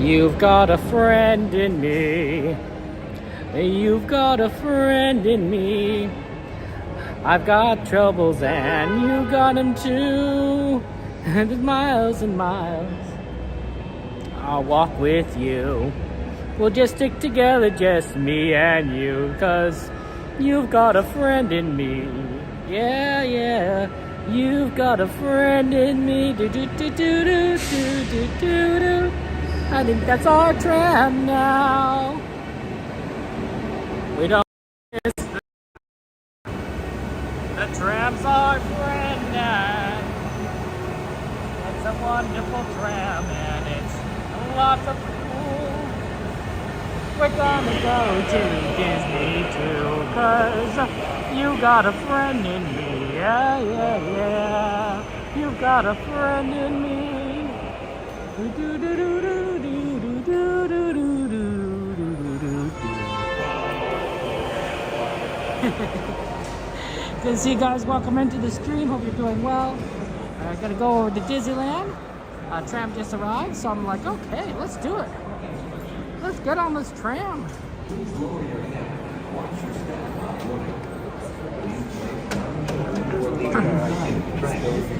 You've got a friend in me. You've got a friend in me. I've got troubles and you got them too. And there's miles and miles I'll walk with you. We'll just stick together, just me and you. 'Cause you've got a friend in me. Yeah, yeah. You've got a friend in me. Do do do do do do do do do. I think that's our tram now. We don't miss the tram's our friend now. It's a wonderful tram and it's lots of cool. We're gonna go to Disney too, 'cause you got a friend in me. Yeah, yeah, yeah. You got a friend in me. Do do do do do do do do do do do do. Good to see you guys. Welcome into the stream. Hope you're doing well. I'm gonna go over to Disneyland. Tram just arrived, so I'm like, okay, let's do it. Let's get on this tram.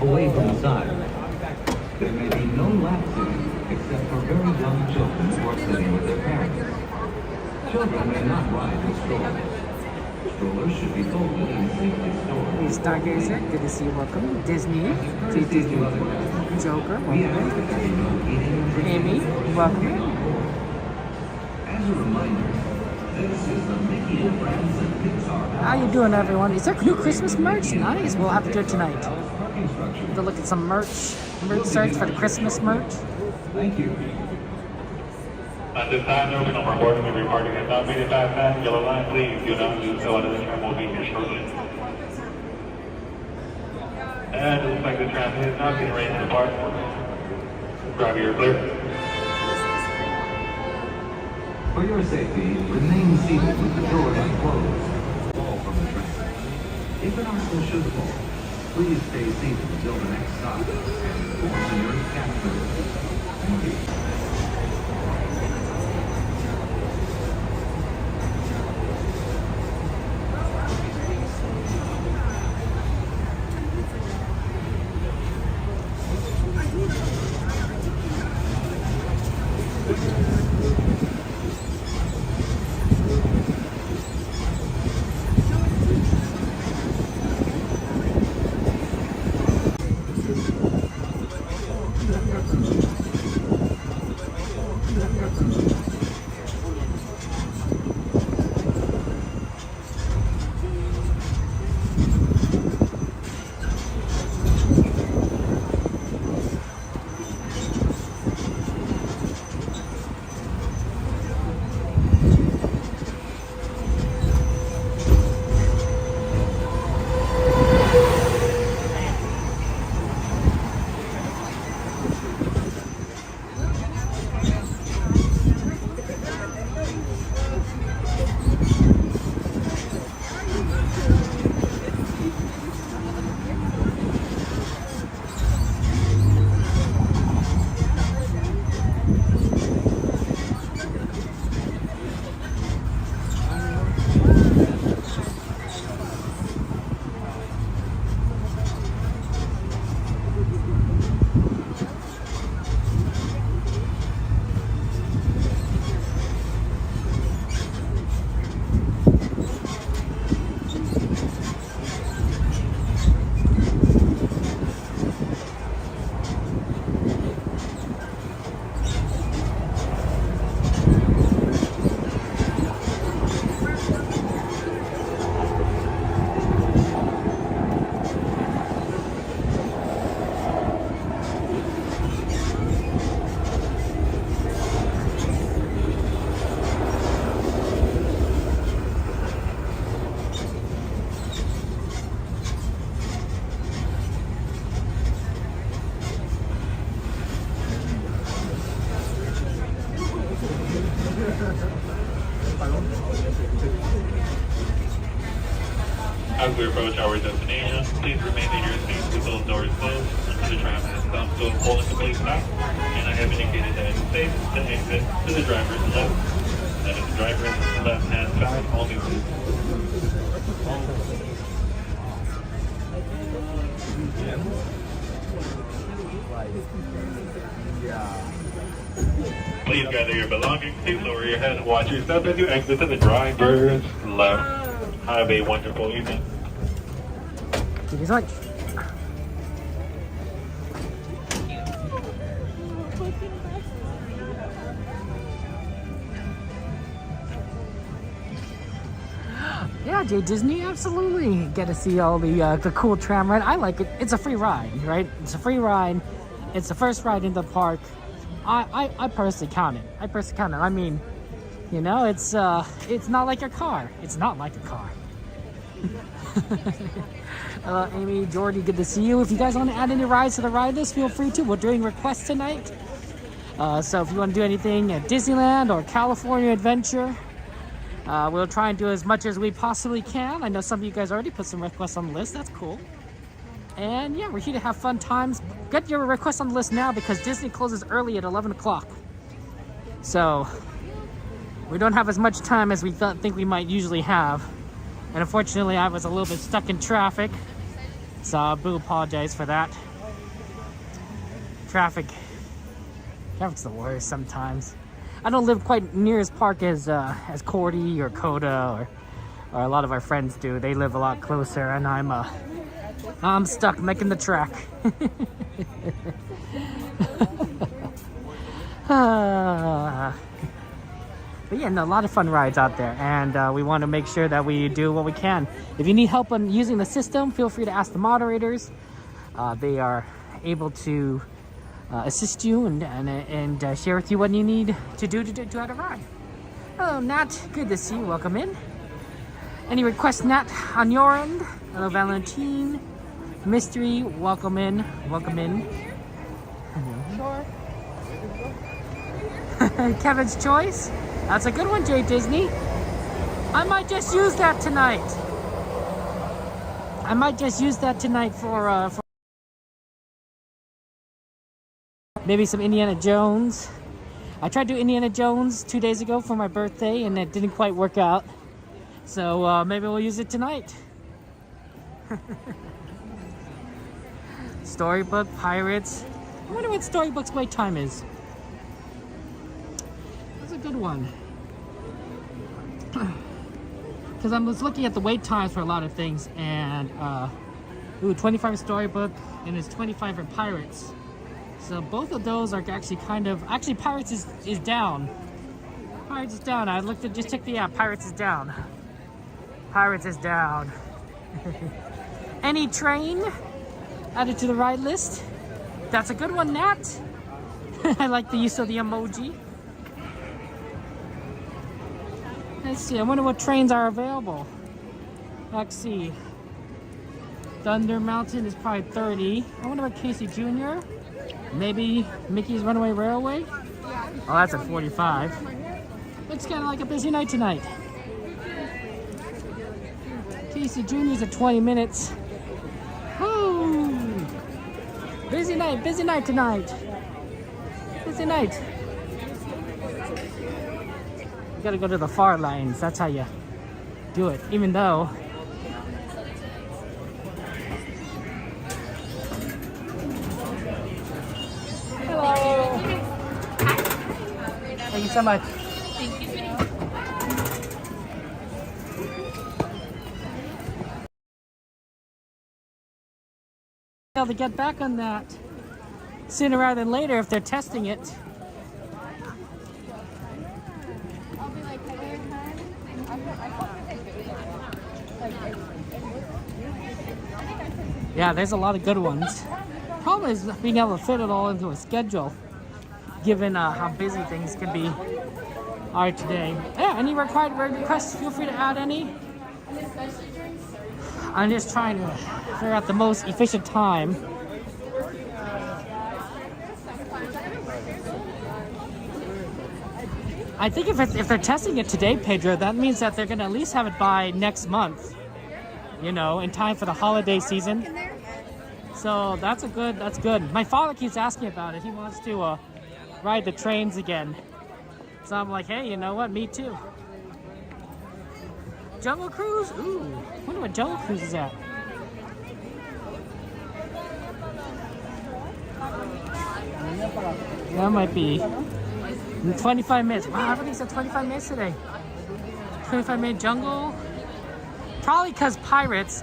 Away from the side. There may be no lap seats except for very young children who are sitting with their parents. Children may not ride in strollers. Strollers should be folded and safely stored. Hey, Stargazer, good to see you. Welcome. Disney, to Disney. Joker, welcome. Amy, welcome. As a reminder, this is the Mickey and Friends and Pixar. How you doing, everyone? Is there new Christmas merch? Nice. We'll have to do it tonight. To look at some merch search for the Christmas merch. Thank you. At this time, there will be no more boarding. Every party has not made it past that yellow line. Please do not do so. Out of the tram will be here shortly. And it looks like the tram is not getting ready to depart. Driver, you're clear. For your safety, remain seated with the doors closed. Fall from the train. If an article should fall, please stay seated until the next stop and inform the nearest cab service. Thank you. As we approach our destination, please remain in your seats with those doors closed. The tram has come to a full and complete stop, and I have indicated that it is safe to exit to the driver's left. That is the driver's left-hand side only. Please gather your belongings, please lower your head and watch your step as you exit to the driver's left. Have a wonderful evening. Thank you so much. Yeah, Jay Disney, absolutely. Get to see all the cool tram ride. I like it. It's a free ride, right? It's a free ride. It's the first ride in the park. I personally count it. I mean, you know, it's not like a car. It's not like a car. Hello, Amy, Jordy, good to see you. If you guys want to add any rides to the ride list, feel free to. We're doing requests tonight. So if you want to do anything at Disneyland or California Adventure, we'll try and do as much as we possibly can. I know some of you guys already put some requests on the list. That's cool. And yeah, we're here to have fun times. Get your requests on the list now because Disney closes early at 11 o'clock. So we don't have as much time as we think we might usually have. And unfortunately, I was a little bit stuck in traffic. So I do apologize for that. Traffic's the worst sometimes. I don't live quite near as park as Cordy or Coda or a lot of our friends do. They live a lot closer, and I'm stuck making the track. But yeah, no, a lot of fun rides out there, and we want to make sure that we do what we can. If you need help on using the system, feel free to ask the moderators. They are able to assist you and share with you what you need to do to how to ride. Hello, Nat. Good to see you. Welcome in. Any requests, Nat, on your end? Hello, Valentine. Mystery, welcome in. Welcome in. Sure. Kevin's Choice. That's a good one, Jay Disney. I might just use that tonight. For maybe some Indiana Jones. I tried to do Indiana Jones 2 days ago for my birthday, and it didn't quite work out. So maybe we'll use it tonight. Storybook, Pirates. I wonder what Storybook's wait time is. That's a good one. Because I was looking at the wait times for a lot of things, and 25 Storybook, and it's 25 for Pirates. So both of those are actually actually Pirates is down. Pirates is down. I looked at, just checked the app. Pirates is down. Pirates is down. Any train added to the ride list? That's a good one, Nat. I like the use of the emoji. Let's see. I wonder what trains are available. Let's see. Thunder Mountain is probably 30. I wonder what Casey Jr. Maybe Mickey's Runaway Railway? Oh, that's at 45. It's kind of like a busy night tonight. Casey Jr.'s at 20 minutes. Woo! Busy night tonight. Busy night. You gotta go to the far lines. That's how you do it, even though thank you so much. Thank you. Able to get back on that sooner rather than later if they're testing it. Yeah, there's a lot of good ones. Problem is being able to fit it all into a schedule, given how busy things can be are today. Yeah, any required requests, feel free to add any. I'm just trying to figure out the most efficient time. I think if they're testing it today, Pedro, that means that they're going to at least have it by next month, you know, in time for the holiday season. So that's good. My father keeps asking about it. He wants to ride the trains again. So I'm like, hey, you know what? Me too. Jungle Cruise? Ooh, wonder what Jungle Cruise is at. That might be 25 minutes. Wow, everything's at 25 minutes today. 25-minute jungle. Probably because pirates.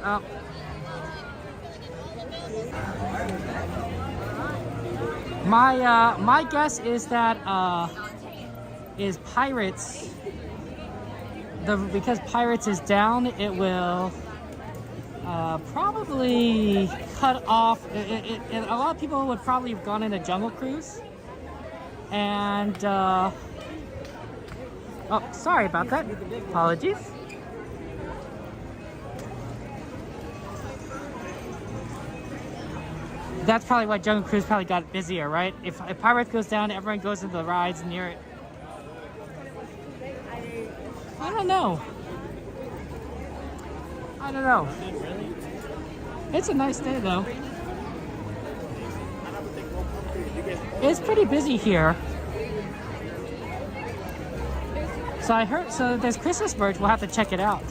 My guess is that is pirates. Because pirates is down, it will probably cut off. A lot of people would probably have gone in a jungle cruise, and oh, sorry about that. Apologies. That's probably why Jungle Cruise probably got busier, right? If Pirates goes down, everyone goes into the rides near it. I don't know. It's a nice day though. It's pretty busy here. So I heard, so there's Christmas merch, we'll have to check it out.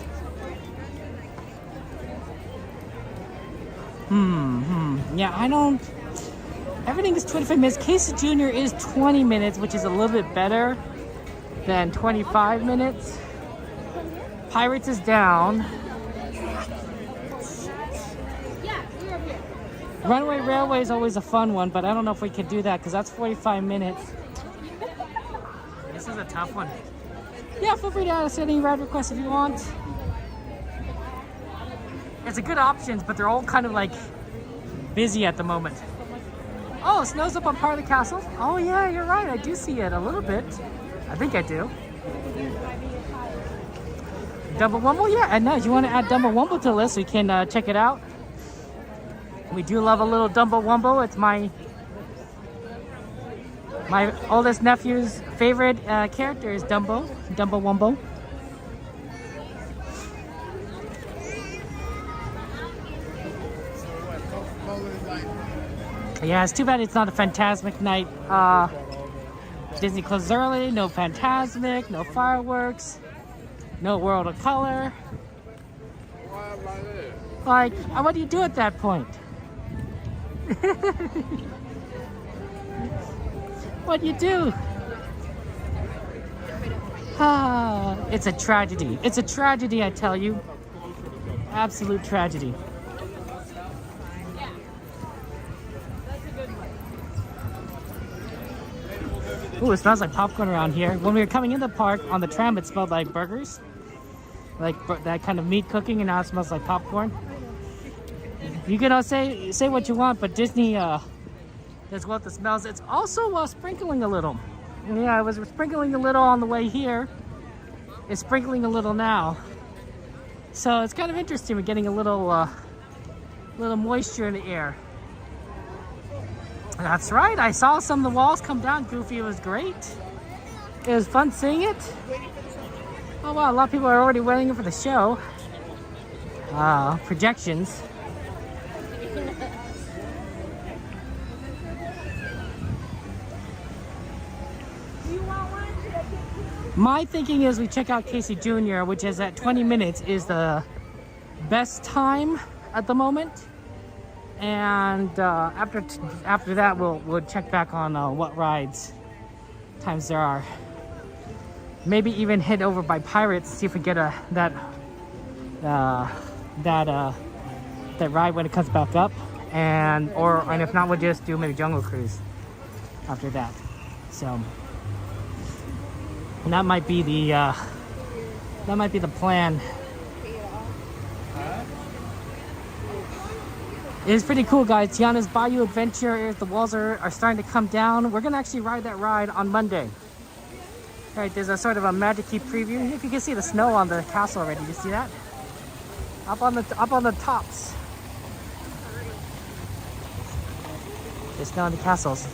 Yeah, I don't... Everything is 25 minutes. Casey Jr. is 20 minutes, which is a little bit better than 25 minutes. Pirates is down. Runaway Railway is always a fun one, but I don't know if we could do that because that's 45 minutes. This is a tough one. Yeah, feel free to send any ride requests if you want. It's a good options, but they're all kind of like busy at the moment. Oh, it snows up on part of the castle. Oh yeah, you're right. I do see it a little bit. I think I do. Dumbo Wumble? Yeah, and if you want to add Dumbo Wumble to the list, we can check it out. We do love a little Dumbo Wumble. It's my oldest nephew's favorite character is Dumbo Wumble. Yeah, it's too bad it's not a Fantasmic night. Disney closes early, no Fantasmic, no fireworks, no World of Color. Like, what do you do at that point? What do you do? It's a tragedy. It's a tragedy, I tell you. Absolute tragedy. Ooh, it smells like popcorn around here. When we were coming in the park on the tram, it smelled like burgers. Like that kind of meat cooking, and now it smells like popcorn. You can say what you want, but Disney does what the smells. It's also sprinkling a little. Yeah, I was sprinkling a little on the way here. It's sprinkling a little now. So it's kind of interesting. We're getting a little moisture in the air. That's right. I saw some of the walls come down, Goofy. It was great. It was fun seeing it. Oh wow, a lot of people are already waiting for the show. Projections. My thinking is we check out Casey Jr., which is at 20 minutes is the best time at the moment. And after that, we'll check back on what rides times there are. Maybe even head over by Pirates, see if we get that ride when it comes back up, and if not, we'll just do maybe Jungle Cruise after that. So that might be the plan. It's pretty cool, guys. Tiana's Bayou Adventure. The walls are starting to come down. We're gonna actually ride that ride on Monday. All right, there's a sort of a Magic-y preview. If you can see the snow on the castle already, you see that? Up on the tops. There's snow on the castles.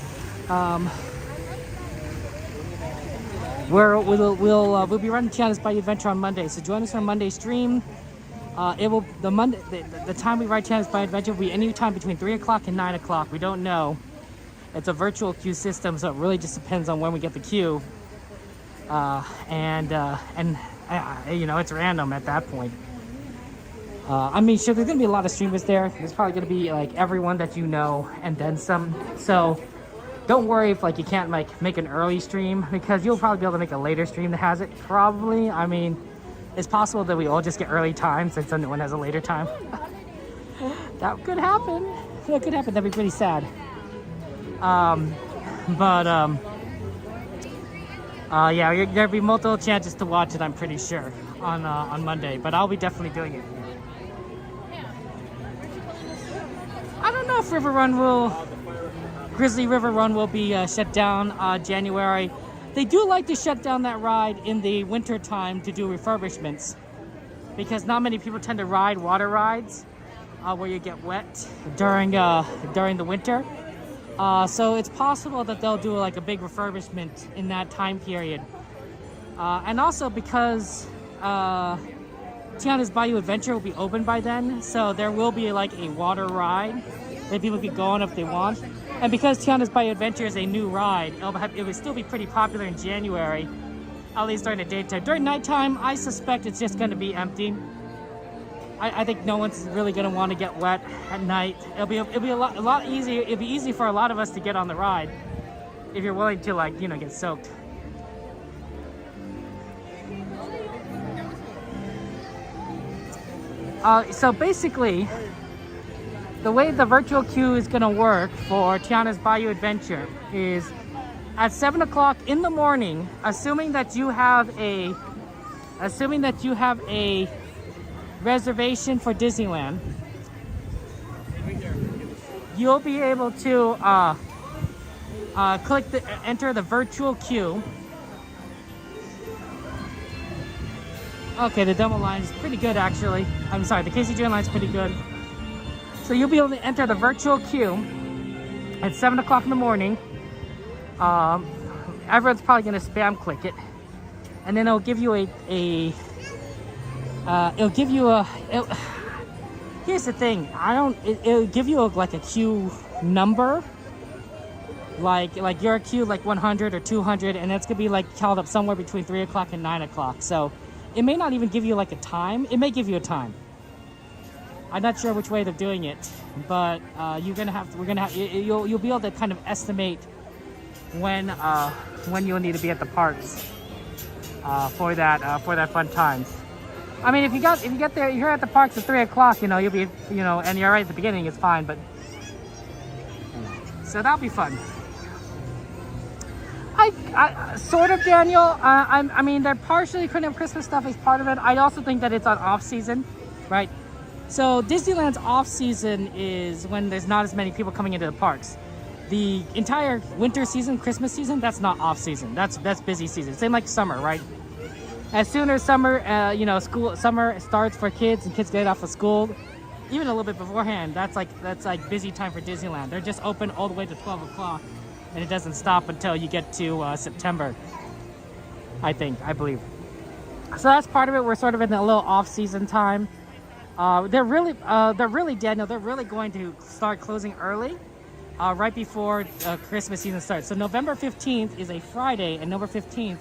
We'll be running Tiana's Bayou Adventure on Monday, so join us on Monday's stream. It will the time we ride Tiana's Bayou Adventure will be any time between 3 o'clock and 9 o'clock. We don't know. It's a virtual queue system, so it really just depends on when we get the queue. You know, it's random at that point. I mean, sure, there's gonna be a lot of streamers there. There's probably gonna be like everyone that you know and then some. So don't worry if like you can't like make an early stream, because you'll probably be able to make a later stream that has it. Probably. I mean, it's possible that we all just get early time since no one has a later time. That could happen. That could happen. That'd be pretty sad. Yeah, there'll be multiple chances to watch it, I'm pretty sure, on Monday. But I'll be definitely doing it. I don't know if Grizzly River Run will be shut down January. They do like to shut down that ride in the winter time to do refurbishments, because not many people tend to ride water rides where you get wet during the winter. So it's possible that they'll do like a big refurbishment in that time period. And also because Tiana's Bayou Adventure will be open by then, so there will be like a water ride that people could go on if they want. And because Tiana's Bayou Adventure is a new ride, it will still be pretty popular in January, at least during the daytime. During nighttime, I suspect it's just going to be empty. I think no one's really going to want to get wet at night. It'll be a lot easier. It'll be easy for a lot of us to get on the ride if you're willing to, like, you know, get soaked. So basically, the way the virtual queue is going to work for Tiana's Bayou Adventure is at 7 o'clock in the morning, assuming that you have a reservation for Disneyland, you'll be able to enter the virtual queue. Okay, the demo line is pretty good, actually. I'm sorry, the KCJ line is pretty good. So you'll be able to enter the virtual queue at 7 o'clock in the morning. Everyone's probably going to spam click it, and then it'll give you here's the thing. It'll give you like a queue number, like your queue like 100 or 200, and it's gonna be like held up somewhere between 3 o'clock and 9 o'clock. So it may not even give you like a time. It may give you a time. I'm not sure which way they're doing it, but you'll be able to kind of estimate when you'll need to be at the parks for that fun times. I mean, if you get there, you're at the parks at 3 o'clock, you know, you'll be, you know, and you're right at the beginning, it's fine, but so that'll be fun. I sort of, Daniel. I mean, they're partially putting up Christmas stuff as part of it. I also think that it's on off season, right? So Disneyland's off season is when there's not as many people coming into the parks. The entire winter season, Christmas season, that's not off season. That's busy season. Same like summer, right? As soon as summer, summer starts for kids and kids get off of school, even a little bit beforehand, that's like busy time for Disneyland. They're just open all the way to 12 o'clock, and it doesn't stop until you get to September, I believe. So that's part of it. We're sort of in a little off-season time. They're really going to start closing early, right before Christmas season starts. So November 15th is a Friday, and November 15th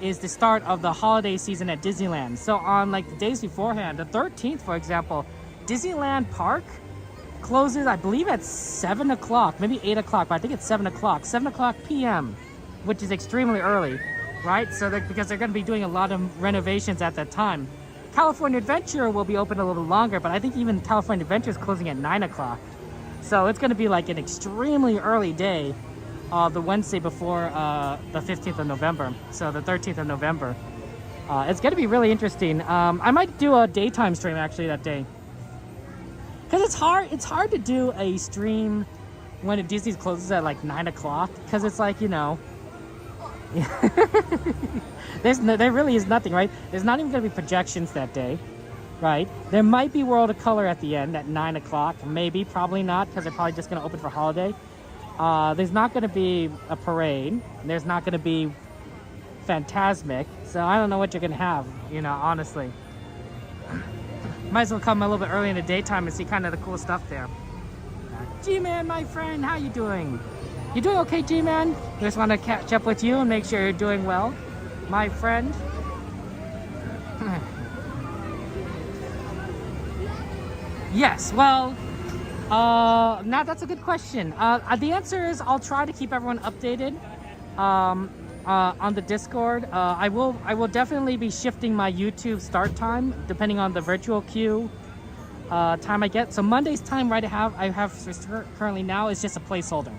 is the start of the holiday season at Disneyland. So on like the days beforehand, the 13th, for example, Disneyland Park closes, I believe, at 7 o'clock, maybe 8 o'clock, but I think it's 7 o'clock, 7 o'clock p.m., which is extremely early, right? So because they're going to be doing a lot of renovations at that time. California Adventure will be open a little longer, but I think even California Adventure is closing at 9 o'clock. So it's going to be like an extremely early day, the Wednesday before the 15th of November, so the 13th of November. It's going to be really interesting. I might do a daytime stream actually that day, because it's hard to do a stream when Disney closes at like 9 o'clock, because it's like, you know, there really is nothing, right? There's not even going to be projections that day, right? There might be World of Color at the end at 9 o'clock, maybe, probably not, because they're probably just going to open for holiday. There's not going to be a parade. There's not going to be Fantasmic. So I don't know what you're going to have, you know, honestly. Might as well come a little bit early in the daytime and see kind of the cool stuff there. G-Man, my friend, how you doing? You doing okay, G-Man? Just want to catch up with you and make sure you're doing well, my friend. Yes, well, now that's a good question. The answer is I'll try to keep everyone updated on the Discord. I will definitely be shifting my YouTube start time depending on the virtual queue time I get. So Monday's time I have currently now is just a placeholder.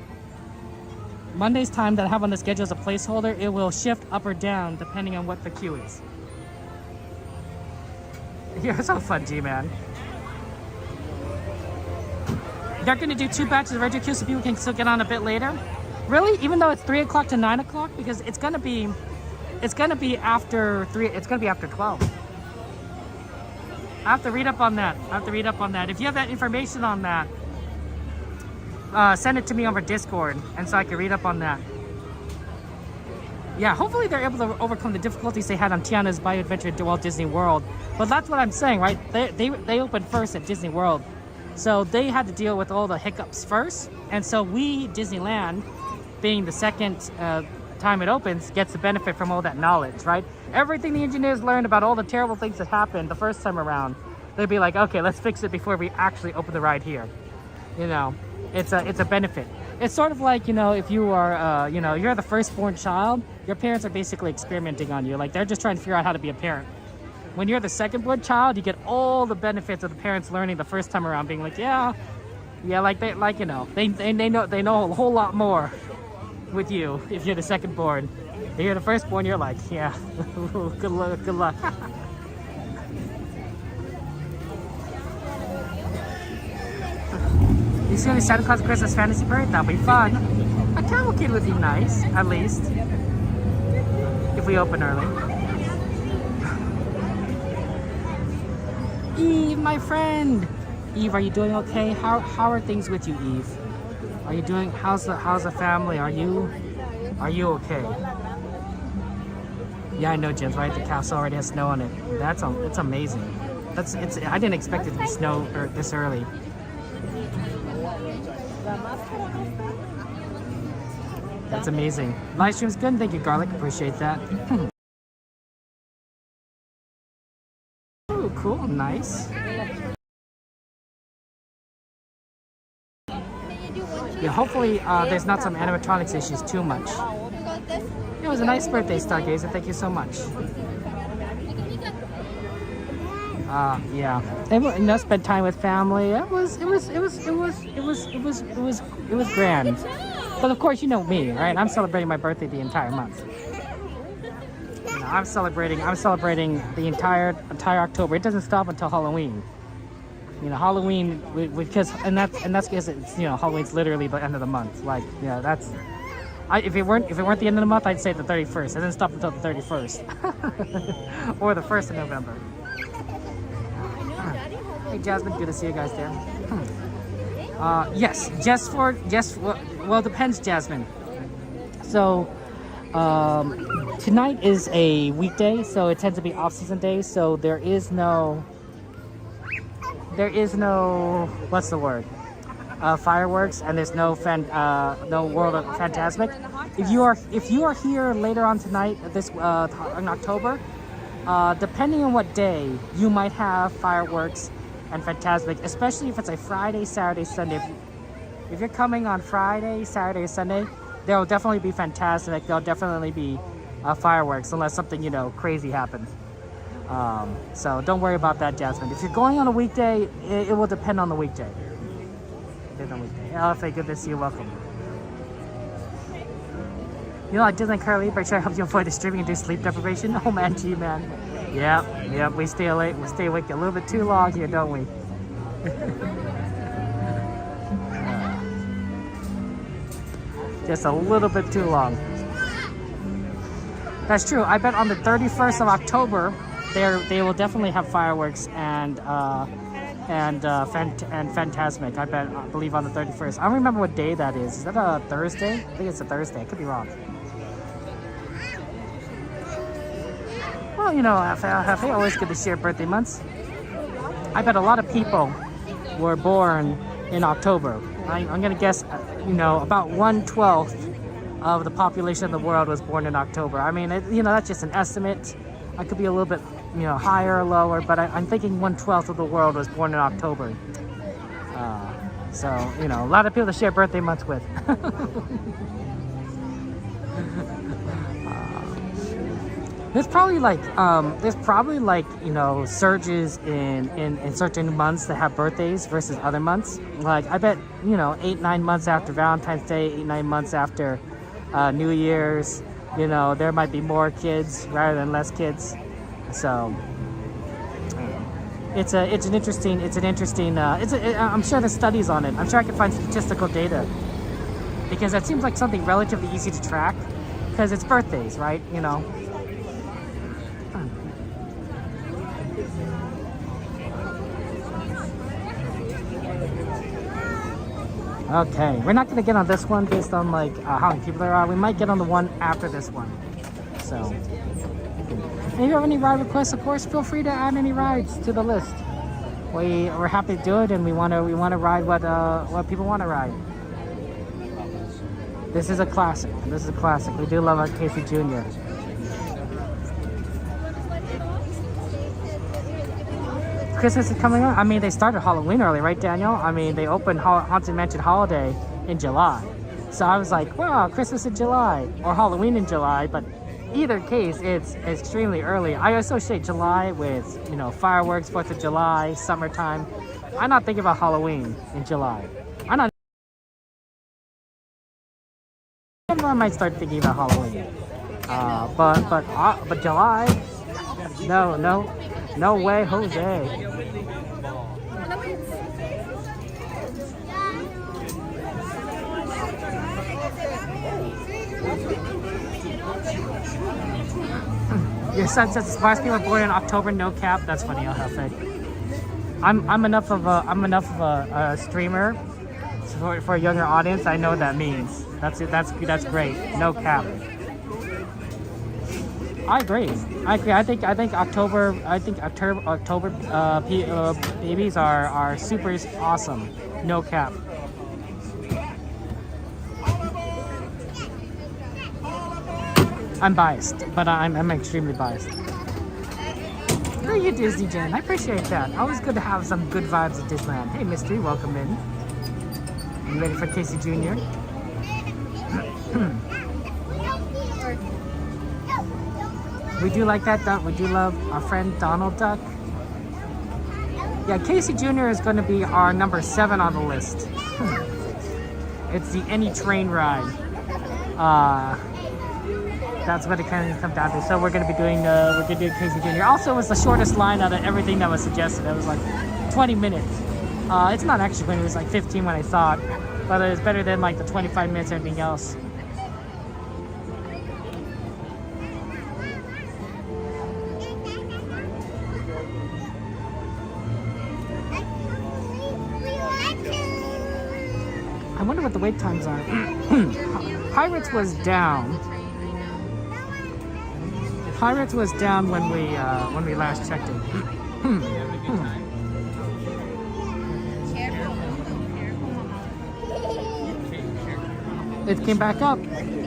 Monday's time that I have on the schedule is a placeholder. It will shift up or down depending on what the queue is. You're so fun, G-Man. They're going to do 2 batches of virtual queue so people can still get on a bit later. Really? Even though it's 3 o'clock to 9 o'clock? Because it's going to be after 3. It's going to be after 12. I have to read up on that. If you have that information on that, send it to me over Discord, and so I can read up on that. Yeah, hopefully they're able to overcome the difficulties they had on Tiana's Bayou Adventure at Walt Disney World. But that's what I'm saying, right? They opened first at Disney World. So they had to deal with all the hiccups first. And so we, Disneyland, being the second time it opens, gets the benefit from all that knowledge, right? Everything the engineers learned about all the terrible things that happened the first time around, they'd be like, okay, let's fix it before we actually open the ride here. You know, it's a benefit. It's sort of like, you know, if you are, you're the firstborn child, your parents are basically experimenting on you. Like, they're just trying to figure out how to be a parent. When you're the second-born child, you get all the benefits of the parents learning the first time around, being like, they know a whole lot more with you if you're the second-born. If you're the first-born, you're like, yeah, good luck. You see any Santa Claus Christmas Fantasy Parade? That'll be fun. A cavalcade would be nice, at least, if we open early. Eve, my friend. Eve, are you doing okay? How are things with you, Eve? Are you doing? How's the family? Are you okay? Yeah, I know, Jim's right. The castle already has snow on it. It's amazing. I didn't expect it to be snow this early. That's amazing. Live stream's good. Thank you, Garlic. Appreciate that. Ooh, cool. Nice. Yeah, hopefully there's not some animatronics issues too much. It was a nice birthday, Stargazer. Thank you so much. Yeah. Spend time with family. It was grand. But of course, you know me, right? I'm celebrating my birthday the entire month. I'm celebrating the entire October. It doesn't stop until Halloween. Halloween that's because it's Halloween's literally the end of the month. Like, that's if it weren't the end of the month, I'd say the 31st. It doesn't stop until the 31st or the 1st of November. Hey Jasmine, good to see you guys there. Yes, well, depends, Jasmine. So tonight is a weekday, so it tends to be off-season day. So there is no what's the word? Fireworks, and there's no World of Fantasmic. If you are here later on tonight, in October, depending on what day, you might have fireworks and Fantasmic, especially if it's a Friday, Saturday, Sunday. If you're coming on Friday, Saturday, Sunday, there will definitely be Fantasmic. There'll definitely be fireworks, unless something crazy happens. So don't worry about that, Jasmine. If you're going on a weekday, it will depend on the weekday. LFA, good to see you. Welcome. Like Disneyland currently, but sure I help you avoid the streaming and do sleep deprivation. Oh man, G-Man. Yeah, we stay awake a little bit too long here, don't we? Just a little bit too long. That's true. I bet on the 31st of October, they will definitely have fireworks and Fantasmic. I believe on the 31st. I don't remember what day that is. Is that a Thursday? I think it's a Thursday. I could be wrong. Well, Hafe, always good to share birthday months. I bet a lot of people were born in October. I'm gonna guess, you know, about 1/12 of the population of the world was born in October. I mean, you know, that's just an estimate. I could be a little bit, you know, higher or lower, but I'm thinking 1/12 of the world was born in October. So, you know, a lot of people to share birthday months with. There's probably like, you know, surges in certain months that have birthdays versus other months. Like, I bet, you know, 8-9 months after Valentine's Day, 8-9 months after New Year's, you know, there might be more kids rather than less kids. So it's an interesting. I'm sure there's studies on it. I'm sure I can find statistical data, because that seems like something relatively easy to track, because it's birthdays, right? You know. Okay, we're not gonna get on this one based on like how many people there are. We might get on the one after this one. So, if you have any ride requests, of course, feel free to add any rides to the list. We're happy to do it, and we want to ride what people want to ride. This is a classic. This is a classic. We do love our Casey Jr. Christmas is coming up. I mean, they started Halloween early, right, Daniel? I mean, they opened Haunted Mansion Holiday in July. So I was like, wow, Christmas in July or Halloween in July. But either case, it's extremely early. I associate July with, you know, fireworks, 4th of July, summertime. I'm not thinking about Halloween in July. I might start thinking about Halloween. But July, no way, Jose. Your son says the people are born in October, no cap. That's funny, I'll have it. I'm enough of a streamer for a younger audience. I know what that means. That's great. No cap. I agree. I think October babies are super awesome. No cap. I'm biased, but I'm extremely biased. Look at you, Disney Jen. I appreciate that. Always good to have some good vibes at Disneyland. Hey, Mystery, welcome in. You ready for Casey Jr.? We do like that duck. We do love our friend Donald Duck. Yeah, Casey Jr. is going to be our number 7 on the list. It's the any train ride. That's what it kind of comes down to. So we're going to be doing Casey Jr. Also, it was the shortest line out of everything that was suggested. It was like 20 minutes. It's not actually 20, it was like 15 when I saw it. But it's better than like the 25 minutes and everything else. I wonder what the wait times are. Pirates was down. Pirates was down when we last checked it. It came back up.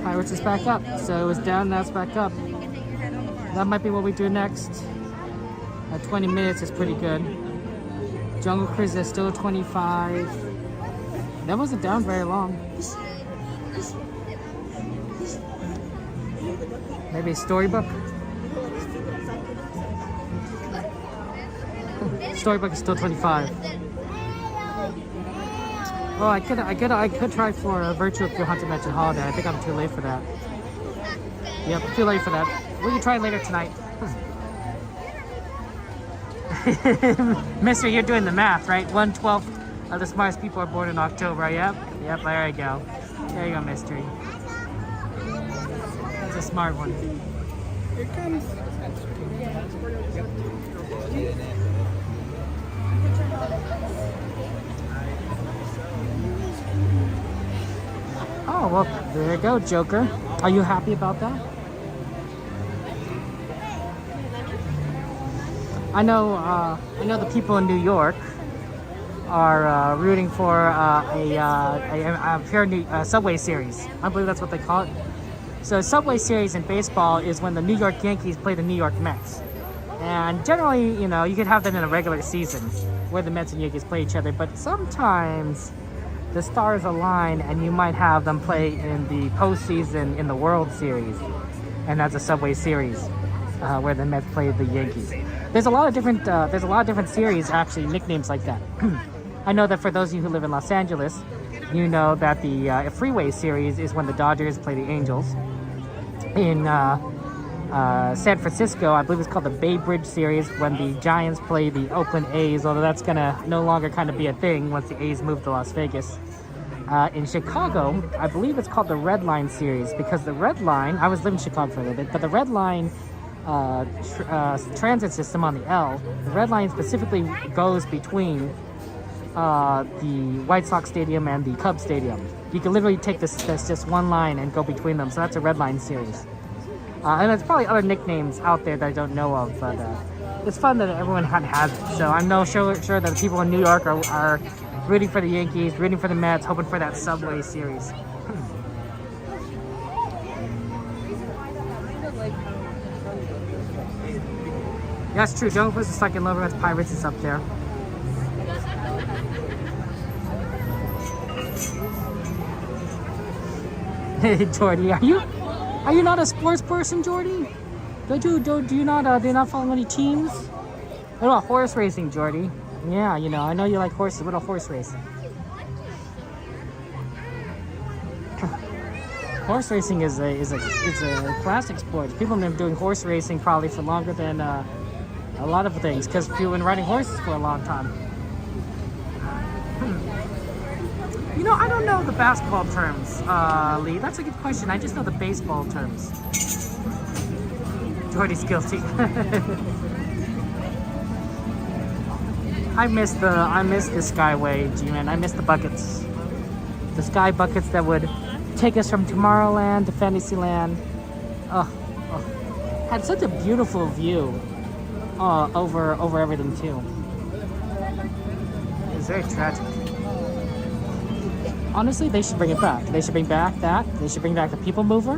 Pirates is back up. So it was down, now it's back up. That might be what we do next. 20 minutes is pretty good. Jungle Cruise is still 25. That wasn't down very long. Maybe Storybook. Storybook is still 25. Oh, I could try for a virtual through Haunted Mansion Holiday. I think I'm too late for that. Yep, too late for that. We can try later tonight. Mister, you're doing the math, right? 1/12 of the smartest people are born in October. Yep, there you go. There you go, Mystery. That's a smart one. Here it comes. Oh, well, there you go, Joker. Are you happy about that? I know the people in New York are rooting for a Subway Series. I believe that's what they call it. So Subway Series in baseball is when the New York Yankees play the New York Mets. And generally, you know, you could have that in a regular season where the Mets and Yankees play each other, but sometimes the stars align and you might have them play in the postseason in the World Series. And that's a Subway Series where the Mets play the Yankees. There's a lot of different series, actually, nicknames like that. I know that for those of you who live in Los Angeles, you know that the Freeway Series is when the Dodgers play the Angels. In San Francisco, I believe it's called the Bay Bridge Series, when the Giants play the Oakland A's, although that's going to no longer kind of be a thing once the A's move to Las Vegas. In Chicago, I believe it's called the Red Line Series, because the Red Line, I was living in Chicago for a little bit, but the Red Line transit system on the L, the Red Line specifically goes between the White Sox Stadium and the Cubs Stadium. You can literally take this just one line and go between them, so that's a Red Line Series. And there's probably other nicknames out there that I don't know of, but it's fun that everyone has it. So I'm sure that the people in New York are rooting for the Yankees, rooting for the Mets, hoping for that Subway Series. Yeah, that's true. Don't put the second lover as Pirates is up there. Hey, Jordy, are you not a sports person, Jordy? Do you not follow any teams? What about horse racing, Jordy? Yeah, you know, I know you like horses. What about horse racing? Horse racing is a classic sport. People have been doing horse racing probably for longer than a lot of things, because people have been riding horses for a long time. You know, I don't know the basketball terms, Lee. That's a good question. I just know the baseball terms. Jordy's guilty. I miss the Skyway, G-Man. I miss the buckets. The sky buckets that would take us from Tomorrowland to Fantasyland. Had such a beautiful view over everything too. It was very tragic. Honestly, they should bring it back. They should bring back that. They should bring back the People Mover.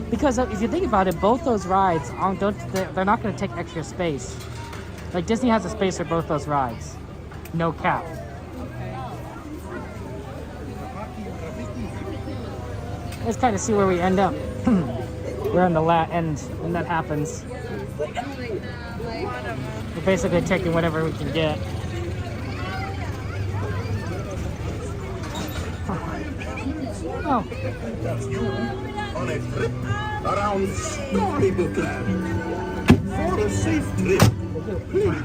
Because if you think about it, both those rides they're not going to take extra space. Like, Disney has a space for both those rides. No cap. Let's kind of see where we end up. We're on the end when that happens. We're basically taking whatever we can get. Oh. On a trip around Storybook Land. For a safe trip, please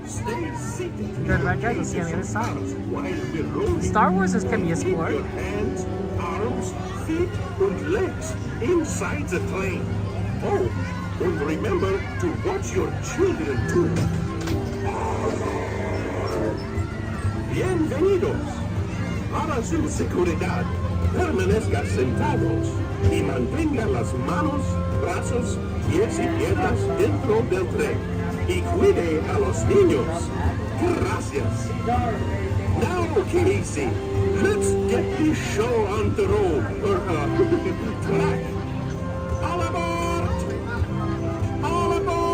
stay seated. Good, right guys, we'll see on the other side. While we're rolling, Star Wars can be a sport. your hands, arms, feet, and legs inside the plane. Oh, and remember to watch your children too. Bienvenidos. Para su seguridad, permanezca sentados y mantenga las manos, brazos, pies y piernas dentro del tren. Y cuide a los niños. Gracias. Now, Casey, let's get this show on the road, or track. All aboard! All aboard!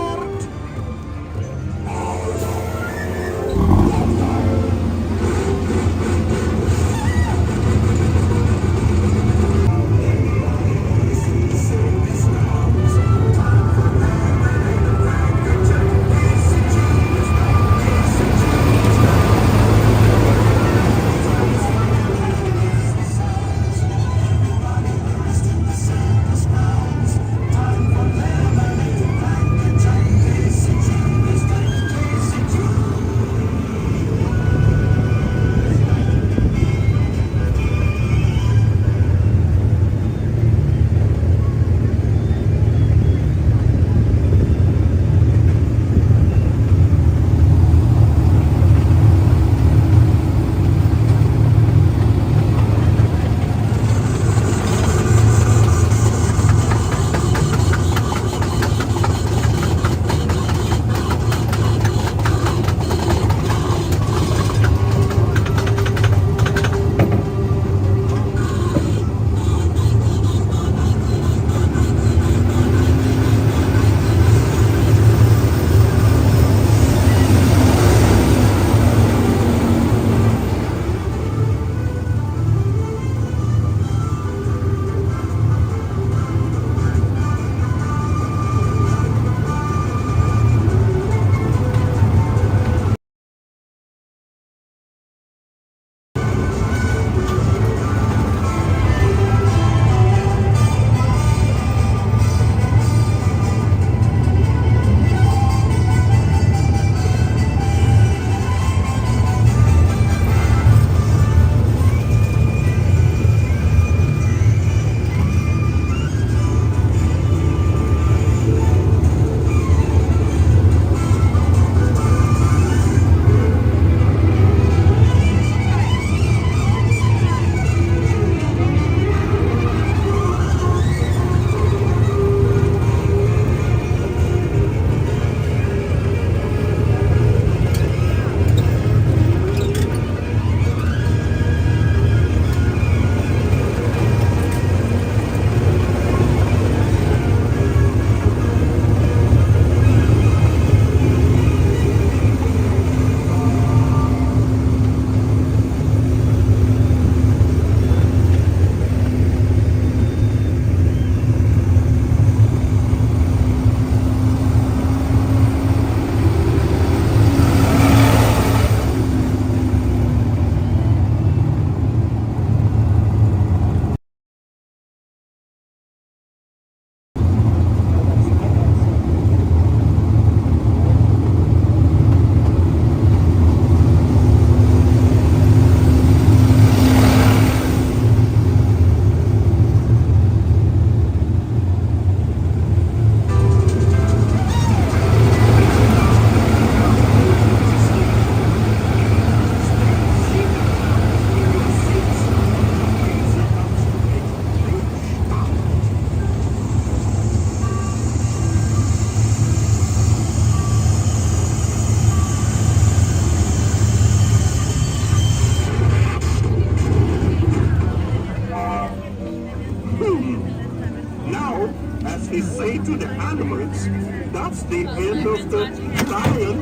As he say to the animals, that's the end of the lion.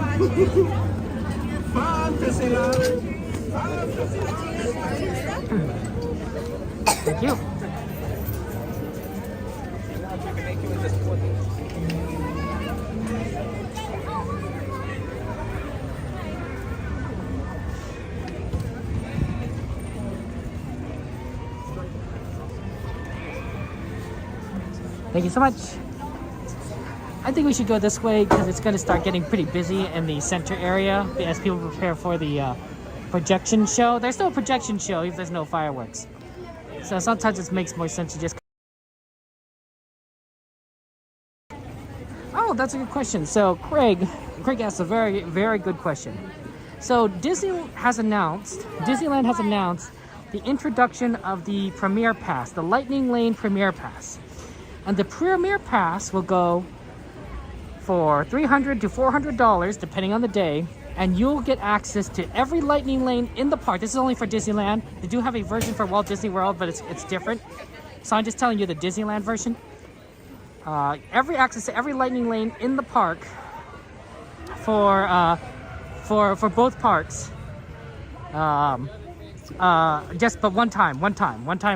Fantasyland! Thank you. Thank you so much. I think we should go this way because it's going to start getting pretty busy in the center area as people prepare for the projection show. There's no projection show if there's no fireworks. So sometimes it makes more sense to just... Oh, that's a good question. So Craig asked a very, very good question. So Disneyland has announced the introduction of the Premier Pass, the Lightning Lane Premier Pass. And the Premier Pass will go for $300 to $400 depending on the day, and you'll get access to every lightning lane in the park. This is only for Disneyland. They do have a version for Walt Disney World, but it's different. So I'm just telling you the Disneyland version. Every access to every lightning lane in the park for both parks. Just but one time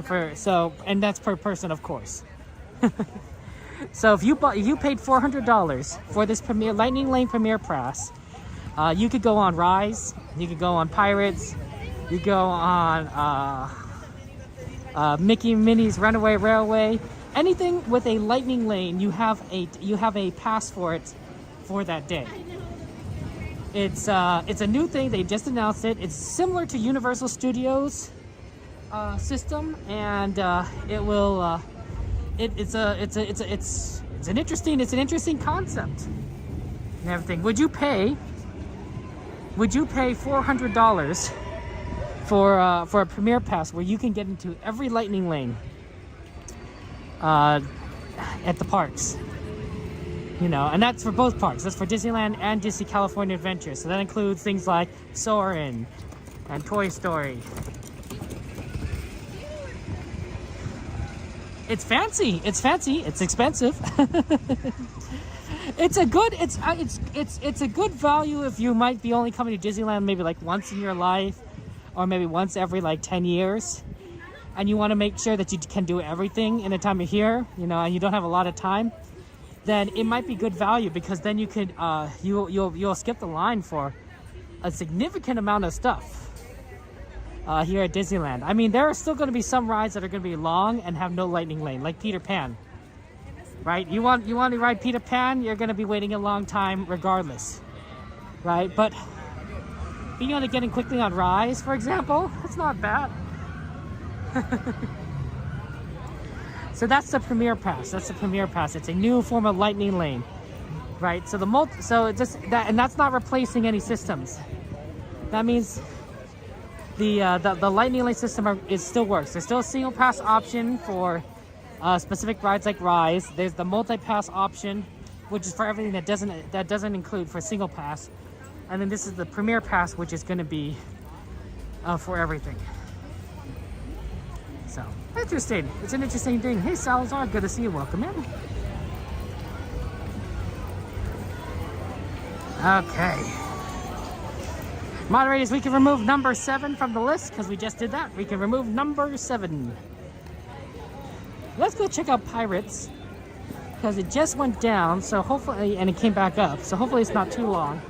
for and that's per person, of course. So if you paid $400 for this Lightning Lane Premier Pass, you could go on Rise, you could go on Pirates, you go on Mickey and Minnie's Runaway Railway, anything with a lightning lane. You have a pass for it for that day. It's a new thing. They just announced it. It's similar to Universal Studios system, and it will. It's an interesting concept and everything. Would you pay $400 for a Premier Pass where you can get into every lightning lane at the parks? You know, and that's for both parks. That's for Disneyland and Disney California Adventure. So that includes things like Soarin' and Toy Story. It's fancy. It's expensive. It's a good value if you might be only coming to Disneyland maybe like once in your life, or maybe once every like 10 years, and you want to make sure that you can do everything in the time you're here, you know, and you don't have a lot of time. Then it might be good value, because then you could you'll skip the line for a significant amount of stuff. Here at Disneyland. I mean, there are still going to be some rides that are going to be long and have no lightning lane, like Peter Pan. Right? You want to ride Peter Pan, you're going to be waiting a long time regardless. Right? But being able to get in quickly on Rise, for example, that's not bad. So that's the Premier Pass. It's a new form of lightning lane. Right? So that's not replacing any systems. That means the lightning lane system still works. There's still a single pass option for specific rides like Rise. There's the multi-pass option, which is for everything that doesn't include for single pass. And then this is the Premier Pass, which is going to be for everything. So interesting. It's an interesting thing. Hey Salazar, good to see you. Welcome in. Okay. Moderators, we can remove number 7 from the list because we just did that. We can remove number 7. Let's go check out Pirates because it just went down, so hopefully, and it came back up, so hopefully it's not too long.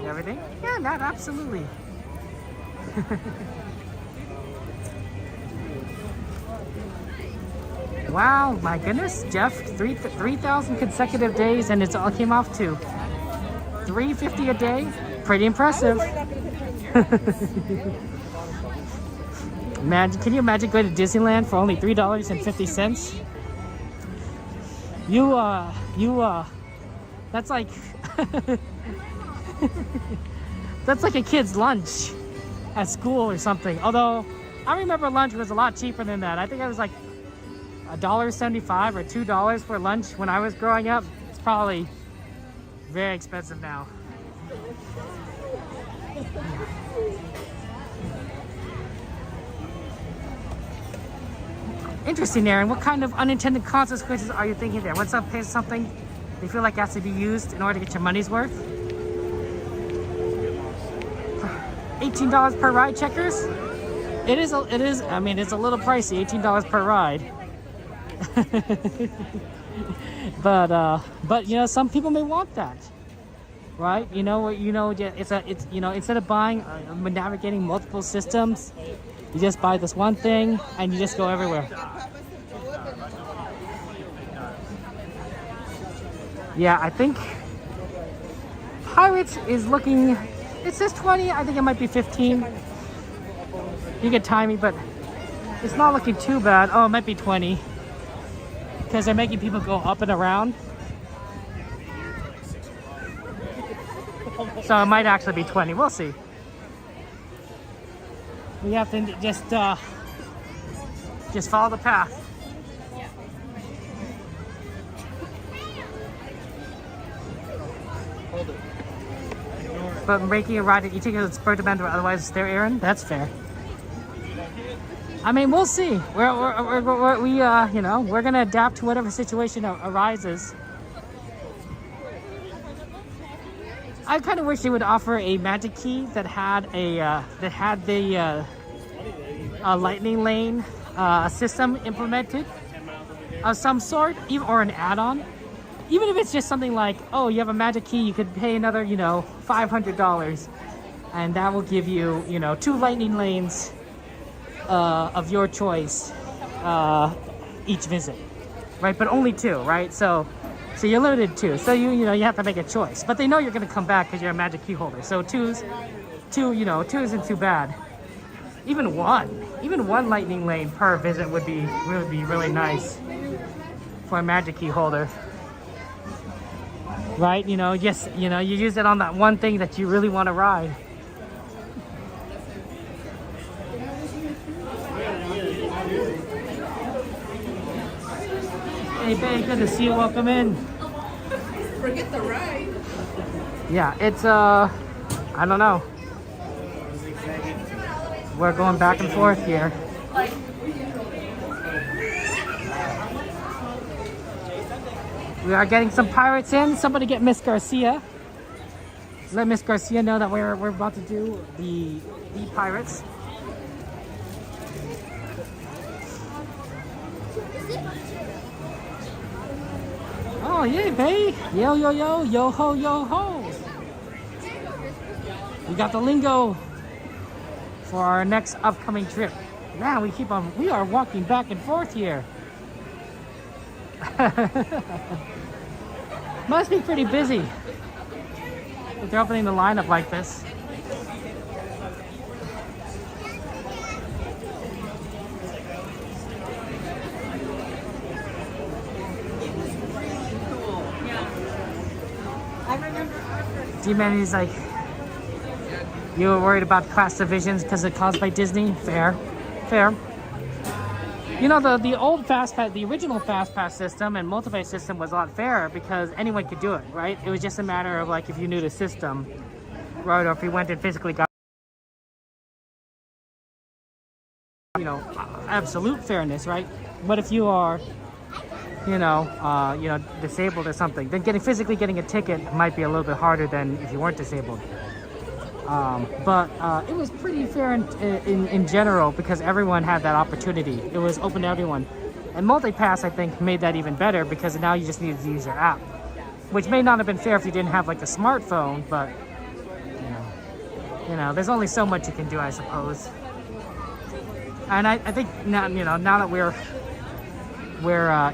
Everything? Yeah, not absolutely. Wow, my goodness, Jeff, 3,000 consecutive days, and it all came off to $350 a day. Pretty impressive. Can you imagine going to Disneyland for only $3.50? That's like that's like a kid's lunch at school or something. Although I remember lunch was a lot cheaper than that. I think it was like $1.75 or $2 for lunch when I was growing up. It's probably very expensive now. Interesting, Aaron. What kind of unintended consequences are you thinking there? What's up? Something you feel like has to be used in order to get your money's worth? $18 per ride, checkers? It is. I mean, it's a little pricey. $18 per ride. But you know, some people may want that, right? You know, it's you know, instead of buying, navigating multiple systems, you just buy this one thing and you just go everywhere. Yeah, I think Pirates is looking, it says 20, I think it might be 15. You can time me, but it's not looking too bad. Oh, it might be 20. Because they're making people go up and around. So it might actually be 20, we'll see. We have to just follow the path. But making a ride, you think it's spur demand, otherwise it's their errand? That's fair. I mean, we'll see. You know, we're gonna adapt to whatever situation arises. I kind of wish they would offer a magic key that had the lightning lane system implemented of some sort, or an add-on. Even if it's just something like, oh, you have a magic key, you could pay another, you know, $500, and that will give you, you know, 2 lightning lanes of your choice each visit, right? But only 2, right? So you're limited to 2. So you know, you have to make a choice. But they know you're gonna come back because you're a magic key holder. So 2 isn't too bad. Even one lightning lane per visit would be really nice for a magic key holder. Right, you know, yes, you know, you use it on that one thing that you really want to ride. Hey, babe, good to see you. Welcome in. Forget the ride. Yeah, it's I don't know. We're going back and forth here. We are getting some pirates in. Somebody get Miss Garcia. Let Miss Garcia know that we're about to do the pirates. Oh yeah, babe. Yo yo yo yo ho yo ho. We got the lingo for our next upcoming trip. Man, we are walking back and forth here. Must be pretty busy if they're opening the lineup like this. D-Man is like, you were worried about class divisions because it's caused by Disney? Fair. You know, the old Fast Pass, the original Fast Pass system and multi-pay system was a lot fairer because anyone could do it, right? It was just a matter of like if you knew the system, right? Or if you went and physically got, you know, absolute fairness, right? But if you are, you know, disabled or something, then physically getting a ticket might be a little bit harder than if you weren't disabled. But it was pretty fair in general because everyone had that opportunity. It was open to everyone. And multi-pass, I think, made that even better because now you just needed to use your app, which may not have been fair if you didn't have like a smartphone, but you know, there's only so much you can do, I suppose. And I think now, you know, now that we're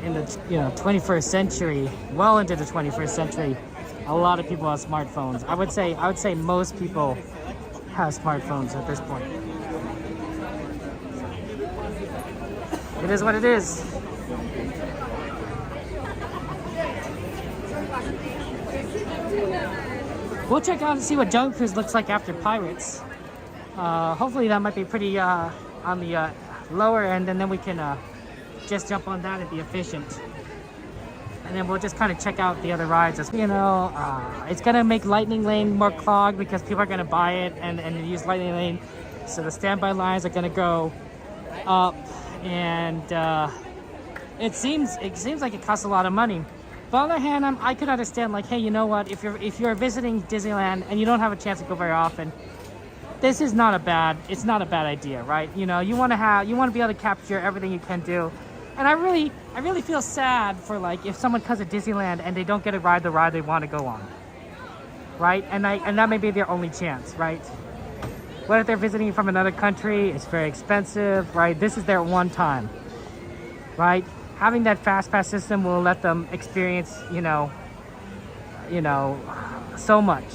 in the 21st century, well into the 21st century, a lot of people have smartphones. I would say most people have smartphones at this point. It is what it is. We'll check out and see what Jungle Cruise looks like after Pirates. Hopefully that might be pretty on the lower end, and then we can just jump on that and be efficient. And then we'll just kind of check out the other rides. As you know, it's gonna make Lightning Lane more clogged because people are gonna buy it and use Lightning Lane. So the standby lines are gonna go up, and it seems like it costs a lot of money. But on the other hand, I could understand, like, hey, you know what? If you're visiting Disneyland and you don't have a chance to go very often, this is not a bad idea, right? You know, you want to be able to capture everything you can do. And I really feel sad for, like, if someone comes to Disneyland and they don't get to ride the ride they want to go on, right? And that may be their only chance, right? What if they're visiting from another country? It's very expensive, right? This is their one time, right? Having that fast pass system will let them experience, you know, so much,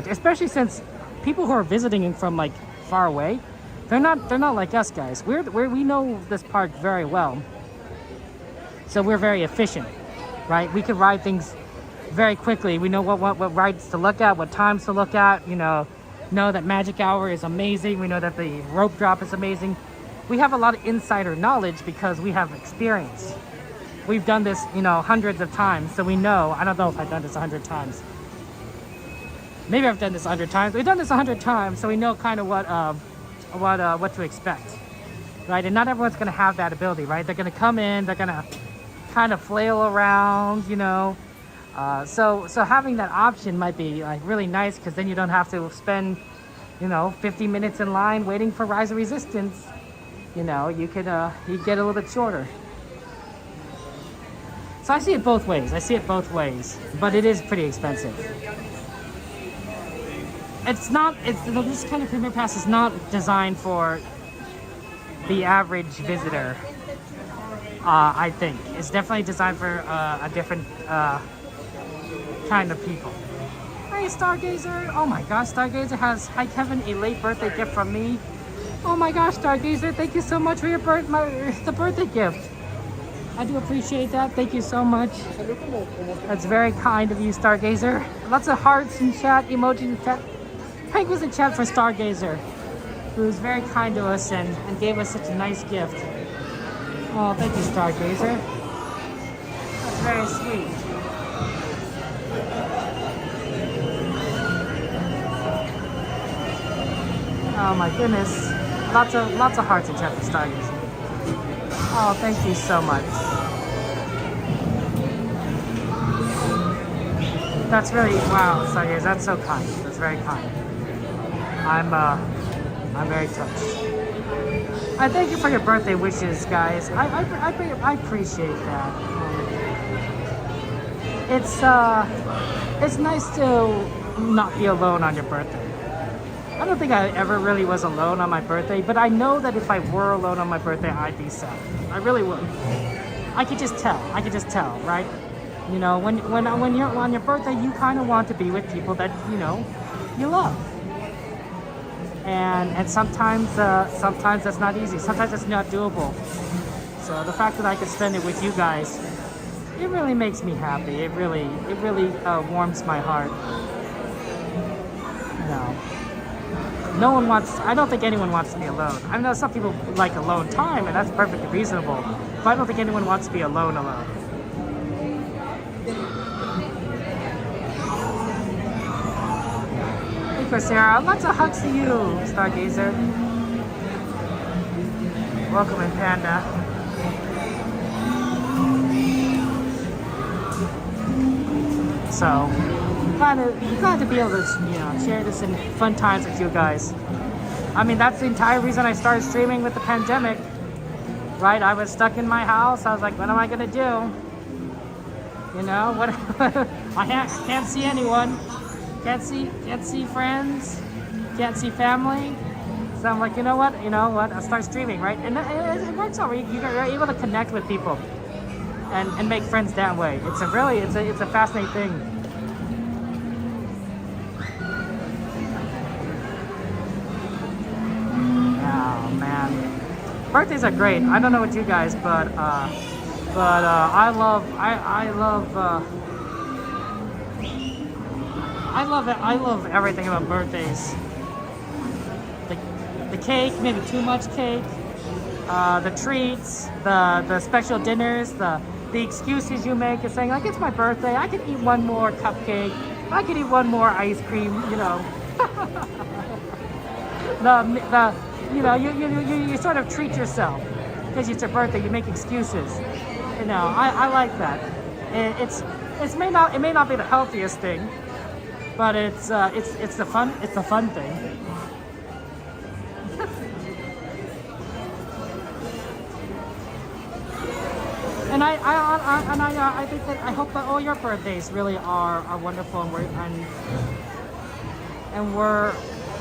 especially since people who are visiting from, like, far away, they're not like us guys. We know this park very well, so we're very efficient, right? We can ride things very quickly. We know what rides to look at, what times to look at. You know that Magic Hour is amazing. We know that the rope drop is amazing. We have a lot of insider knowledge because we have experience. We've done this, you know, hundreds of times, so we know. I don't know if I've done this 100 times. Maybe I've done this 100 times. We've done this 100 times, so we know kind of what to expect, right? And not everyone's gonna have that ability, right? They're gonna come in, they're gonna kind of flail around, you know. So having that option might be, like, really nice, because then you don't have to spend, you know, 50 minutes in line waiting for Rise of Resistance. You know, you get a little bit shorter. So I see it both ways. But it is pretty expensive. This kind of Premier Pass is not designed for the average visitor. I think it's definitely designed for a different kind of people. Hey, Stargazer! Oh my gosh, Stargazer has, hi Kevin, a late birthday gift from me. Oh my gosh, Stargazer, thank you so much for your the birthday gift. I do appreciate that. Thank you so much. That's very kind of you, Stargazer. Lots of hearts in chat, emojis in chat. Hank was in chat for Stargazer, who was very kind to us and gave us such a nice gift. Oh, thank you, Stargazer. That's very sweet. Oh my goodness. Lots of hearts in chat for Stargazer. Oh, thank you so much. That's really, wow, Stargazer, that's so kind. That's very kind. I'm very touched. I thank you for your birthday wishes, guys. I appreciate that. It's nice to not be alone on your birthday. I don't think I ever really was alone on my birthday, but I know that if I were alone on my birthday, I'd be sad. I really would. I could just tell, right? You know, when you're on your birthday, you kind of want to be with people that, you know, you love. And sometimes that's not easy. Sometimes it's not doable. So the fact that I could spend it with you guys, it really makes me happy. It really warms my heart. No one wants, I don't think anyone wants to be alone. I know some people like alone time, and that's perfectly reasonable. But I don't think anyone wants to be alone. Hey, Sarah, lots of hugs to you, Stargazer. Welcome in, Panda. So, glad to be able to, you know, share this in fun times with you guys. I mean, that's the entire reason I started streaming with the pandemic, right? I was stuck in my house. I was like, what am I gonna do? You know, what? I can't see anyone. Can't see friends. Can't see family. So I'm like, you know what? I'll start streaming, right? And it works out. You're able to connect with people and make friends that way. It's a fascinating thing. Birthdays are great. I don't know what you guys, but I love everything about birthdays. The cake, maybe too much cake. The treats, the special dinners, the excuses you make is saying, like, it's my birthday. I can eat one more cupcake. I can eat one more ice cream. You know. You know, you sort of treat yourself. because it's your birthday, you make excuses. You know, I like that. It may not be the healthiest thing, but it's the fun thing. And I think that I hope that all your birthdays really are wonderful and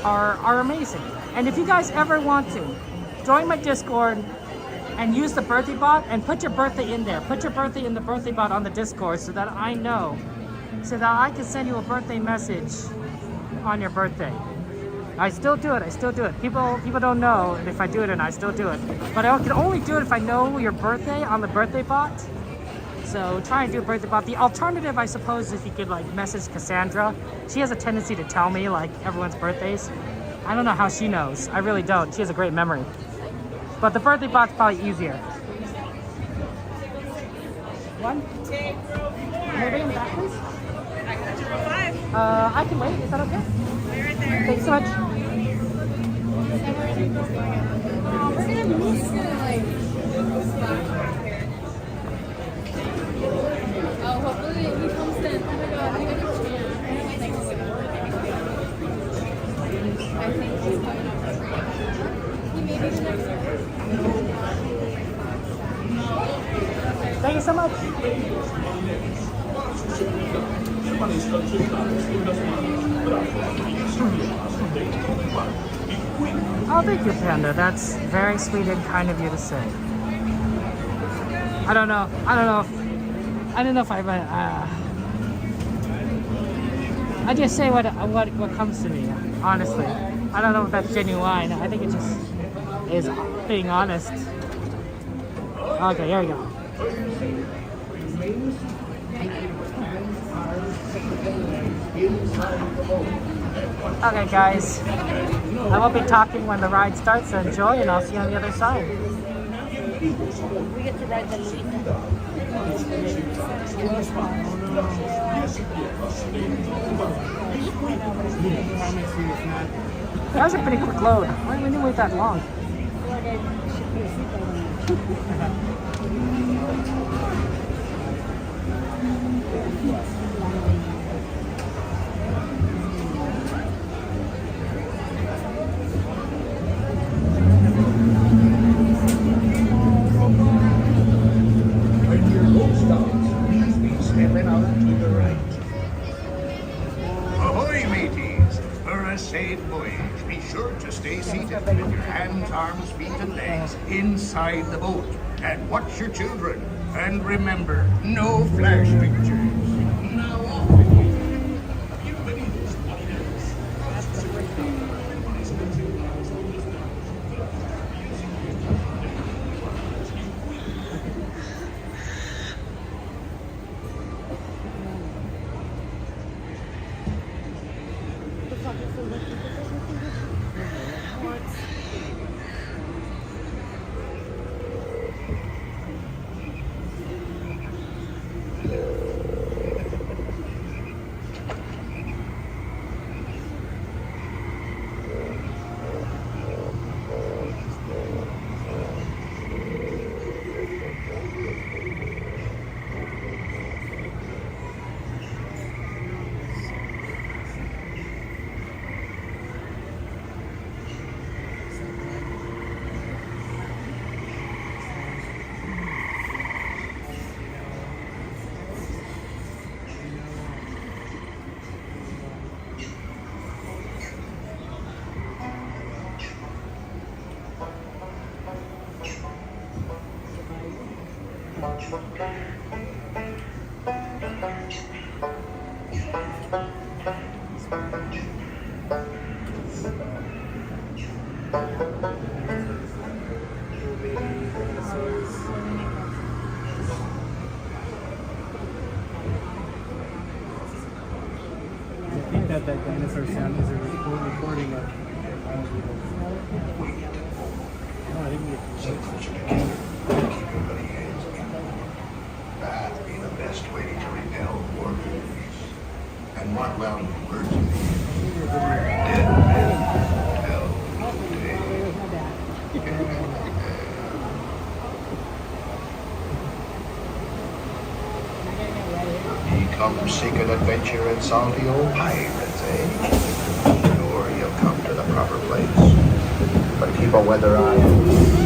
are amazing. And if you guys ever want to, join my Discord and use the birthday bot and put your birthday in there. Put your birthday in the birthday bot on the Discord so that I know, so that I can send you a birthday message on your birthday. I still do it. People don't know if I do it, and I still do it. But I can only do it if I know your birthday on the birthday bot. So try and do a birthday bot. The alternative, I suppose, is you could like message Cassandra. She has a tendency to tell me like everyone's birthdays. I don't know how she knows. I really don't. She has a great memory. But the birthday bot's probably easier. One. Maybe in the back, please. I got you row 5. I can wait. Is that okay? Right there. Thanks so much. We're gonna miss it. Oh, hopefully he comes in. Oh my god, I got a chance. I think he's coming up. He may be the next one. Thank you so much. Oh, thank you, Panda. That's very sweet and kind of you to say. I don't know if I just say what comes to me, honestly. I don't know if that's genuine. I think it just is being honest. Okay, here we go. Okay, guys. I won't be talking when the ride starts, so enjoy, and I'll see you on the other side. We get to ride the Lolita. That was a pretty quick load. Why didn't we wait that long? Ahoy, mateys! For a safe voyage, be sure to stay seated with your hands, arms, feet, and legs inside the boat. And watch your children. And remember, no flash pictures. Now off with you. Bienvenidos, marineros. I think that dinosaur sound is a recording of. No, I didn't get. That'd be the best way to repel warriors. And what round of words you mean? Dead men tell no tale. Come seek an adventure in salty old pirates, eh? Sure, you'll come to the proper place. But keep a weather eye.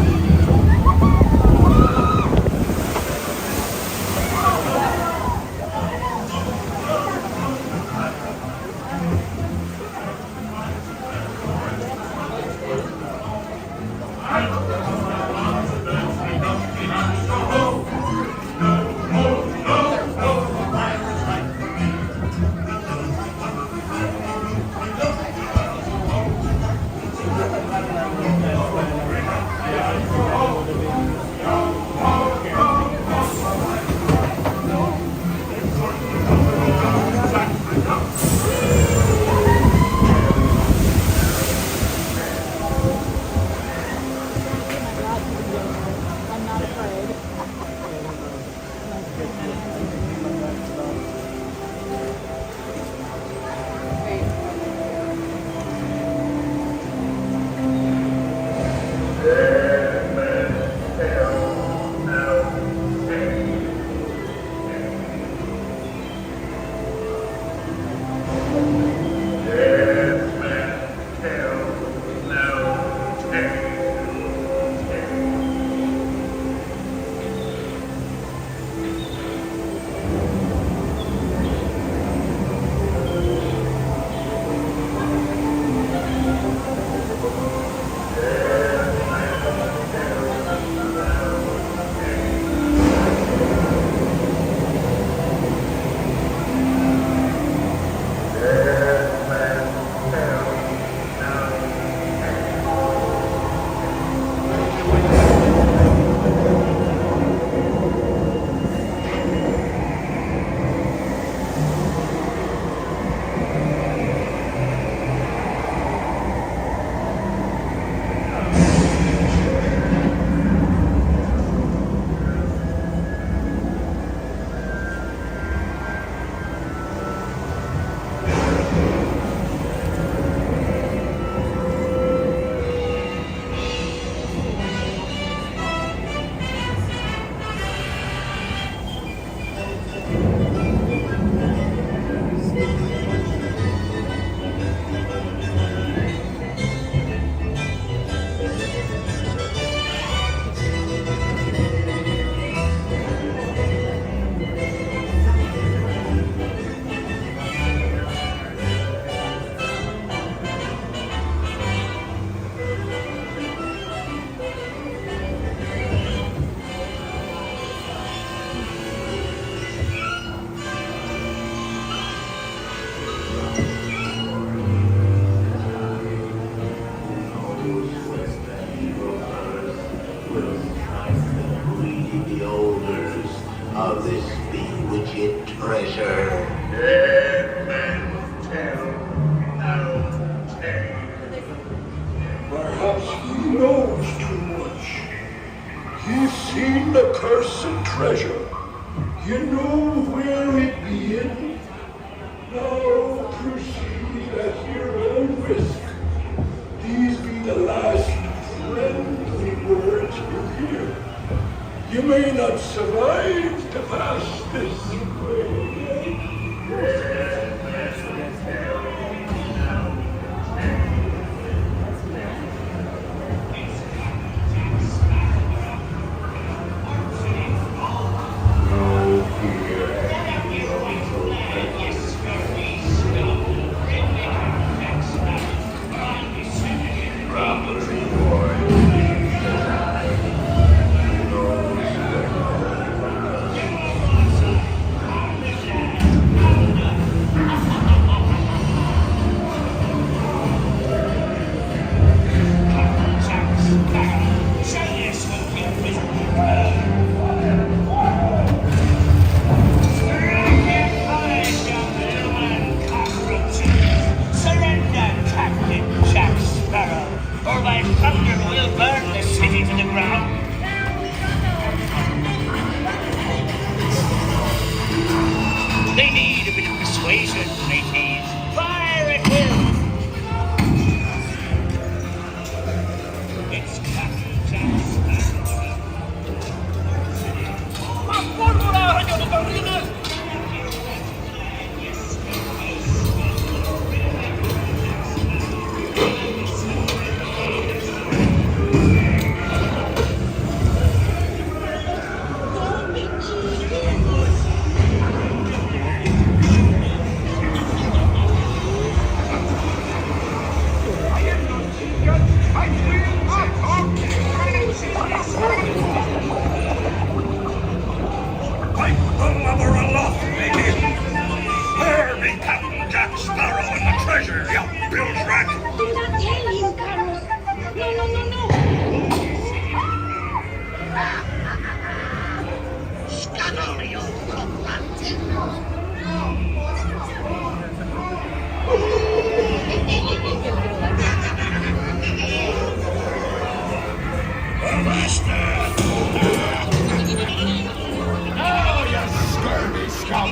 Now, you scurvy scum!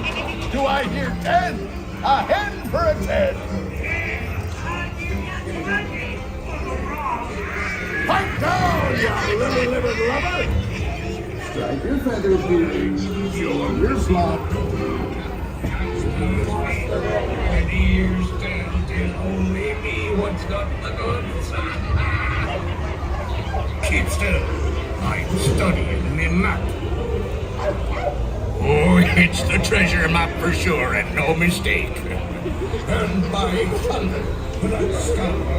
Do I hear 10? A hen for a 10! Pipe down, you lily-livered lover! Strike your feathers, dearie. Show your slop. Ears down, 'tis only me what's got the goods. Keep still. I'm studying me map. Oh, it's the treasure map for sure, and no mistake. And by thunder, that scoundrel.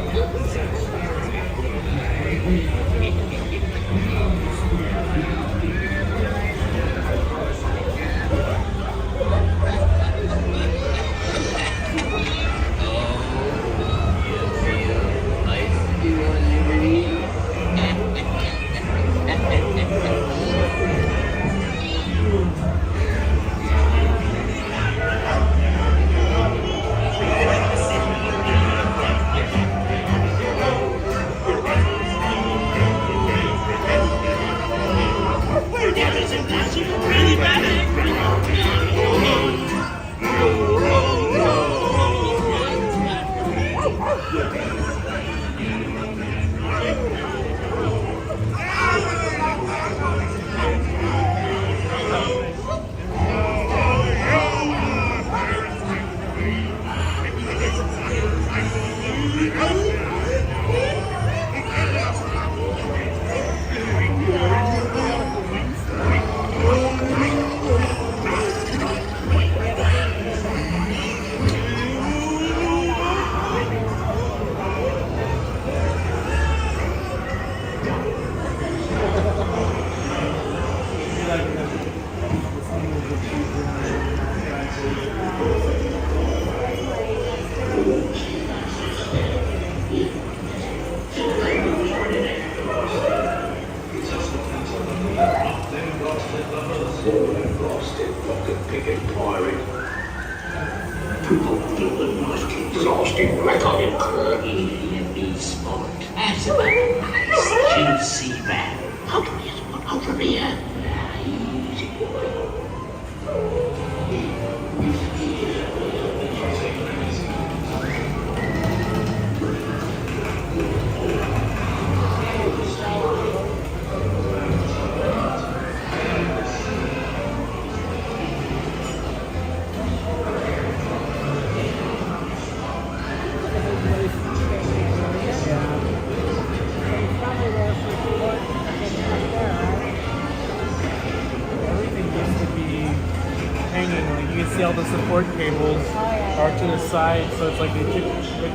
All the support cables are to the side, so it's like they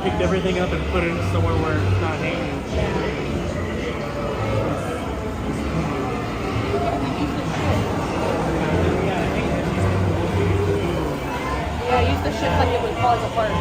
picked everything up and put it somewhere where it's not hanging. Yeah, I used the ship like it would fall apart.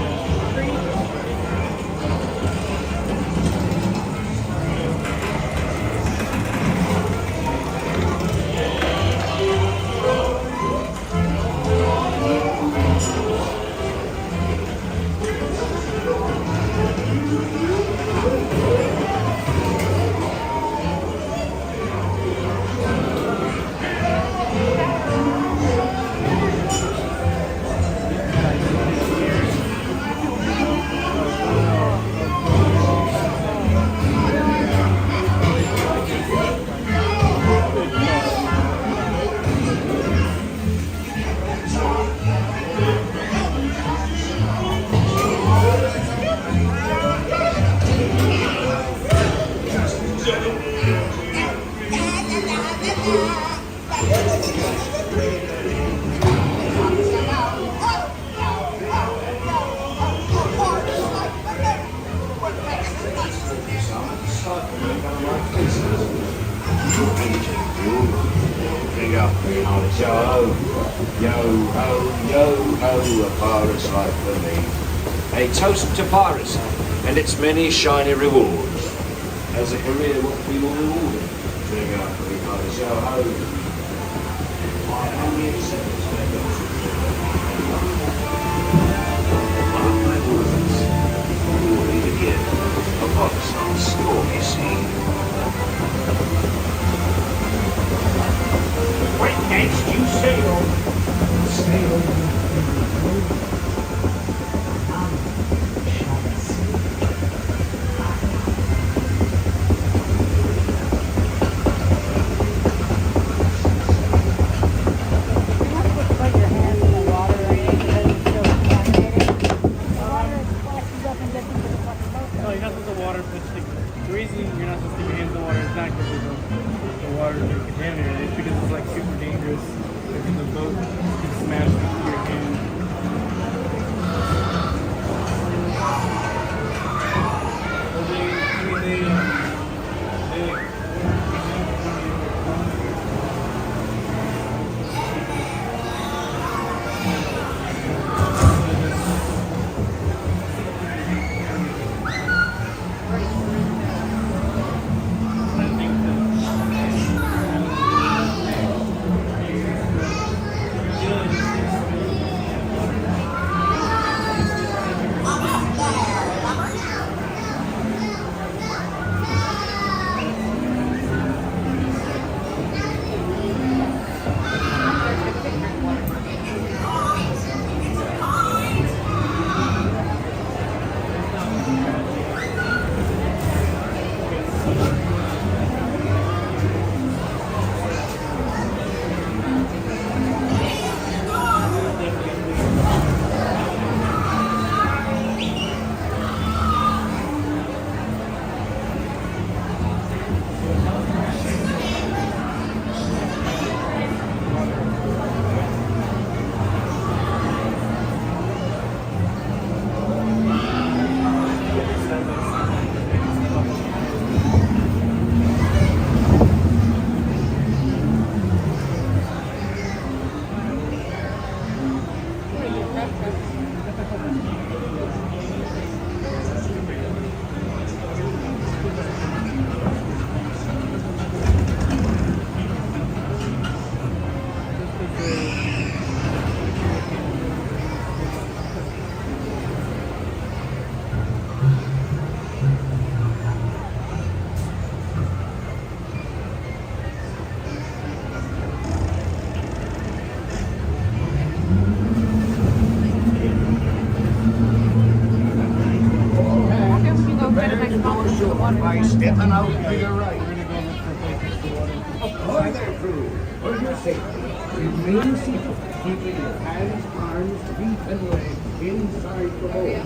A toast to piracy and its many shiny rewards. As a career, what we all rewarded. Bring up the show home. I only accept this. No, you're not supposed to water, but the reason you're not supposed to stick your hands in the water is not because the water is contaminated. It's because it's like super dangerous. Because the boat can smash into your hand. By stepping out to your right. We're gonna go look for places to water. Ahoy there, crew. For your safety, remain seated, keeping your hands, arms, feet, and legs inside the boat.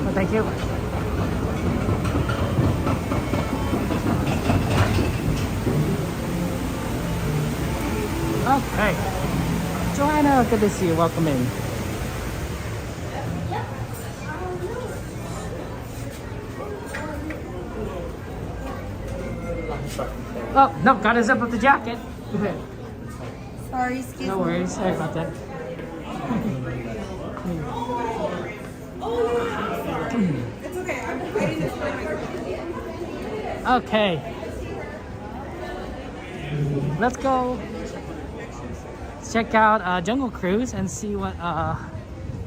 Well, thank you. Okay. Joanna, good to see you. Welcome in. Oh, no, gotta zip up the jacket. Sorry, excuse me. No worries. Sorry about that. It's okay. I'm hiding this behind my Okay. Let's go. Let's check out Jungle Cruise and see what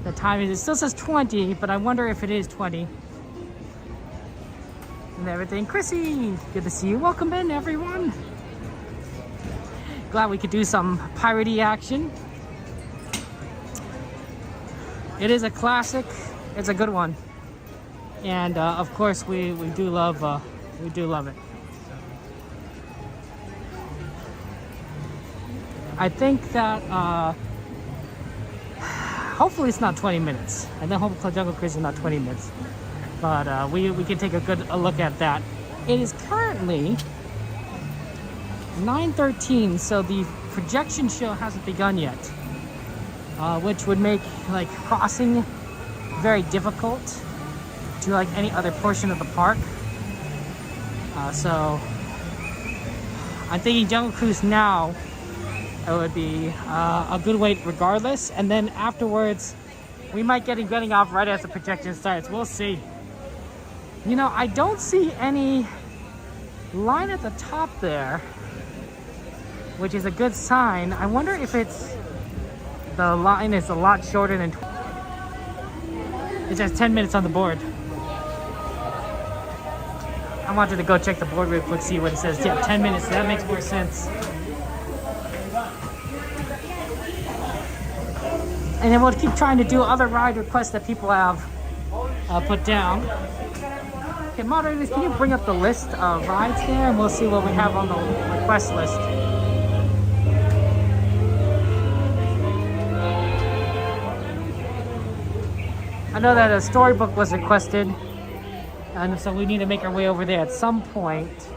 the time is. It still says 20, but I wonder if it is 20. And everything. Chrissy, good to see you. Welcome in, everyone. Glad we could do some piratey action. It is a classic. It's a good one. And of course, we do love it. I think that hopefully it's not 20 minutes. I think hopefully Jungle Cruise is not 20 minutes. But we can take a look at that. It is currently 9:13, so the projection show hasn't begun yet, which would make like crossing very difficult to like any other portion of the park. So I'm thinking Jungle Cruise now. It would be a good wait regardless, and then afterwards we might getting off right as the projection starts. We'll see. You know, I don't see any line at the top there, which is a good sign. I wonder if it's the line is a lot shorter than it says 10 minutes on the board. I wanted to go check the board real quick, see what it says. Yeah, 10 minutes. That makes more sense. And then we'll keep trying to do other ride requests that people have put down. Okay, moderators, can you bring up the list of rides there, and we'll see what we have on the request list. I know that a Storybook was requested, and so we need to make our way over there at some point.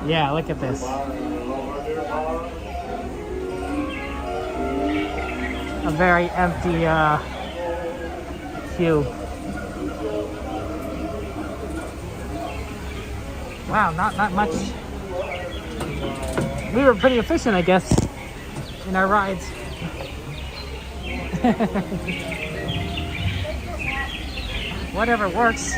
Yeah, look at this. A very empty queue. Wow, not much. We were pretty efficient, I guess, in our rides. Whatever works.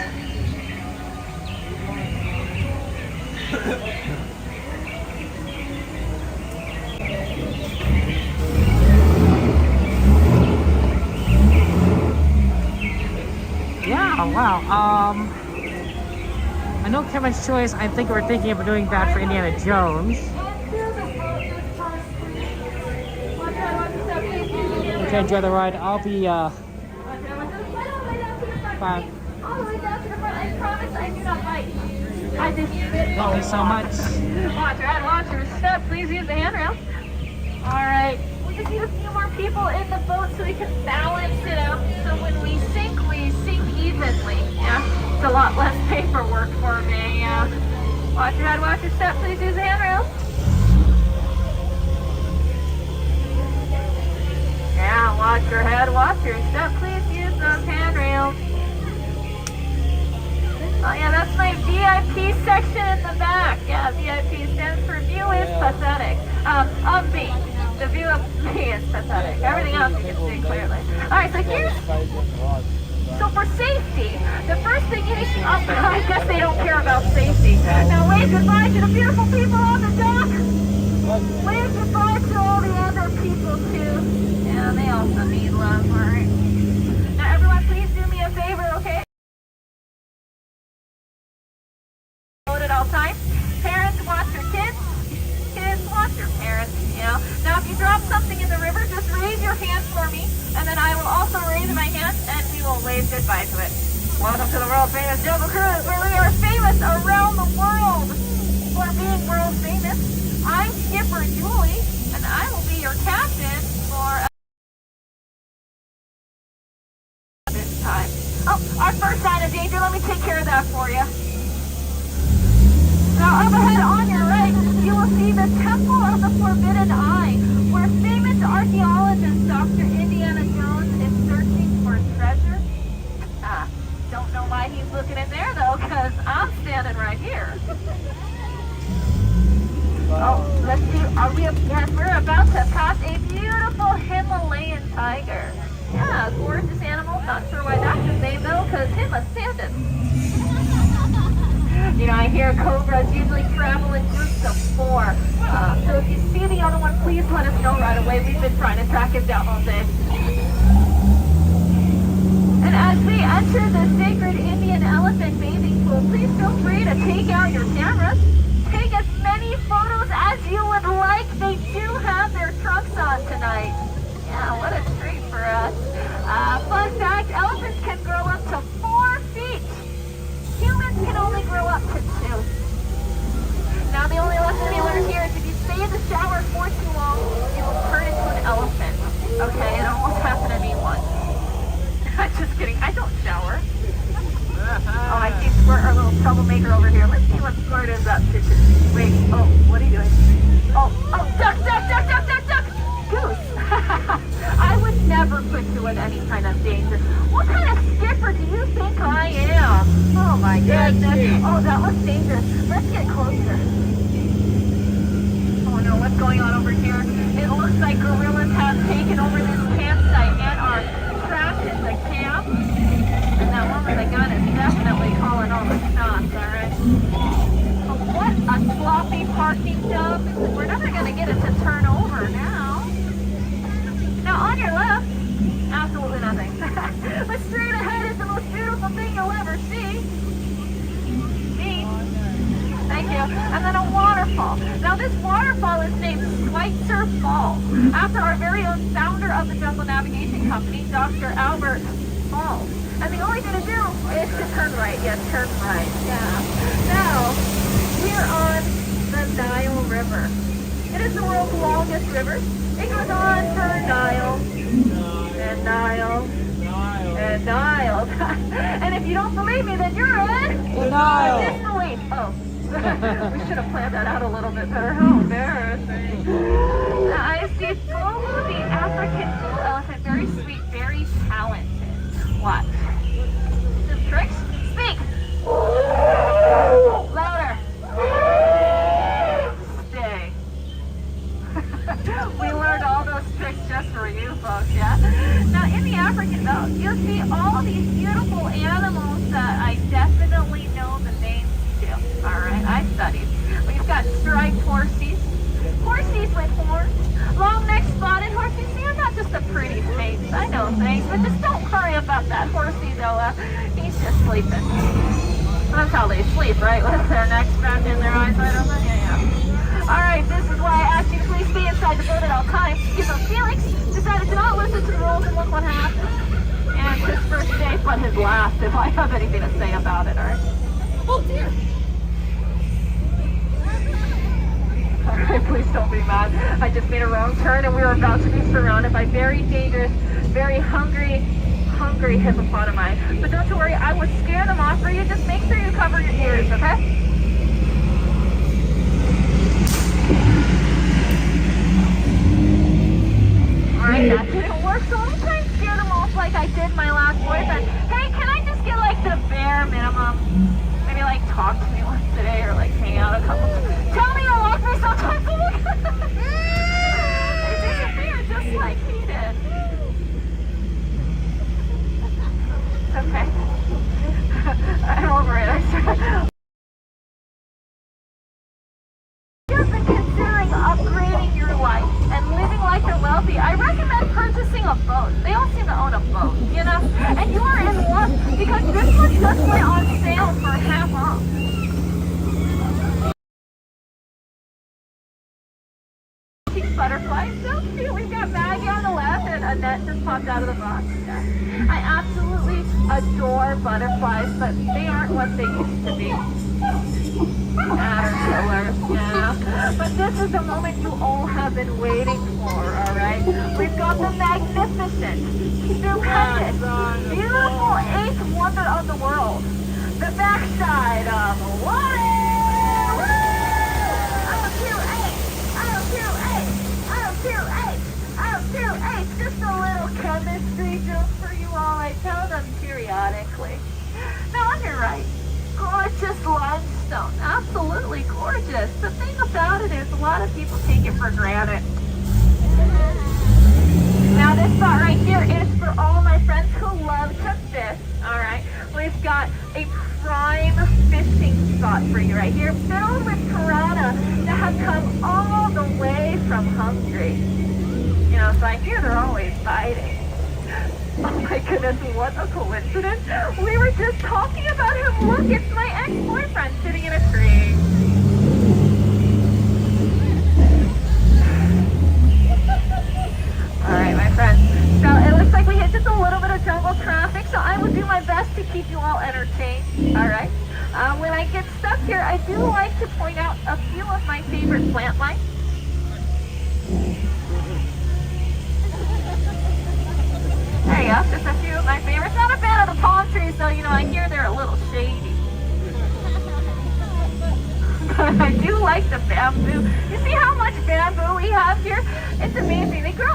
Yeah, wow. I know Kevin's Choice, I think we're thinking of doing that for Indiana Jones. Okay, enjoy the ride. I'll be, All the way down to the front. I promise I do not bite. I just spit. Thank you so much. Watch your step. Please use the handrail. All right. We just need a few more people in the boat so we can balance it out. So when we sink evenly. Yeah. It's a lot less paperwork for me. Yeah. Watch your head. Watch your step. Please use the handrail. Yeah. Watch your head. Watch your step. Please use those handrails. Oh yeah, that's my VIP section in the back. Yeah, VIP stands for view is pathetic. Of me. The view of me is pathetic. Everything else you can see clearly. Alright, so for safety, the first thing you need to, I guess they don't care about safety. Now wave goodbye to the beautiful people on the dock. Wave goodbye to all the other people too. Yeah, they also need love, alright. Now everyone please do me a favor, okay? At all times. Parents, watch your kids. Kids, watch your parents, you know. Now, if you drop something in the river, just raise your hand for me, and then I will also raise my hand, and we will wave goodbye to it. Welcome to the world famous Jungle Cruise, where we are famous around the world for being world famous. I'm Skipper Julie, and I will be your captain for this time. Oh, our first sign of danger. Let me take care of that for you. Now, up ahead on your right, you will see the Temple of the Forbidden Eye, where famous archaeologist Dr. Indiana Jones is searching for treasure. Don't know why he's looking in there, though, because I'm standing right here. Oh, let's see. Yes, we're about to pass a beautiful Himalayan tiger. Yeah, gorgeous animal. Not sure why that's his name, though, because him a standing. You know, I hear cobras usually travel in groups of 4. So if you see the other one, please let us know right away. We've been trying to track him down all day. And as we enter the sacred Indian elephant bathing pool, please feel free to take out your cameras. Take as many photos as you would like. They do have their trunks on tonight. Yeah, what a treat for us. Fun fact, elephants can grow up to 4 feet. Humans can only grow up to 2. Now the only lesson we learned here is if you stay in the shower for too long, you will turn into an elephant. Okay, it almost happened to me once. I'm just kidding, I don't shower. Oh, I see Squirt, our little troublemaker over here. Let's see what Squirt is up to. Wait, oh, what are you doing? Oh, duck! Goose! I would never put you in any kind of danger. What kind of skipper do you think I am? Oh my goodness. Oh, that was dangerous. Let's get closer. Oh no, what's going on over here? It looks like gorillas have taken over this campsite and are trapped in the camp. And that one with the gun is definitely calling all the shots, alright? Oh, what a sloppy parking job. We're never going to get it to turn over now. Now on your left, absolutely nothing. But straight ahead is the most beautiful thing you'll ever see. Me. Thank you. And then a waterfall. Now this waterfall is named Schweitzer Falls, after our very own founder of the Jungle Navigation Company, Dr. Albert Falls. And the only thing to do is to turn right. Yes, turn right. Yeah. Now, we're on the Nile River. It is the world's longest river. It goes on for Nile, and Nile, and Nile. And if you don't believe me, then you're in The Nile. Disneyland. Oh, we should have planned that out a little bit better. How embarrassing. I see Pooh, the African bull elephant, very sweet, very talented. Watch. Some tricks. Speak. Louder. Stay. We learned all those tricks just for you folks, yeah? Now in the African belt, you'll see all these beautiful animals that I definitely know the names to. Alright, I studied. We've got striped horsies, horsies with horns, long-necked spotted horsies. See, I'm not just a pretty face. I know things, but just don't worry about that horsey though. He's just sleeping. That's how they sleep, right? With their necks wrapped in their eyes wide open? Yeah. Alright, this is why I asked you to please stay inside the boat at all times. Because Felix decided to not listen to the rules, and look what happened. And his first day, but his last, if I have anything to say about it, alright? Oh dear. Alright, please don't be mad. I just made a wrong turn and we were about to be surrounded by very dangerous, very hungry hippopotami. But don't you worry, I would scare them off for you. Just make sure you cover your ears, okay? Alright, that didn't work, so I'll try and scare them off like I did my last boyfriend. Hey, can I just get like the bare minimum? Maybe like talk to me once today or like hang out a couple times. Tell me you like me sometimes. Oh my god. They disappear just like he did. Okay. I'm over it. You've been considering upgrading your life and living like you're wealthy. I recommend purchasing a boat. They all seem to own a boat, you know? And you are in luck because this one just went on sale for half off. Butterflies, so cute. We've got Maggie on the left and Annette just popped out of the box. Yeah. I absolutely adore butterflies, but they aren't what they used to be. Caterpillars, yeah. But this is the moment you all have been waiting for, alright? We've got the magnificent, stupendous, beautiful eighth wonder of the world. The backside of water! Just a little chemistry joke for you all. I tell them periodically. Now on your right, gorgeous limestone. Absolutely gorgeous. The thing about it is a lot of people take it for granted. Now this spot right here is for all my friends who love to fish. Alright, we've got a prime fishing spot for you right here, filled with piranha that have come all the way from Hungary. You know, so I hear they're always biting. Oh my goodness, what a coincidence. We were just talking about him. Look, it's my ex-boyfriend sitting in a tree. Alright, my friends. So it looks like we hit just a little bit of jungle traffic, so I will do my best to keep you all entertained. Alright. When I get stuck here, I do like to point out a few of my favorite plant life. There you go, just a few of my favorites. Not a fan of the palm trees though, you know, I hear they're a little shady. But I do like the bamboo. You see how much bamboo we have here? It's amazing. They grow,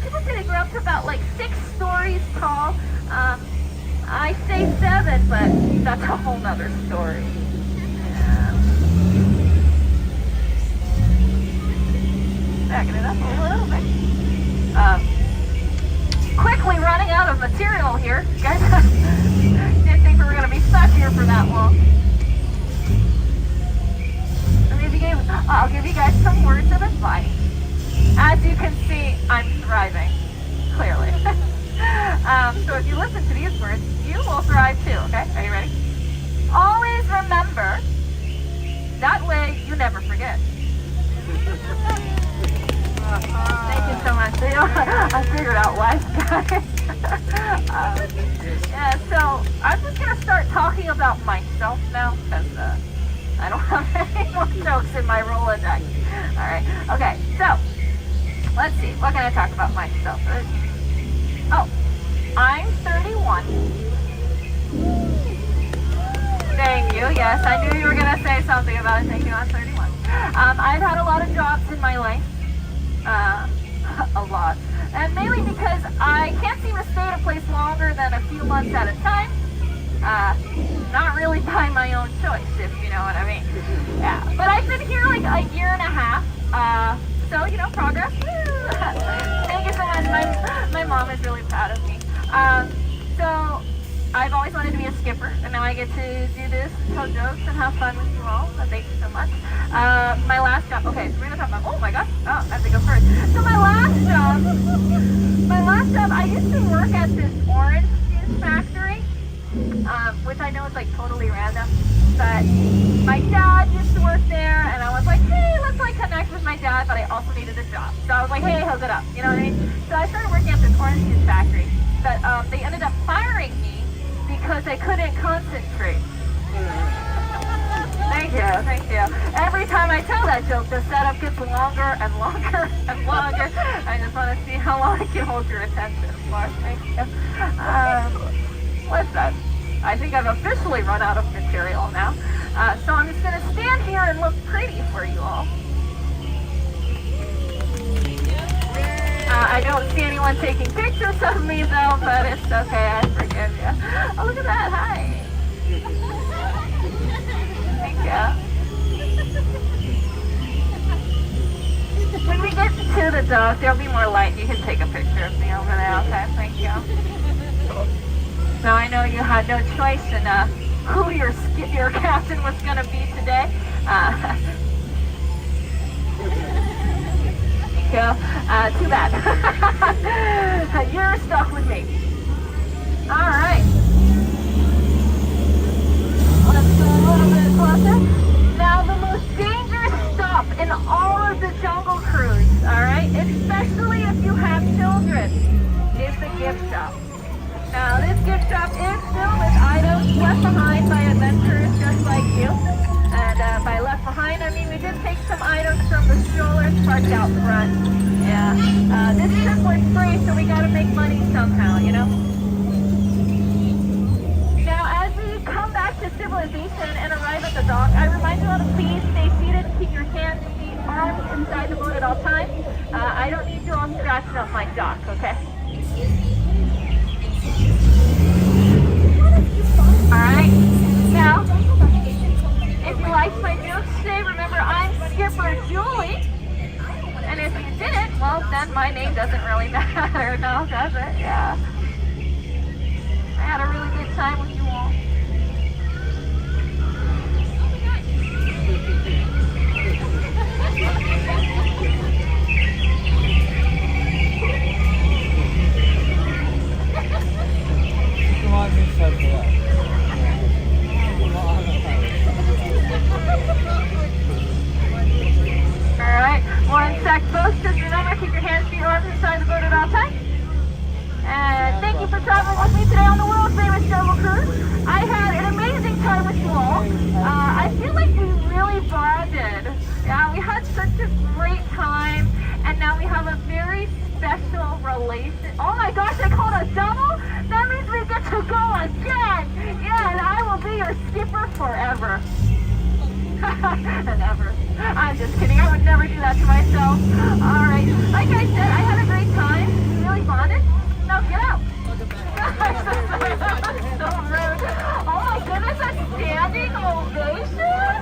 people say they grow up to about like 6 stories tall. I say 7, but that's a whole nother story. Backing it up a little bit. Quickly running out of material here. Guys, didn't think we were going to be stuck here for that long. I'll give you guys some words of advice. As you can see, I'm thriving, clearly. So if you listen to these words, you will thrive too, okay? Are you ready? Always remember, that way you never forget. Thank you so much. I figured out why, guys. Yeah, so I'm just going to start talking about myself now, because I don't have any more jokes in my Rolodex. Alright, okay, so, let's see, what can I talk about myself? Oh, I'm 31. Thank you, yes, I knew you were going to say something about it. Thank you, I'm 31. I've had a lot of jobs in my life. A lot. And mainly because I can't seem to stay at a place longer than a few months at a time. Not really by my own choice, if you know what I mean. Yeah, but I've been here like a year and a half. So, you know, progress. Thank you so much. My mom is really proud of me. So, I've always wanted to be a skipper, and now I get to do this, tell jokes, and have fun with you all. So thank you so much. My last job. Okay, so we're gonna talk about. Oh my gosh. Oh, I have to go first. So my last job. I used to work at this orange juice factory, which I know is like totally random, but my dad used to work there, and I was like, hey, let's like connect with my dad, but I also needed a job, so I was like, hey, hook it up. You know what I mean? So I started working at this orange juice factory, but they ended up firing me because I couldn't concentrate. Thank you. Every time I tell that joke, the setup gets longer and longer and longer. I just want to see how long I can hold your attention for. Thank you. What's that? I think I've officially run out of material now. So I'm just going to stand here and look pretty for you all. I don't see anyone taking pictures of me though, but it's okay, I forgive you. Oh, look at that, hi. Thank you. When we get to the dock, there'll be more light. You can take a picture of me over there, okay? Thank you. Now I know you had no choice in who your captain was going to be today. Too bad. You're stuck with me. Alright. Let's go a little bit closer. Now the most dangerous stop in all of the Jungle Cruise, alright, especially if you have children, is the gift shop. Now this gift shop is filled with items left behind by adventurers just like you. And by left behind, I mean we did take some items from the strollers parked out front. Yeah. This trip was free, so we gotta make money somehow, you know? Now, as we come back to civilization and arrive at the dock, I remind you all to please stay seated, keep your hands, feet, arms inside the boat at all times. I don't need you all scratching up my dock, okay? Alright. Now, if you liked my jokes today, remember I'm Skipper Julie. And if you didn't, well, then my name doesn't really matter, no, does it? Yeah. I had a really good time with you all. Come on, me circle up. Alright, one sec, folks. Just remember, keep your hands, feet, arms inside the boat at all times. And thank you for traveling with me today on the world famous Jungle Cruise. I had an amazing time with you all. I feel like we really bonded. Yeah, we had such a great time, and now we have a very special relation. Oh my gosh, I called a double? That means we get to go again. Yeah, and I will be your skipper forever. And ever. I'm just kidding. I would never do that to myself. Alright. Like I said, I had a great time. We really bonded. Now get out. I'm so sorry. That was so rude. Oh my goodness, a standing ovation?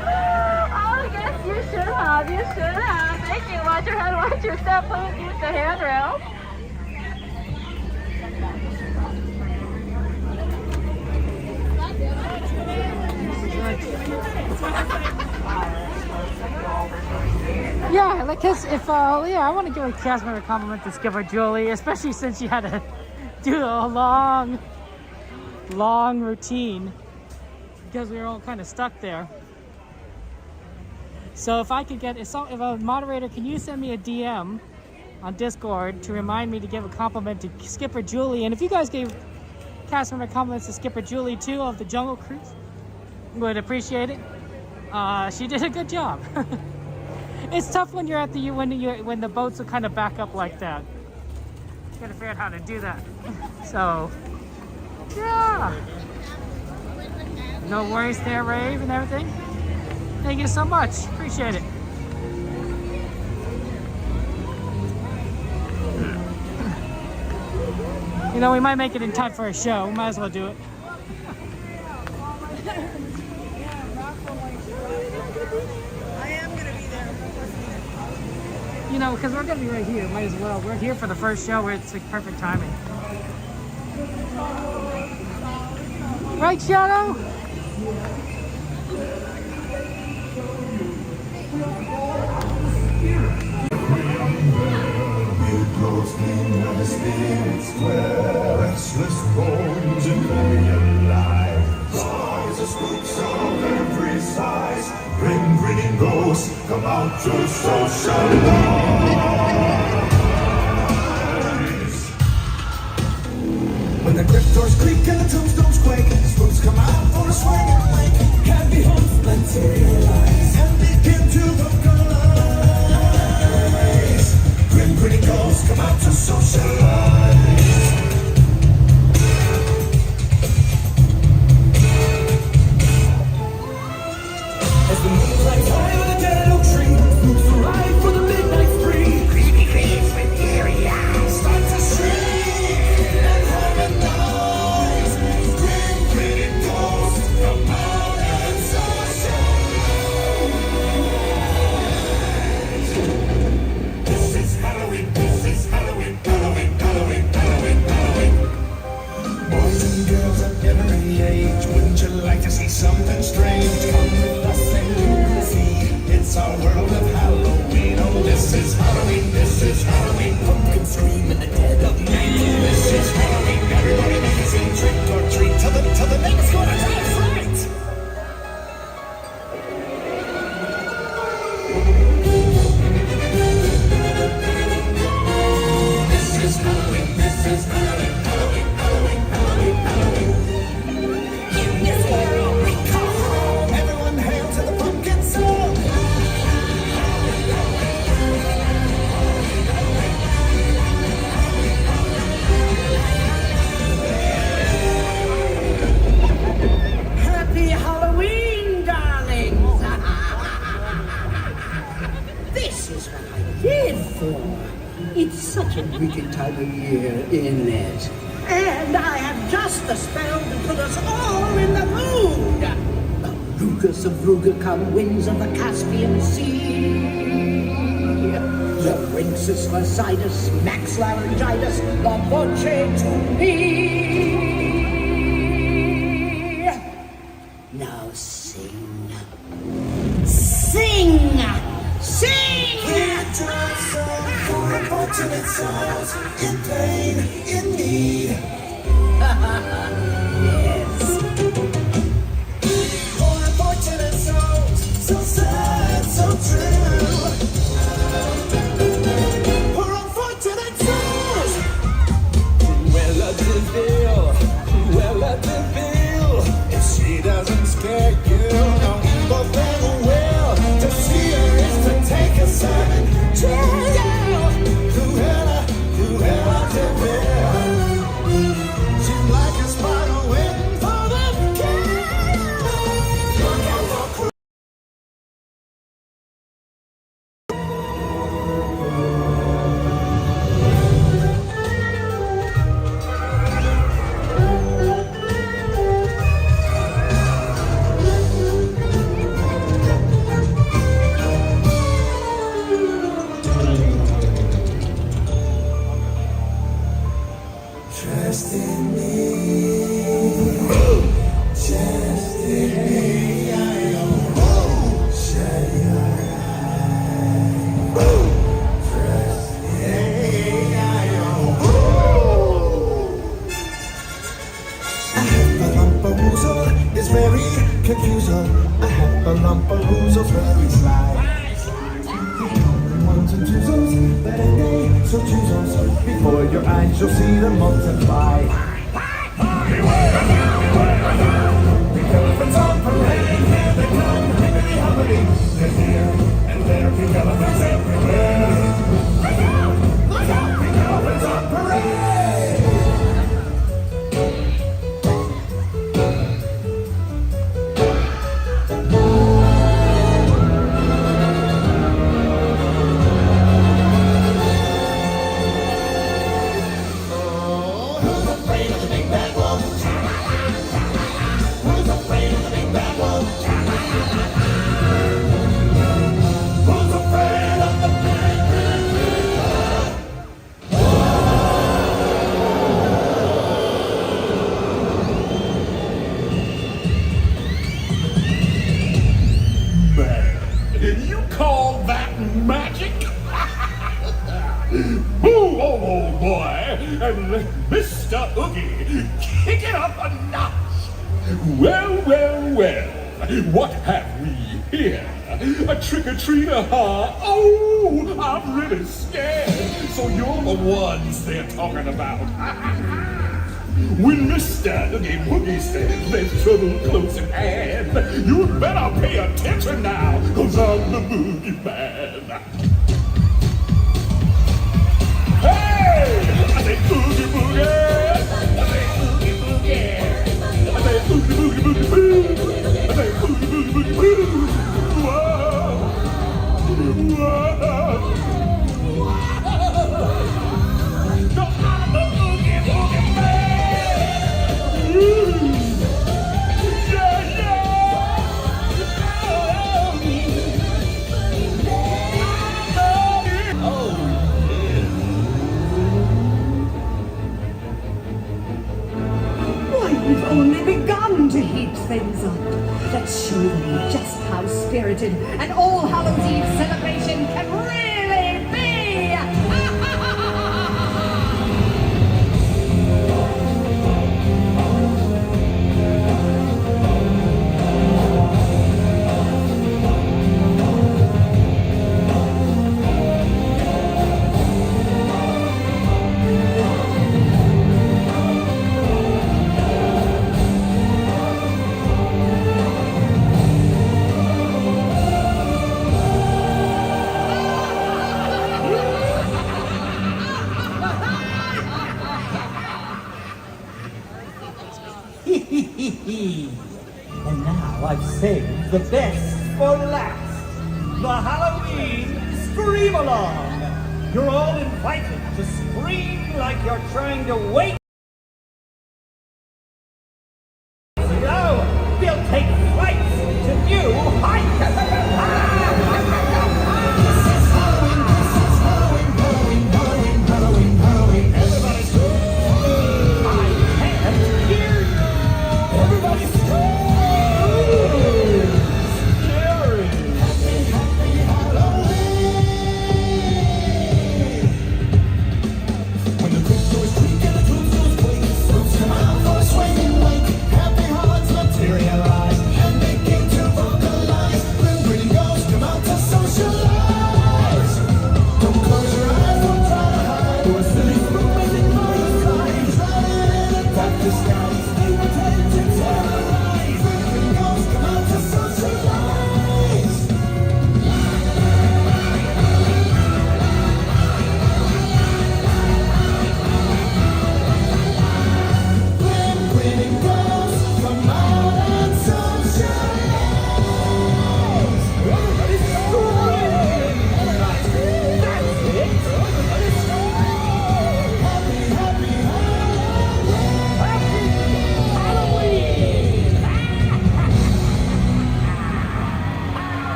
Oh, yes, you should have. You should have. Thank you. Watch your head, watch your step. Please use the handrail. Yeah, like, cause if, I want to give a cast member a compliment to Skipper Julie, especially since she had to do a long routine because we were all kind of stuck there. So if I could get, if a moderator, can you send me a DM on Discord to remind me to give a compliment to Skipper Julie? And if you guys gave cast member compliments to Skipper Julie too of the Jungle Cruise, would appreciate it. She did a good job. It's tough when you're at the when the boats will kind of back up like that. You gotta figure out how to do that. So yeah, no worries there, Rave, and everything. Thank you so much. Appreciate it. You know, we might make it in time for a show. We might as well do it. I am going to be there. You know, because we're going to be right here. Might as well. We're here for the first show where it's like perfect timing. Right, Shadow? Where the spirits dwell, restless bones and alien life. Sighs of spooks of every size, grim grinning ghosts come out to socialize. When the crypt doors creak and the tombstones quake, the spooks come out for a swing and wake. Candy hunts materialize and begin to vocalize. Grim grinning ghosts come out to socialize. As the moon climbs high on a dead oak tree, spooks arrive for the midnight spree. Creepy creeps with eerie eyes start to shriek and harmonize. Grim grinning ghosts come out and socialize. This is Halloween, this is Halloween, Halloween, Halloween, Halloween, Halloween. Boys and girls of every age, wouldn't you like to see something strange? Come with us and you will see. It's our world of Halloween. Oh, this is Halloween, this is Halloween. Pumpkins scream in the dead of night. This is Halloween, everybody make a scene. Trick or treat till the neighbors go to tell us right. This is Halloween, this is Halloween, Halloween, Halloween, Halloween, Halloween. In this world we call home, everyone hail to the pumpkin song. Happy Halloween, darlings! This is what I live for. It's such a wicked time of year, isn't it? And I have just the spell to put us all in the mood. Rugus of Rugacum, winds of the Caspian Sea. The Rinxus Facitis, Max Laryngitis, La Voce to me. Now sing. Sing! Sing! For unfortunate souls in pain, in need. Yes. For unfortunate souls, so sad, so true. For unfortunate souls. Cruella de Vil, Cruella de Vil. If she doesn't scare you, no evil thing will. To see her is to take a side. Cruella, Cruella de Vil. She's like a spider waiting for the kill. Look out for Cruella. confusion. A hapalumpa-loozle's very sly. Ones and twos, better day, so choose us. Before your eyes you'll see them multiply. The elephants on parade, here they come, hippity-hoppity. They're here and there, pink elephants everywhere. Look out, pink elephants on parade! You call that magic? Boo, old boy, and Mr. Oogie, kick it up a notch. Well, what have we here? A trick-or-treater, huh? Oh, I'm really scared. So you're the ones they're talking about. When Mr. Oogie Boogie says there's trouble close at hand, you better pay attention now, 'cause I'm the boogeyman. Hey! I say Oogie Boogie! I say Oogie Boogie! I say Oogie Boogie Boogie Boo! I say Oogie Boogie Boogie Boo! Whoa! Whoa! No, I'm the Oogie Boogie Man! We've only begun to heat things up. Let's show them just how spirited an All Hallows Eve celebration can really be! And now I've saved the best for last. The Halloween Scream-Along. You're all invited to scream like you're trying to wake. Now, we'll take flights to new heights.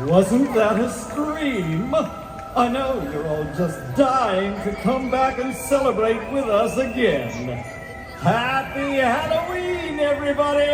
Wasn't that a scream? I know you're all just dying to come back and celebrate with us again. Happy Halloween, everybody!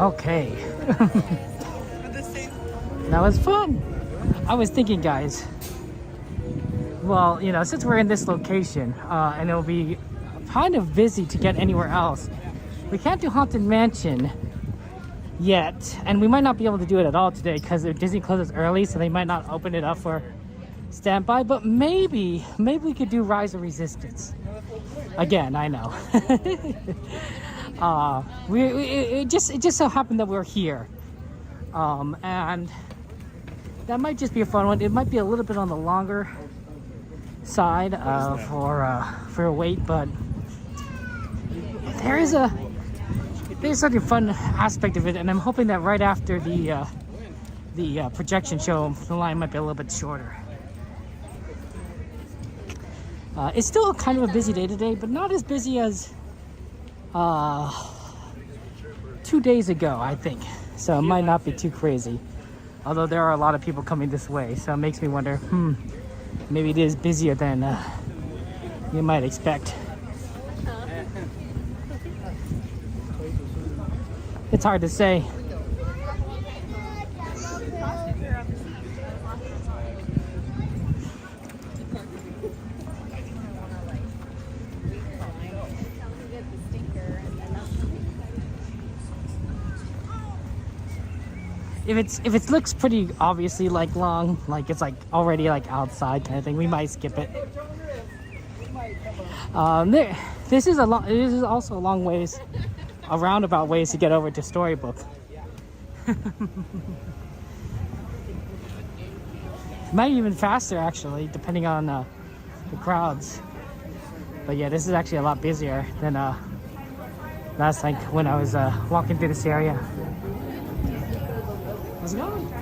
Okay. That was fun. I was thinking, guys, well, you know, since we're in this location, and it'll be kind of busy to get anywhere else, we can't do Haunted Mansion yet, and we might not be able to do it at all today because Disney closes early, so they might not open it up for standby. But maybe we could do Rise of Resistance again. I know. It just so happened that we're here, and that might just be a fun one. It might be a little bit on the longer side for a wait, but there's such a fun aspect of it, and I'm hoping that right after the projection show, the line might be a little bit shorter. It's still kind of a busy day today, but not as busy as 2 days ago, I think. So it might not be too crazy. Although there are a lot of people coming this way, so it makes me wonder, maybe it is busier than you might expect. It's hard to say. If it looks pretty obviously like long, like it's like already like outside kind of thing, we might skip it. This is also a long ways, a roundabout ways to get over to Storybook. Might even faster actually, depending on the crowds. But yeah, this is actually a lot busier than last time when I was walking through this area. How's it going?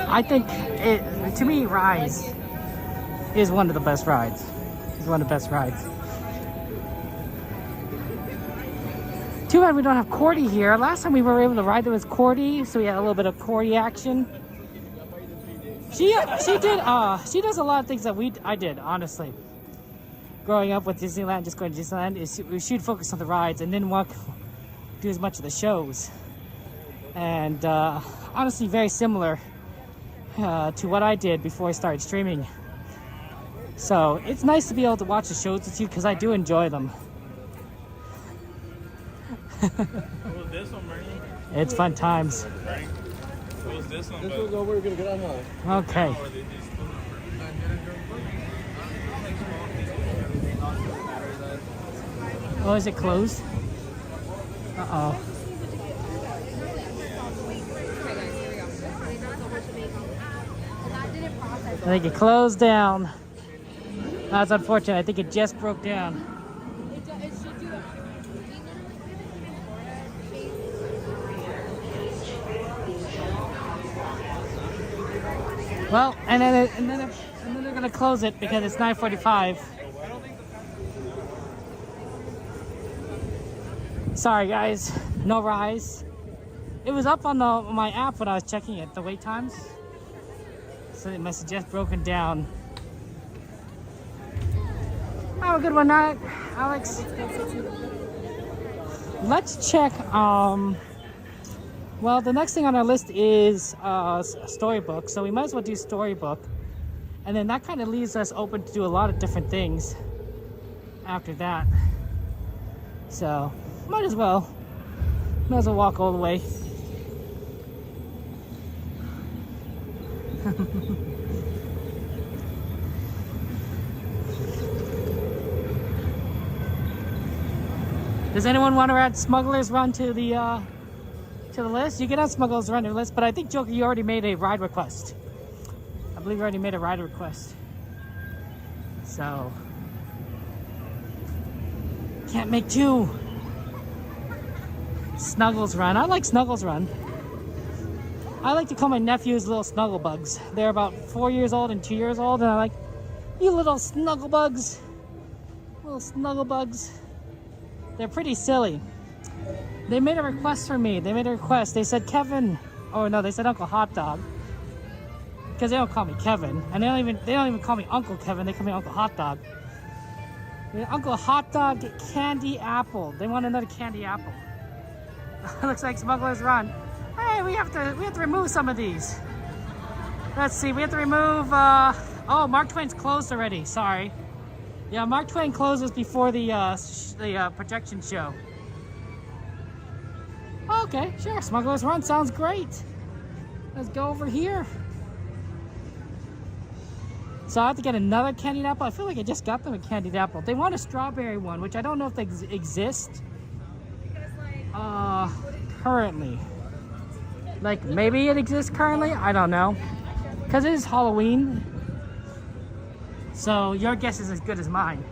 I think to me, Rise is one of the best rides. It's one of the best rides. Too bad we don't have Cordy here. Last time we were able to ride there was Cordy, so we had a little bit of Cordy action. She does a lot of things that I did, honestly. Growing up with Disneyland, just going to Disneyland, she'd focus on the rides and didn't do as much of the shows. And honestly, very similar to what I did before I started streaming. So it's nice to be able to watch the shows with you because I do enjoy them. What was this one, Bernie? It's fun times. What was this one? This was where we're gonna get on. Okay. Oh, is it closed? Uh-oh. I think it closed down. That's unfortunate. I think it just broke down. Well, and then they're gonna close it because it's 9:45. Sorry guys, no Rise. It was up on my app when I was checking it, the wait times. So it must have just broken down. Have a good one night, Alex. Let's check, well, the next thing on our list is Storybook, so we might as well do Storybook. And then that kind of leaves us open to do a lot of different things after that. So, might as well walk all the way. Does anyone want to add Smugglers Run to the list? You can add Smugglers Run to the list, but I think, Joker, you already made a ride request. I believe you already made a ride request. So, can't make two. Snuggles Run. I like Snuggles Run. I like to call my nephews little snugglebugs. They're about 4 years old and 2 years old, and I'm like, you little snugglebugs. Little snugglebugs. They're pretty silly. They made a request for me. They made a request. They said, Kevin. Oh no, they said Uncle Hot Dog. Because they don't call me Kevin. And they don't even call me Uncle Kevin. They call me Uncle Hot Dog. Uncle Hot Dog Candy Apple. They want another candy apple. Looks like Smugglers Run. Hey, we have to remove some of these. Let's see, we have to remove oh, Mark Twain's closed already. Sorry. Yeah, Mark Twain closes before the projection show. Okay, sure. Smugglers Run sounds great. Let's go over here. So I have to get another candied apple. I feel like I just got them a candied apple. They want a strawberry one, which I don't know if they exist currently. Like maybe it exists currently. I don't know, because it is Halloween. So your guess is as good as mine.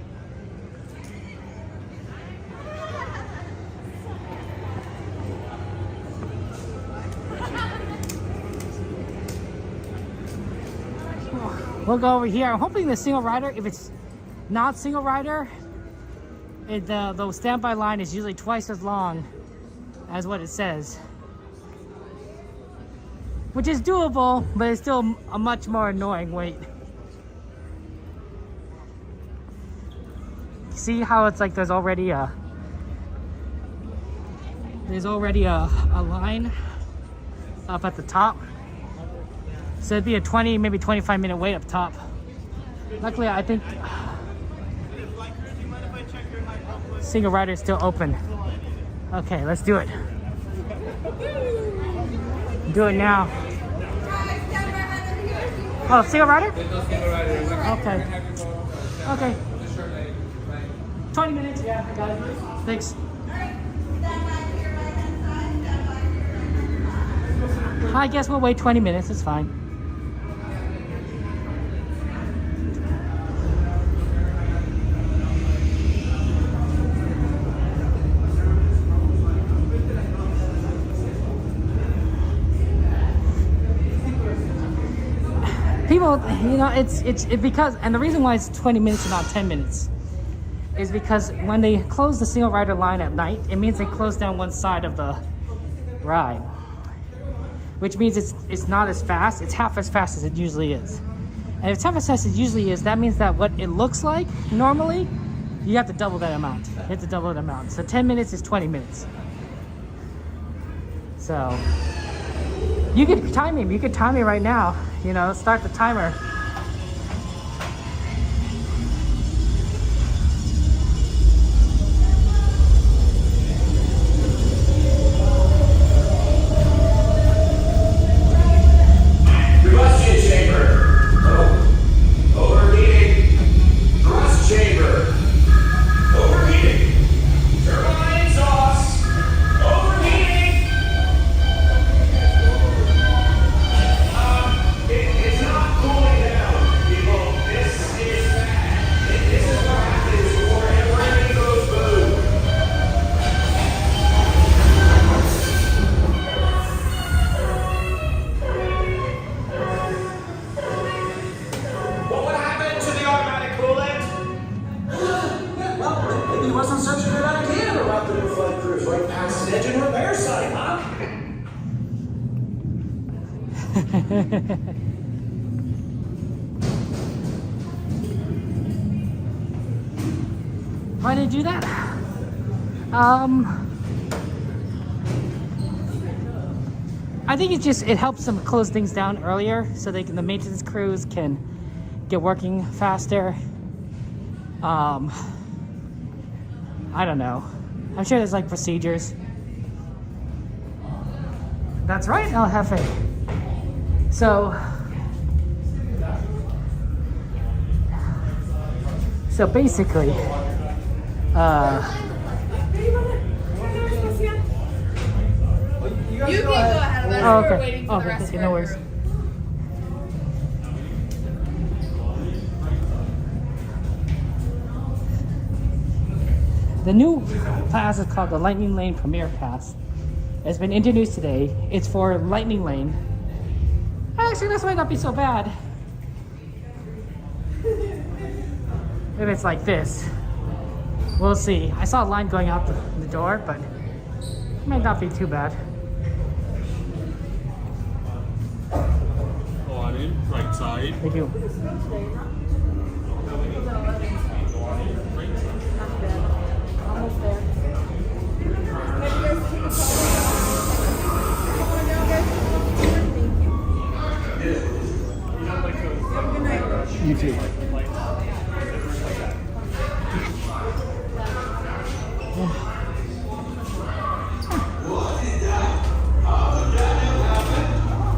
We'll go over here. I'm hoping the single rider, if it's not single rider, the standby line is usually twice as long as what it says. Which is doable, but it's still a much more annoying wait. See how it's like there's already a line up at the top. So it'd be a 20, maybe 25-minute wait up top. Luckily, I think single rider is still open. Okay, let's do it. Do it now. Oh, single rider? Okay. Okay. 20 minutes, yeah, I got it. Thanks. I guess we'll wait 20 minutes, it's fine. People, you know, it's because, and the reason why it's 20 minutes and not 10 minutes is because when they close the single rider line at night, it means they close down one side of the ride, which means it's not as fast. It's half as fast as it usually is. And if it's half as fast as it usually is, that means that what it looks like normally, you have to double that amount. You have to double that amount. So 10 minutes is 20 minutes. So you could time me. You could time me right now. You know, start the timer. Combustion chamber. Oh. Overheating. Thrust chamber. Overheating. Turbine exhaust. Overheating. It's not cooling down, people. This is bad. This is what happens before everything goes boom. Well, what happened to the automatic coolant? Well, maybe it wasn't such a good idea to route the new flight cruise right past an engine repair site, huh? Why did you do that? I think it helps them close things down earlier so the maintenance crews can get working faster. I don't know. I'm sure there's like procedures. That's right, El Jefe. So basically, You can go ahead of us. oh, We're okay. waiting for the rest Okay, of no our worries. group. The new pass is called the Lightning Lane Premier Pass. It's been introduced today. It's for Lightning Lane. Actually, this might not be so bad. If it's like this. We'll see. I saw a line going out the door, but it might not be too bad. On in, right side. Thank you. Right side. almost there. Maybe you guys take a photo. You too.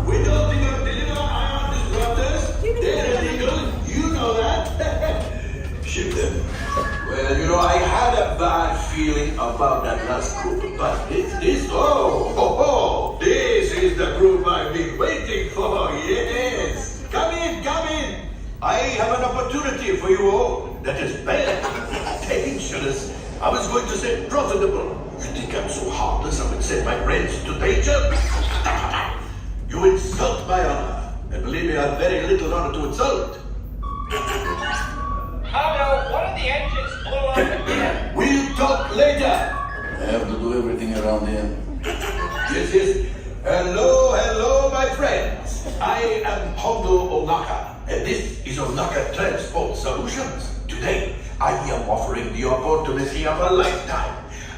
We don't think of deliver ion disruptors. They're illegal. You know that. Ship them. Well, you know, I had a bad feeling about that last group, but this is the group I've been waiting for. Yes. Come in, come in. I have an opportunity for you all that is better. Dangerous. I was going to say profitable. You think I'm so heartless I would send my friends to danger? You insult my honor. And believe me, I have very little honor to insult. Oh no, one of the engines blew up again. We'll talk later. I have to do everything around here. Yes. Hello, my friends. I am Hondo Onaka, and this is Onaka Transport Solutions. Today, I am offering the opportunity of a lifetime.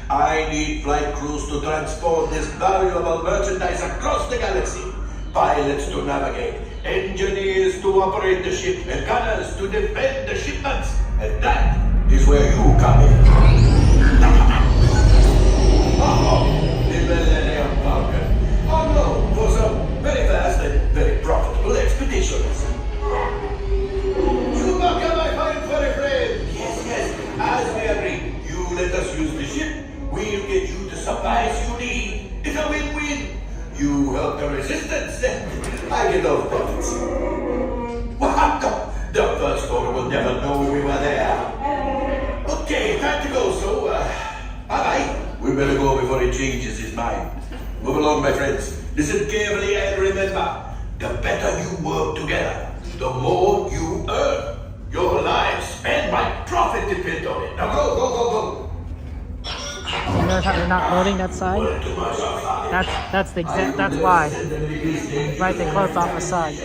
I need flight crews to transport this valuable merchandise across the galaxy. Pilots to navigate, engineers to operate the ship, and gunners to defend the shipments. And that is where you come in. The Millennium Falcon. Oh no, for some very fast and very profitable expeditions. Chewbacca, my fine furry friend. Yes, as we agreed, you let us use the ship, we'll get you the supplies you need. It's a win-win. You help the resistance, I get those profits. Wow, the first order will never know we were there. Okay, time to go, so, bye-bye. We better go before he changes his mind. Move along, my friends. Listen carefully and remember, the better you work together, the more you earn. Your lives and my profit depend on it. Now go. You notice how they're not loading that side? That's why. Right, they closed off the side.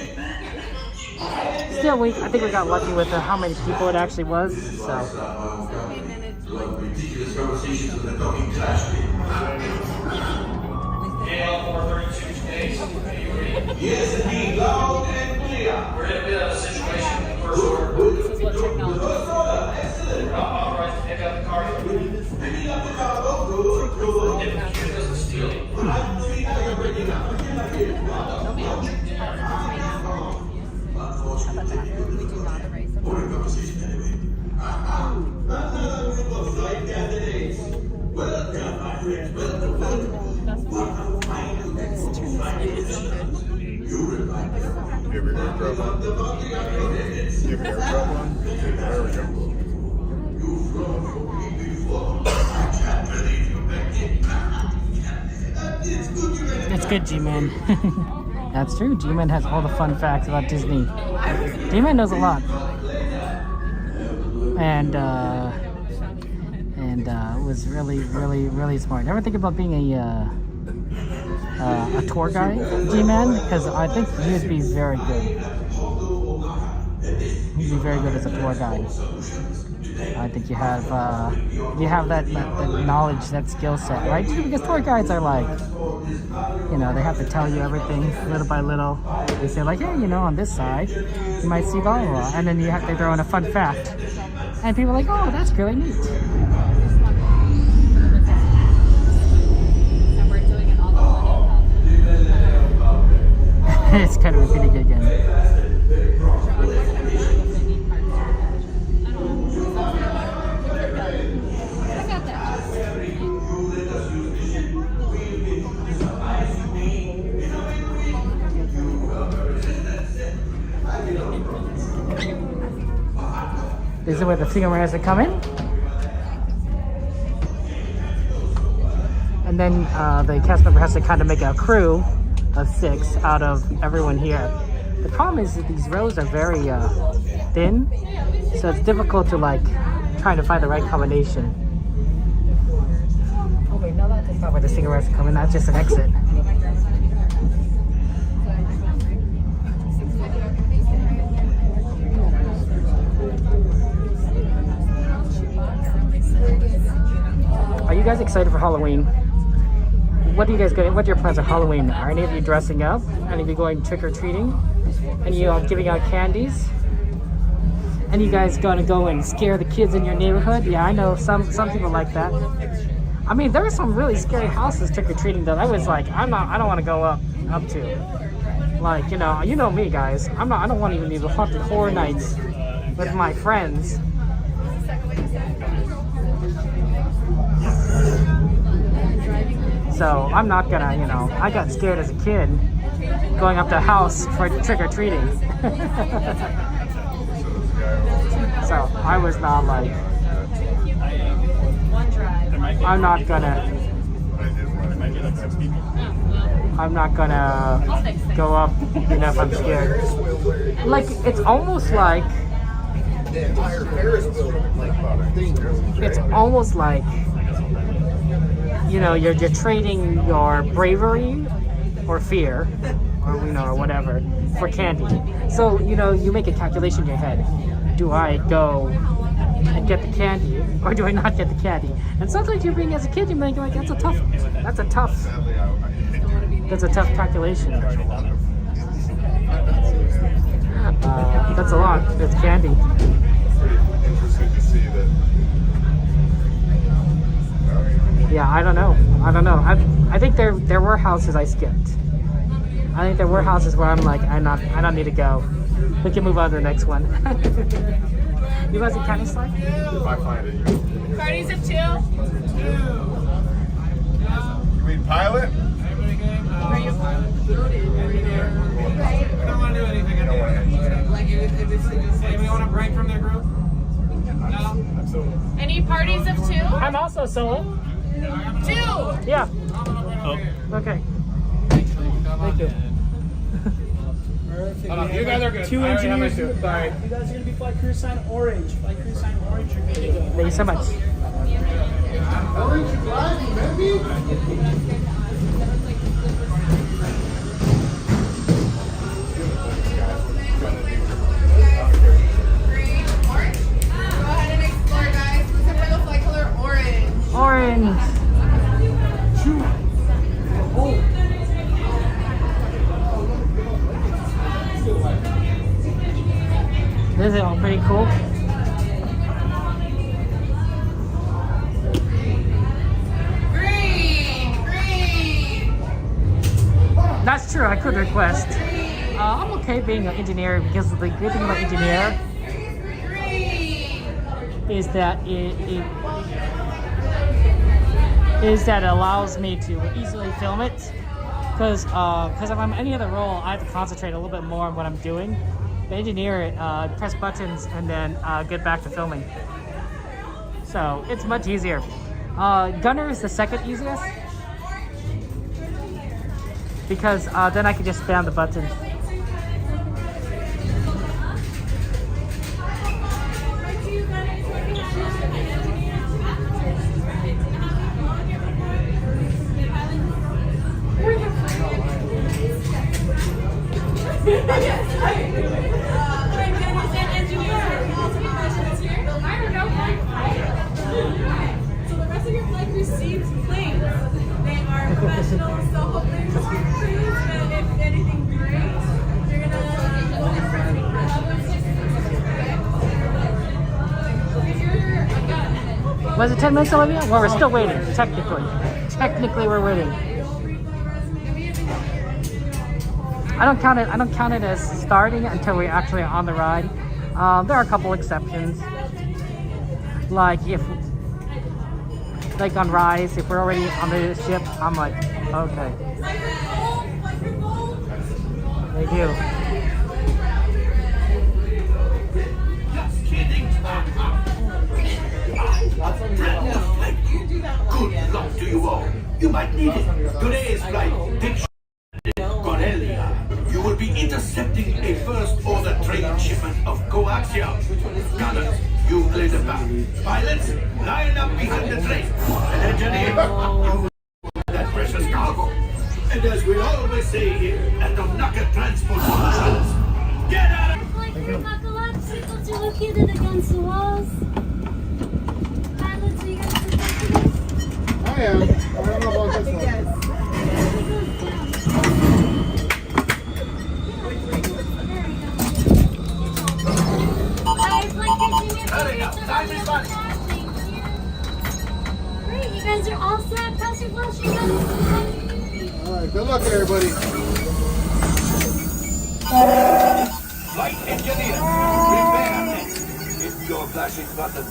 Still, I think we got lucky with how many people it actually was. So. Ridiculous conversations with the talking trash. JL 432 days. Are you ready? Yes, indeed, loud and clear. We're in a bit of a situation in the first order. This is what technology. Excellent. We're authorized to pick up the cargo. Picking up the cargo, good. If the computer doesn't steal it. I'm seeing how you're breaking up. Boring conversation anyway. Another group of flight candidates. Welcome, my friends. Welcome. What a fine group of flight candidates. You remind me. You ever heard of one? You ever heard of one? There we go. You've flown for me before. I can't believe you're back in. It's good you're ready. It's good, G-Man. That's true. G-Man has all the fun facts about Disney. G-Man knows a lot. And was really smart. Ever think about being a tour guide, G-Man? Because I think he would be very good. He'd be very good as a tour guide. I think you have that knowledge, that skill set, right? Because tour guides are like, they have to tell you everything little by little. They say like, hey, on this side, you might see blah, blah, blah. And then they throw in a fun fact. And people are like, oh, that's really neat. It's kind of repeating again. This is where the stingrays are coming. And then the cast member has to kind of make a crew of 6 out of everyone here. The problem is that these rows are very thin, so it's difficult to try to find the right combination. Oh wait, no, that's not where the cigarettes are coming, that's just an exit. you guys excited for Halloween? What are you guys going? What are your plans for Halloween? Are any of you dressing up? Any of you going trick or treating? Any of you giving out candies? Any of you guys gonna go and scare the kids in your neighborhood? Yeah, I know some people like that. I mean, there are some really scary houses trick or treating that I was like, I don't want to go up to. Like, you know me, guys. I don't want to even do haunted horror nights with my friends. So I'm not gonna, I got scared as a kid going up to a house for trick or treating. So I was not like, I'm not gonna go up, if I'm scared. Like, it's almost like, you're trading your bravery or fear, or whatever, for candy. So, you make a calculation in your head. Do I go and get the candy, or do I not get the candy? And sometimes you're being, as a kid, you're making like, that's a tough calculation. That's a lot. That's candy. Yeah, I don't know. I think there were houses I skipped. I think there were houses where I'm like, I don't need to go. We can move on to the next one. You guys a candy slide? If I find it. Parties of 2? You mean pilot? Are you I don't want to do anything. Like, if it's just like, we want to break from their group? No? Absolutely. Any parties of 2? I'm also solo. 2! Yeah. Oh. Okay. Thank you. You guys are good. 2 engineers. Sorry. You guys are going to be flight crew sign orange. Flight crew sign orange. You're good to go. Thank you so much. Orange flag, baby. Orange. This is all pretty cool. Green! That's true, I could request. I'm okay being an engineer because the good thing about engineer is that it allows me to easily film it. Because if I'm any other role, I have to concentrate a little bit more on what I'm doing. The engineer, press buttons and then get back to filming. So it's much easier. Gunner is the second easiest because then I can just spam the buttons. So the rest of your flight receives planes. They are professional, so hopefully if anything breaks, you're gonna Was it 10 minutes, Olivia? Well, we're still waiting, technically. Technically, we're waiting. I don't count it as starting until we're actually on the ride. There are a couple exceptions. Like on Rise, if we're already on the ship, I'm like, okay. Thank you. Good luck to you all. You might need it. Today's flight takes Cornelia. You will be intercepting a first-order train shipment of coaxium. Gunners, you play the back. Pilots, line up behind the train. And engineer, you that precious cargo. And as we always say here at the Nugget Transport Solutions, get out of like apocalypse, seatbelts are located against the walls. Pilots, are you guys protecting us? am. I don't know about this one. Time is money. Great, you guys are all set. Pass your flashing guns. Alright, good luck everybody. Flight engineer, prepare. Hit your flashing button.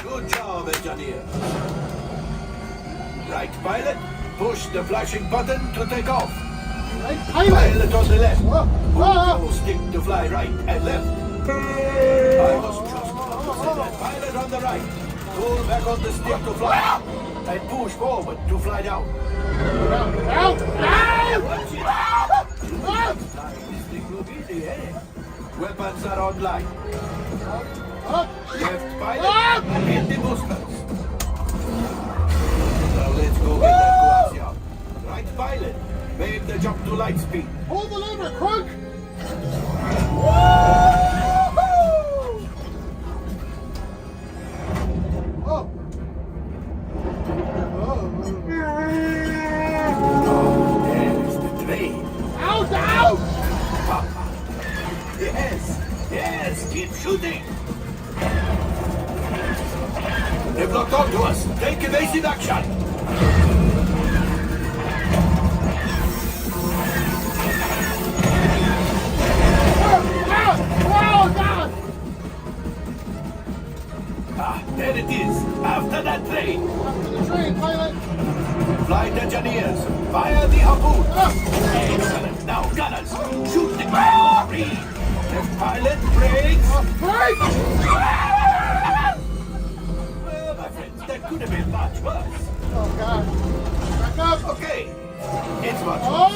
Good job, engineer. Right pilot, push the flashing button to take off. Right pilot on the left. Whoa. Push your stick to fly right and left. I was just about to say that. Pilot on the right. Pull back on the stick to fly. And push forward to fly down. Out! Watch it. This thing look easy, eh? Weapons are online. Left pilot, hit the boosters. Now let's go get that coaxium. Right pilot, make the jump to light speed. Pull the lever, Crunk! There's the train. Out! Out! Yes, keep shooting. They've locked onto us. Take evasive action. There it is. After that train. After the train, pilot. Flight engineers, fire the harpoon. Excellent. Now, gunners, shoot the ground. Left pilot, brakes. Brake! Well, my friends, that could have been much worse. Oh, God. Back up. Okay. It's much Oh!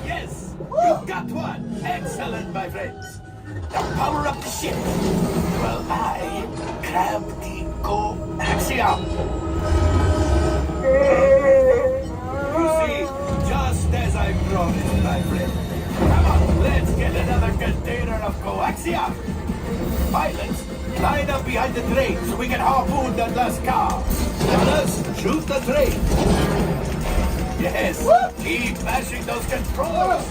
Yes, you got one. Excellent, my friends. Now power up the ship. Well, I grab the coaxium. You see, just as I promised, my friend. Come on, let's get another container of coaxium. Pilots, line up behind the train so we can harpoon that last car. Gunners, shoot the train. Yes, keep mashing those controls.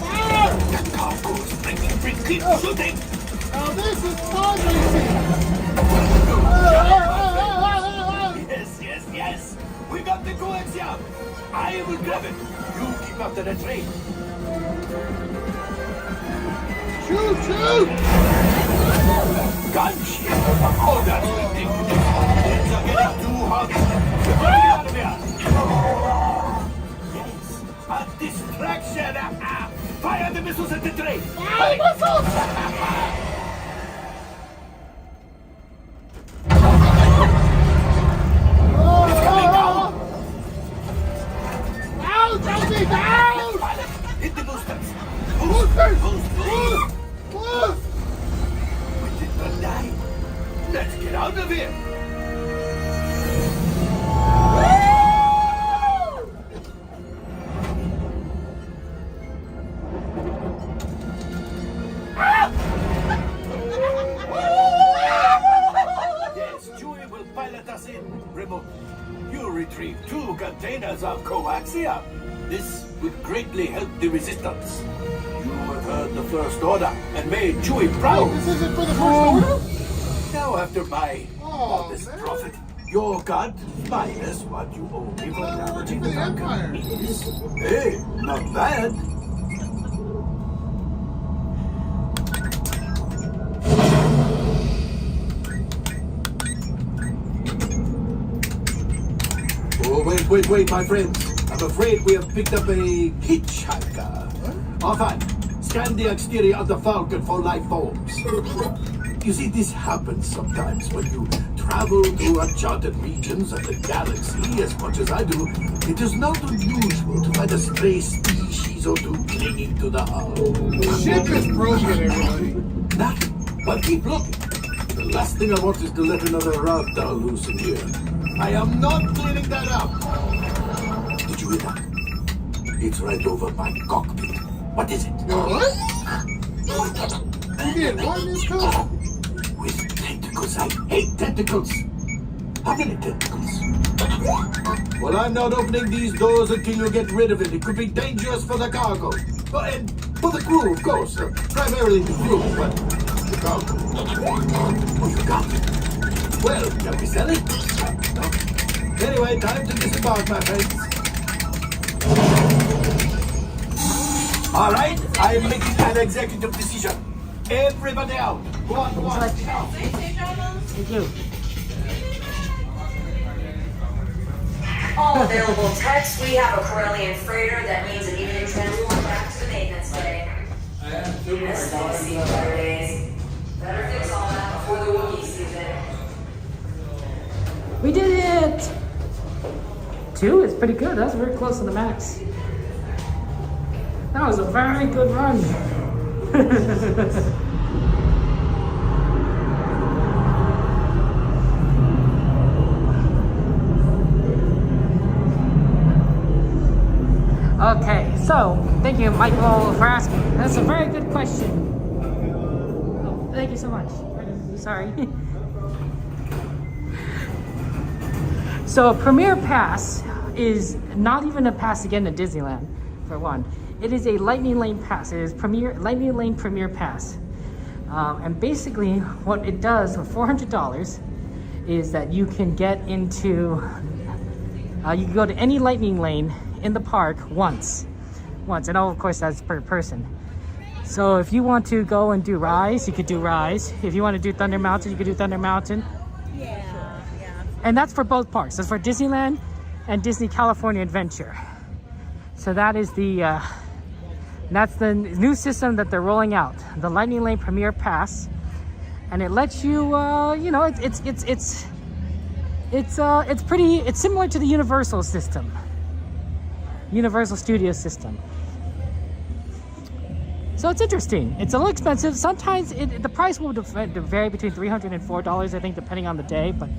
The car goes bring, keep shooting. Now this is fun racing. Yes. We got the coaxium. I will grab it. You keep after the train. Shoot! Gunship. Oh, that's ridiculous. Things are getting too hot. We're going to get out of here. Yes, a distraction. Fire the missiles at the train. Fire the missiles! It's coming down. Down, Josie, down! Hit the boosters. Boosters! Boost! We did not die. Let's get out of here. Yes, Chewie will pilot us in. Remote. You retrieve 2 containers of coaxium. This would greatly help the resistance. You have heard the First Order and made Chewie proud. This isn't for the First Order? Now, after my modest profit, your god minus what you owe me for damaging the Falcon. Hey, not bad. Oh, wait, my friends. I'm afraid we have picked up a hitchhiker. Enfin, scan the exterior of the Falcon for life forms. You see, this happens sometimes when you travel to uncharted regions of the galaxy as much as I do. It is not unusual to find a stray species or two clinging to the hull. The ship is broken, everybody. Nothing, but keep looking. The last thing I want is to let another ragdoll loose in here. I am not cleaning that up. Did you hear that? It's right over my cockpit. What is it? What? You did what in this car? With tentacles. I hate tentacles. How many tentacles? Well, I'm not opening these doors until you get rid of it. It could be dangerous for the cargo. Oh, and for the crew, of course. Primarily the crew, but the cargo. Oh, you got it. Well, shall we sell it? No. Anyway, time to disembark, my friends. All right, I'm making an executive decision. Everybody out. Go on, go on. Thank you. All available techs, we have a Corellian freighter that needs immediate transport back to the maintenance bay. This thing's seen better days. Better fix all that before the Wookiee sees it. We did it! 2 is pretty good. That's very close to the max. That was a very good run. Okay, so thank you, Michael, for asking. That's a very good question. Oh, thank you so much. Sorry. So a Premier Pass is not even a pass to get into Disneyland, for one. It is a Lightning Lane Pass. It is Lightning Lane Premier Pass. And basically what it does for $400 is that you can get into, you can go to any Lightning Lane in the park once, and of course that's per person. So if you want to go and do Rise, you could do Rise. If you want to do Thunder Mountain, you could do Thunder Mountain. Yeah. And that's for both parks. That's for Disneyland and Disney California Adventure. So that is the that's the new system that they're rolling out, the Lightning Lane Premier Pass, and it lets you, you know, it's similar to the Universal system. Universal Studio system. So it's interesting. It's a little expensive. Sometimes the price will vary between $300 and $4, I think, depending on the day. But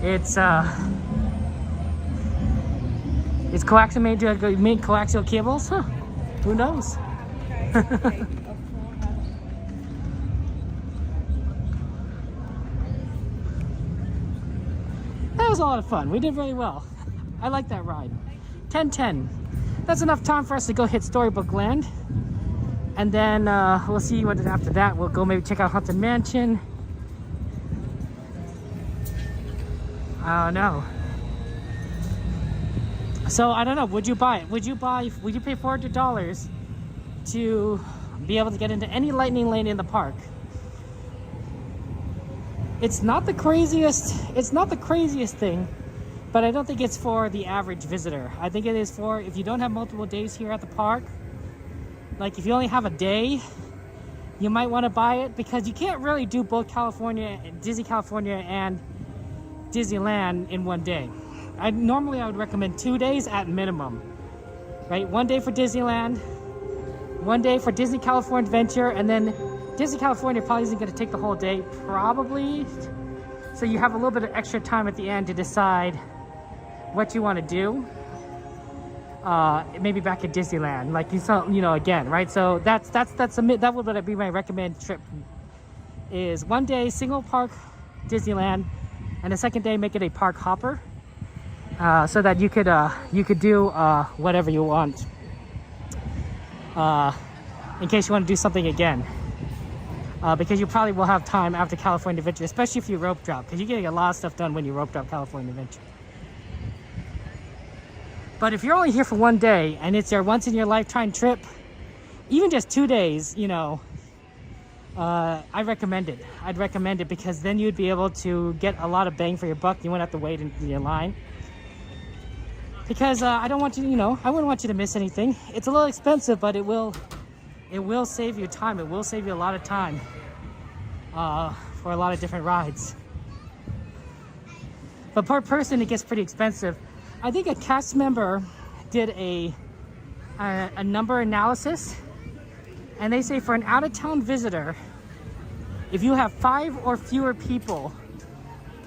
it's made coaxial cables. Huh? Who knows? That was a lot of fun. We did really well. I like that ride. 10:10. That's enough time for us to go hit Storybook Land. And then we'll see what after that. We'll go maybe check out Haunted Mansion. I don't know. So I don't know. Would you buy it? Would you pay $400 to be able to get into any Lightning Lane in the park? It's not the craziest. It's not the craziest thing. But I don't think it's for the average visitor. I think it is for if you don't have multiple days here at the park. Like if you only have a day, you might want to buy it because you can't really do both Disney California and Disneyland in one day. Normally I would recommend 2 days at minimum, right? 1 day for Disneyland, 1 day for Disney California Adventure, and then Disney California probably isn't going to take the whole day, probably. So you have a little bit of extra time at the end to decide what you want to do. Maybe back at Disneyland, like you saw, you know, again, right? So that would be my recommended trip. Is 1 day single park Disneyland, and the second day make it a park hopper, so that you could do whatever you want, in case you want to do something again. Because you probably will have time after California Adventure, especially if you rope drop, because you're getting a lot of stuff done when you rope drop California Adventure. But if you're only here for 1 day and it's your once in your lifetime trip, even just 2 days, you know, I recommend it. I'd recommend it because then you'd be able to get a lot of bang for your buck. You wouldn't have to wait in your line. Because I don't want you, you know, I wouldn't want you to miss anything. It's a little expensive, but it will save you time. It will save you a lot of time for a lot of different rides. But per person, it gets pretty expensive. I think a cast member did a number analysis, and they say for an out-of-town visitor, if you have 5 or fewer people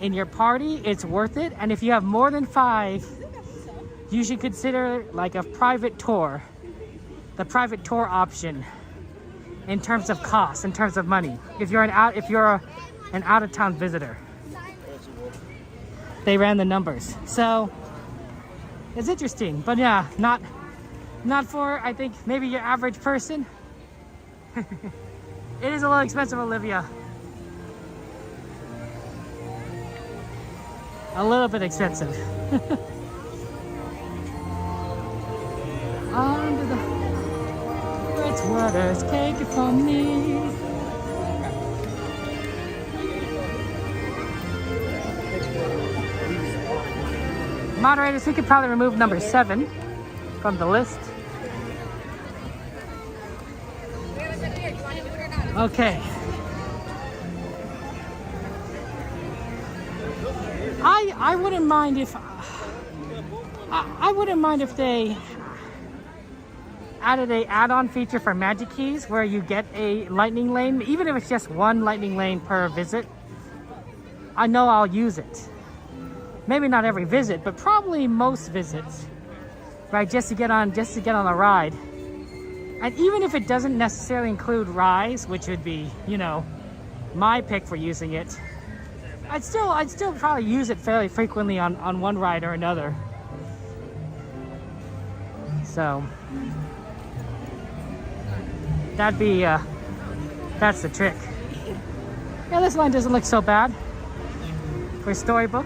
in your party, it's worth it. And if you have more than 5, you should consider like a private tour, the private tour option in terms of cost, in terms of money. If you're an out-of-town visitor. They ran the numbers. So it's interesting, but yeah, not for, I think, maybe your average person. It is a little expensive, Olivia. A little bit expensive. Under the red waters, take it from me. Moderators, we could probably remove number 7 from the list. Okay. I wouldn't mind if I wouldn't mind if they added a add-on feature for Magic Keys where you get a lightning lane, even if it's just one lightning lane per visit. I know I'll use it. Maybe not every visit, but probably most visits, right? Just to get on a ride. And even if it doesn't necessarily include Rise, which would be, you know, my pick for using it, I'd still probably use it fairly frequently on one ride or another. So that'd be that's the trick. Yeah, this line doesn't look so bad for Storybook.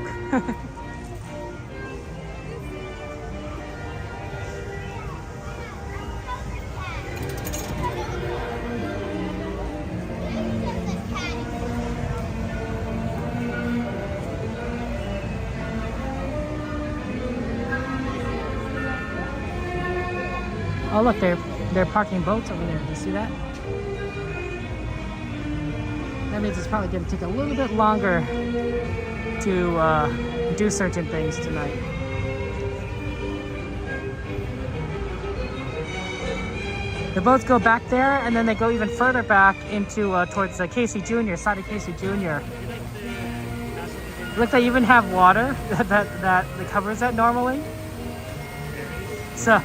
Oh look, they're parking boats over there. Do you see that? That means it's probably going to take a little bit longer to do certain things tonight. The boats go back there, and then they go even further back into towards Casey Jr., side of Casey Jr. Look, they even have water that covers that normally. So.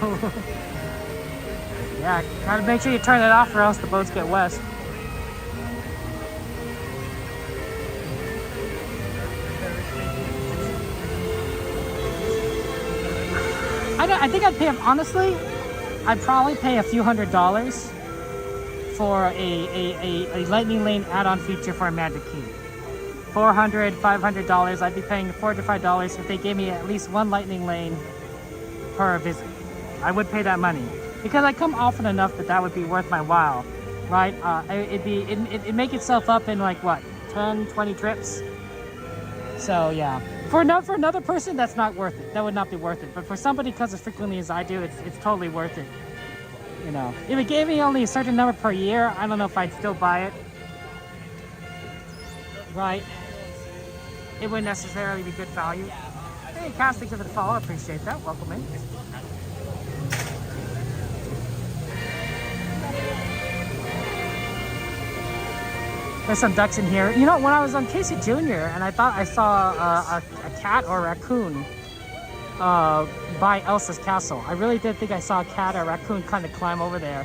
Yeah, gotta make sure you turn it off or else the boats get wet. I think I'd pay, honestly, I'd probably pay a few $100s for a lightning lane add-on feature for a Magic Key. $400, $500, I'd be paying $4 to $5 if they gave me at least one lightning lane per visit. I would pay that money. Because I come often enough that would be worth my while, right? It'd make itself up in like what, 10, 20 trips. So yeah, for another person, that's not worth it. That would not be worth it. But for somebody, because as frequently as I do, it's totally worth it. You know, if it gave me only a certain number per year, I don't know if I'd still buy it. Right? It wouldn't necessarily be good value. Hey, Cass, thanks for the follow. I appreciate that. Welcome in. There's some ducks in here. You know, when I was on Casey Jr. and I thought I saw a cat or a raccoon by Elsa's castle. I really did think I saw a cat or a raccoon kind of climb over there.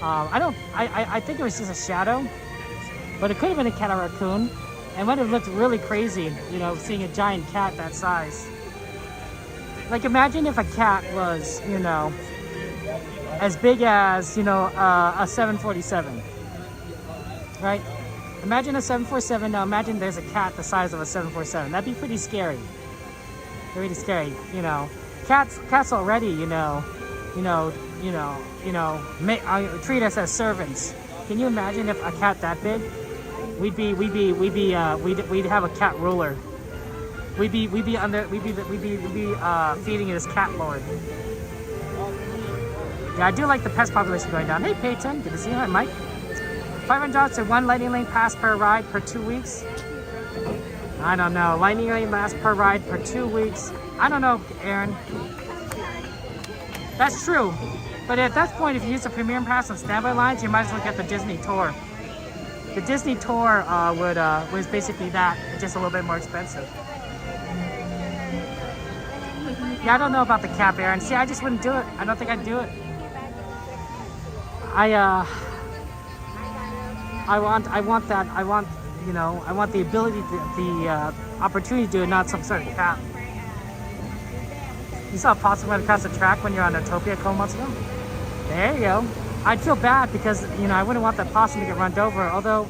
I think it was just a shadow, but it could have been a cat or raccoon. And would have looked really crazy, you know, seeing a giant cat that size. Like, imagine if a cat was, you know, as big as, you know, a 747, right? Imagine a 747. Now imagine there's a cat the size of a 747. That'd be pretty scary. Pretty scary, you know. Cats already, treat us as servants. Can you imagine if a cat that big? We'd have a cat ruler. We'd be feeding this cat lord. Yeah, I do like the pest population going down. Hey, Peyton, good to see you. Hi, Mike. $500 to one lightning lane pass per ride per 2 weeks. I don't know. Lightning lane pass per ride per 2 weeks. I don't know, Aaron. That's true. But at that point, if you use a premium pass on standby lines, you might as well get the Disney tour. The Disney tour was basically that, just a little bit more expensive. Yeah, I don't know about the cap, Aaron. See, I just wouldn't do it. I don't think I'd do it. I want that. I want, you know, I want the ability, the opportunity to do it, not some sort of cap. You saw a possum run across the track when you're on Autopia a couple months ago? There you go. I'd feel bad because, you know, I wouldn't want that possum to get run over. Although,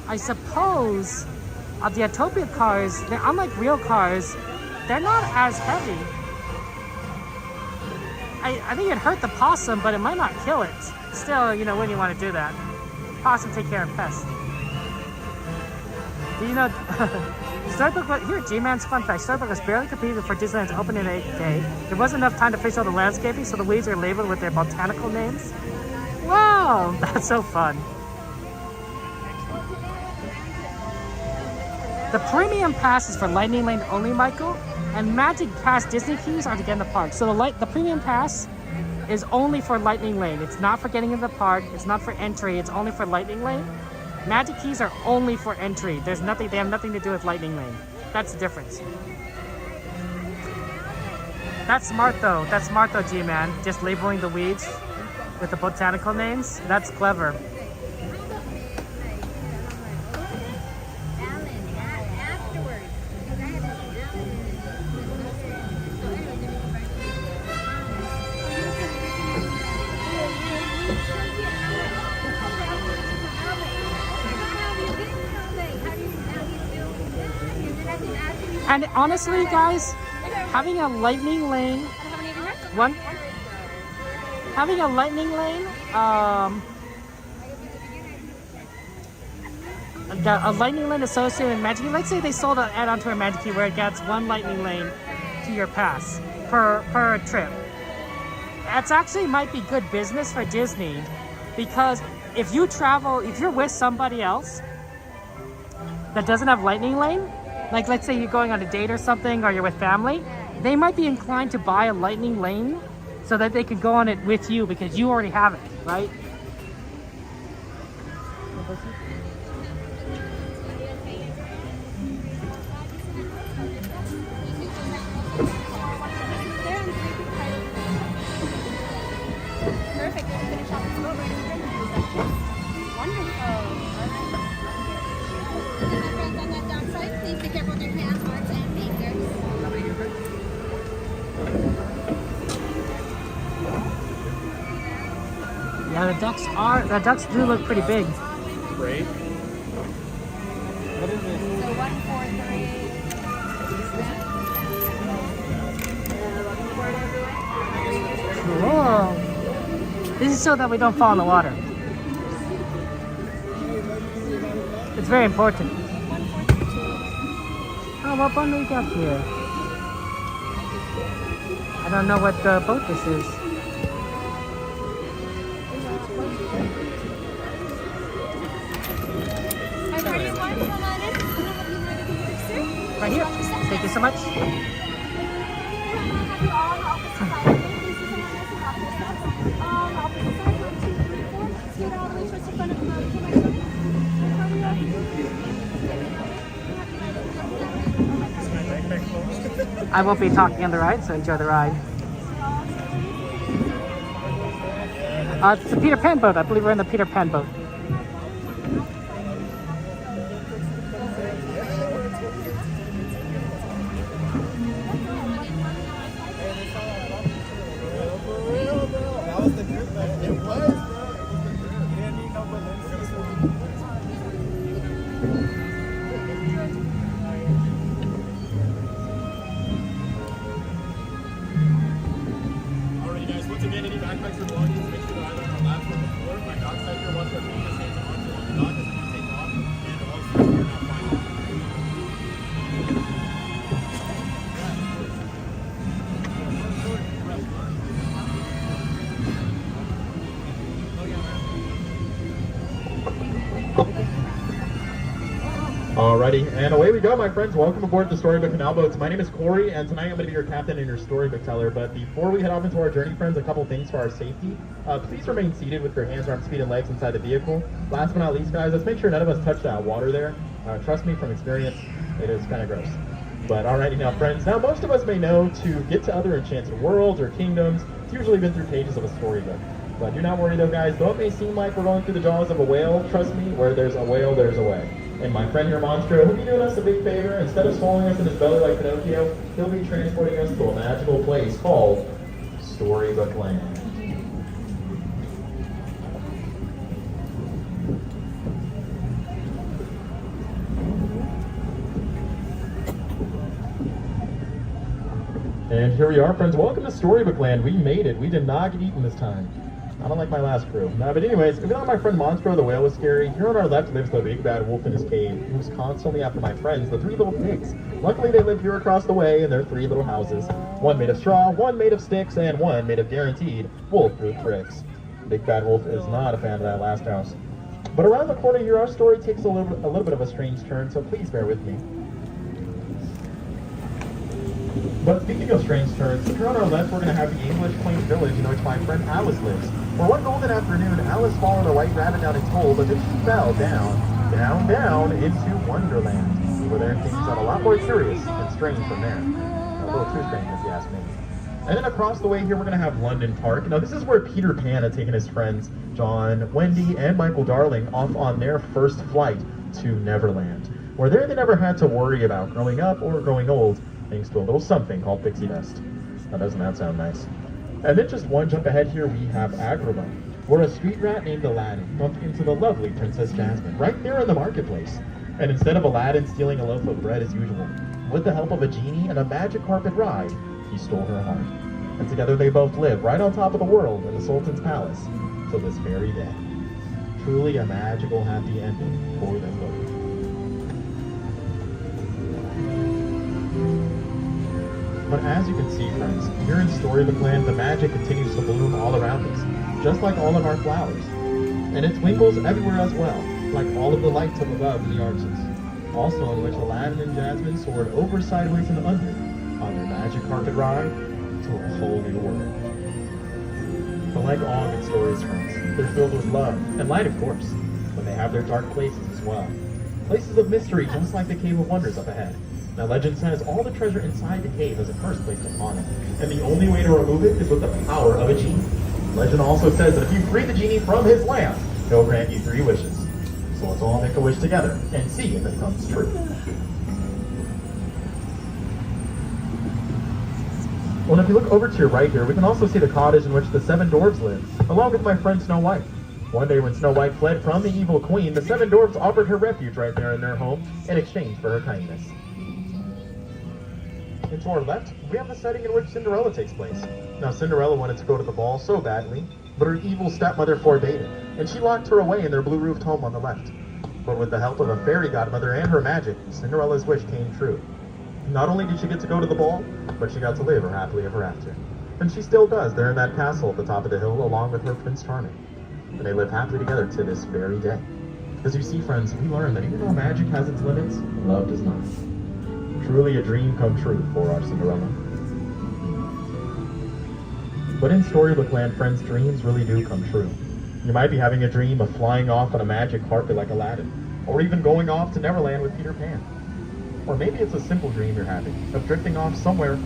I suppose the Autopia cars, they're unlike real cars, they're not as heavy. I think it'd hurt the possum, but it might not kill it. Still, you know, wouldn't you want to do that? Possum take care of pests. Do you know, Storybook, here, G-Man's fun fact, Storybook was barely completed for Disneyland's opening day. There wasn't enough time to finish all the landscaping, so the weeds are labeled with their botanical names. Wow, that's so fun. The premium pass is for Lightning Lane only, Michael, and Magic Pass Disney keys are to get in the park. So the premium pass is only for Lightning Lane. It's not for getting in the park. It's not for entry. It's only for Lightning Lane. Magic keys are only for entry. There's nothing. They have nothing to do with Lightning Lane. That's the difference. That's smart though. That's smart though, G-Man. Just labeling the weeds with the botanical names. That's clever. And honestly, guys, having a lightning lane, a lightning lane associated with Magic Key. Let's say they sold an add-on to a Magic Key where it gets one lightning lane to your pass per trip. That's actually might be good business for Disney, because if you're with somebody else that doesn't have lightning lane, like let's say you're going on a date or something, or you're with family, they might be inclined to buy a lightning lane so that they could go on it with you because you already have it, right? Perfect. We'll finish off this boat right in the section. Wonderful. On that downside, please be careful with your hands, arms, and fingers. Yeah, the ducks do look pretty big. Great. What is it? So 1, 4, 3. Cool. This is so that we don't fall in the water. It's very important. Oh, what boat do we got here? I don't know what boat this is. Right here. Thank you so much. I won't be talking on the ride, so enjoy the ride. It's the Peter Pan boat. I believe we're in the Peter Pan boat. Alrighty, and away we go, my friends. Welcome aboard the Storybook Canal boats. My name is Corey, and tonight I'm going to be your captain and your storybook teller. But before we head off into our journey, friends, a couple things for our safety. Please remain seated with your hands, arms, feet, and legs inside the vehicle. Last but not least, guys, let's make sure none of us touch that water there. Trust me, from experience, it is kind of gross. But alrighty now, friends, now most of us may know to get to other enchanted worlds or kingdoms, it's usually been through pages of a storybook. But do not worry though, guys, though it may seem like we're going through the jaws of a whale, trust me, where there's a whale, there's a way. And my friend here, Monstro, he'll be doing us a big favor. Instead of swallowing us in his belly like Pinocchio, he'll be transporting us to a magical place called Storybook Land. And here we are, friends. Welcome to Storybook Land. We made it. We did not get eaten this time. I don't like my last crew. But anyways, even though my friend Monstro the whale was scary, here on our left lives the big bad wolf in his cave, who's constantly after my friends, the three little pigs. Luckily, they live here across the way in their three little houses. One made of straw, one made of sticks, and one made of guaranteed wolf-proof bricks. Big bad wolf is not a fan of that last house. But around the corner here, our story takes a little bit of a strange turn, so please bear with me. But speaking of strange turns, here on our left we're going to have the English quaint village in which my friend Alice lives. For one golden afternoon, Alice followed a white rabbit down a hole, but then she fell down into Wonderland, where there things got a lot more curious and strange from there. A little too strange if you ask me. And then across the way here we're going to have London Park. Now this is where Peter Pan had taken his friends, John, Wendy, and Michael Darling off on their first flight to Neverland, where there they never had to worry about growing up or growing old, thanks to a little something called pixie dust. Now doesn't that sound nice? And then just one jump ahead here we have Agrabah, where a street rat named Aladdin bumped into the lovely Princess Jasmine right there in the marketplace. And instead of Aladdin stealing a loaf of bread as usual, with the help of a genie and a magic carpet ride, he stole her heart. And together they both live right on top of the world in the Sultan's palace till this very day. Truly a magical happy ending for them both. But as you can see, friends, here in Storybook Land, the magic continues to bloom all around us, just like all of our flowers. And it twinkles everywhere as well, like all of the lights up above in the arches. Also in which Aladdin and Jasmine soared over, sideways, and under on their magic carpet ride to a whole new world. But like all good stories, friends, they're filled with love and light, of course, but they have their dark places as well. Places of mystery, just like the Cave of Wonders up ahead. Now, legend says all the treasure inside the cave has a curse placed upon it, and the only way to remove it is with the power of a genie. Legend also says that if you free the genie from his lamp, he'll grant you 3 wishes. So let's all make a wish together and see if it comes true. Well, if you look over to your right here, we can also see the cottage in which the 7 dwarves live, along with my friend Snow White. One day when Snow White fled from the evil queen, the 7 dwarves offered her refuge right there in their home in exchange for her kindness. And to our left, we have the setting in which Cinderella takes place. Now, Cinderella wanted to go to the ball so badly, but her evil stepmother forbade it, and she locked her away in their blue-roofed home on the left. But with the help of a fairy godmother and her magic, Cinderella's wish came true. Not only did she get to go to the ball, but she got to live her happily ever after. And she still does there in that castle at the top of the hill, along with her Prince Charming. And they live happily together to this very day. As you see, friends, we learn that even though magic has its limits, love does not. Truly a dream come true for our Cinderella. But in Storybook Land, friends, dreams really do come true. You might be having a dream of flying off on a magic carpet like Aladdin, or even going off to Neverland with Peter Pan. Or maybe it's a simple dream you're having, of drifting off somewhere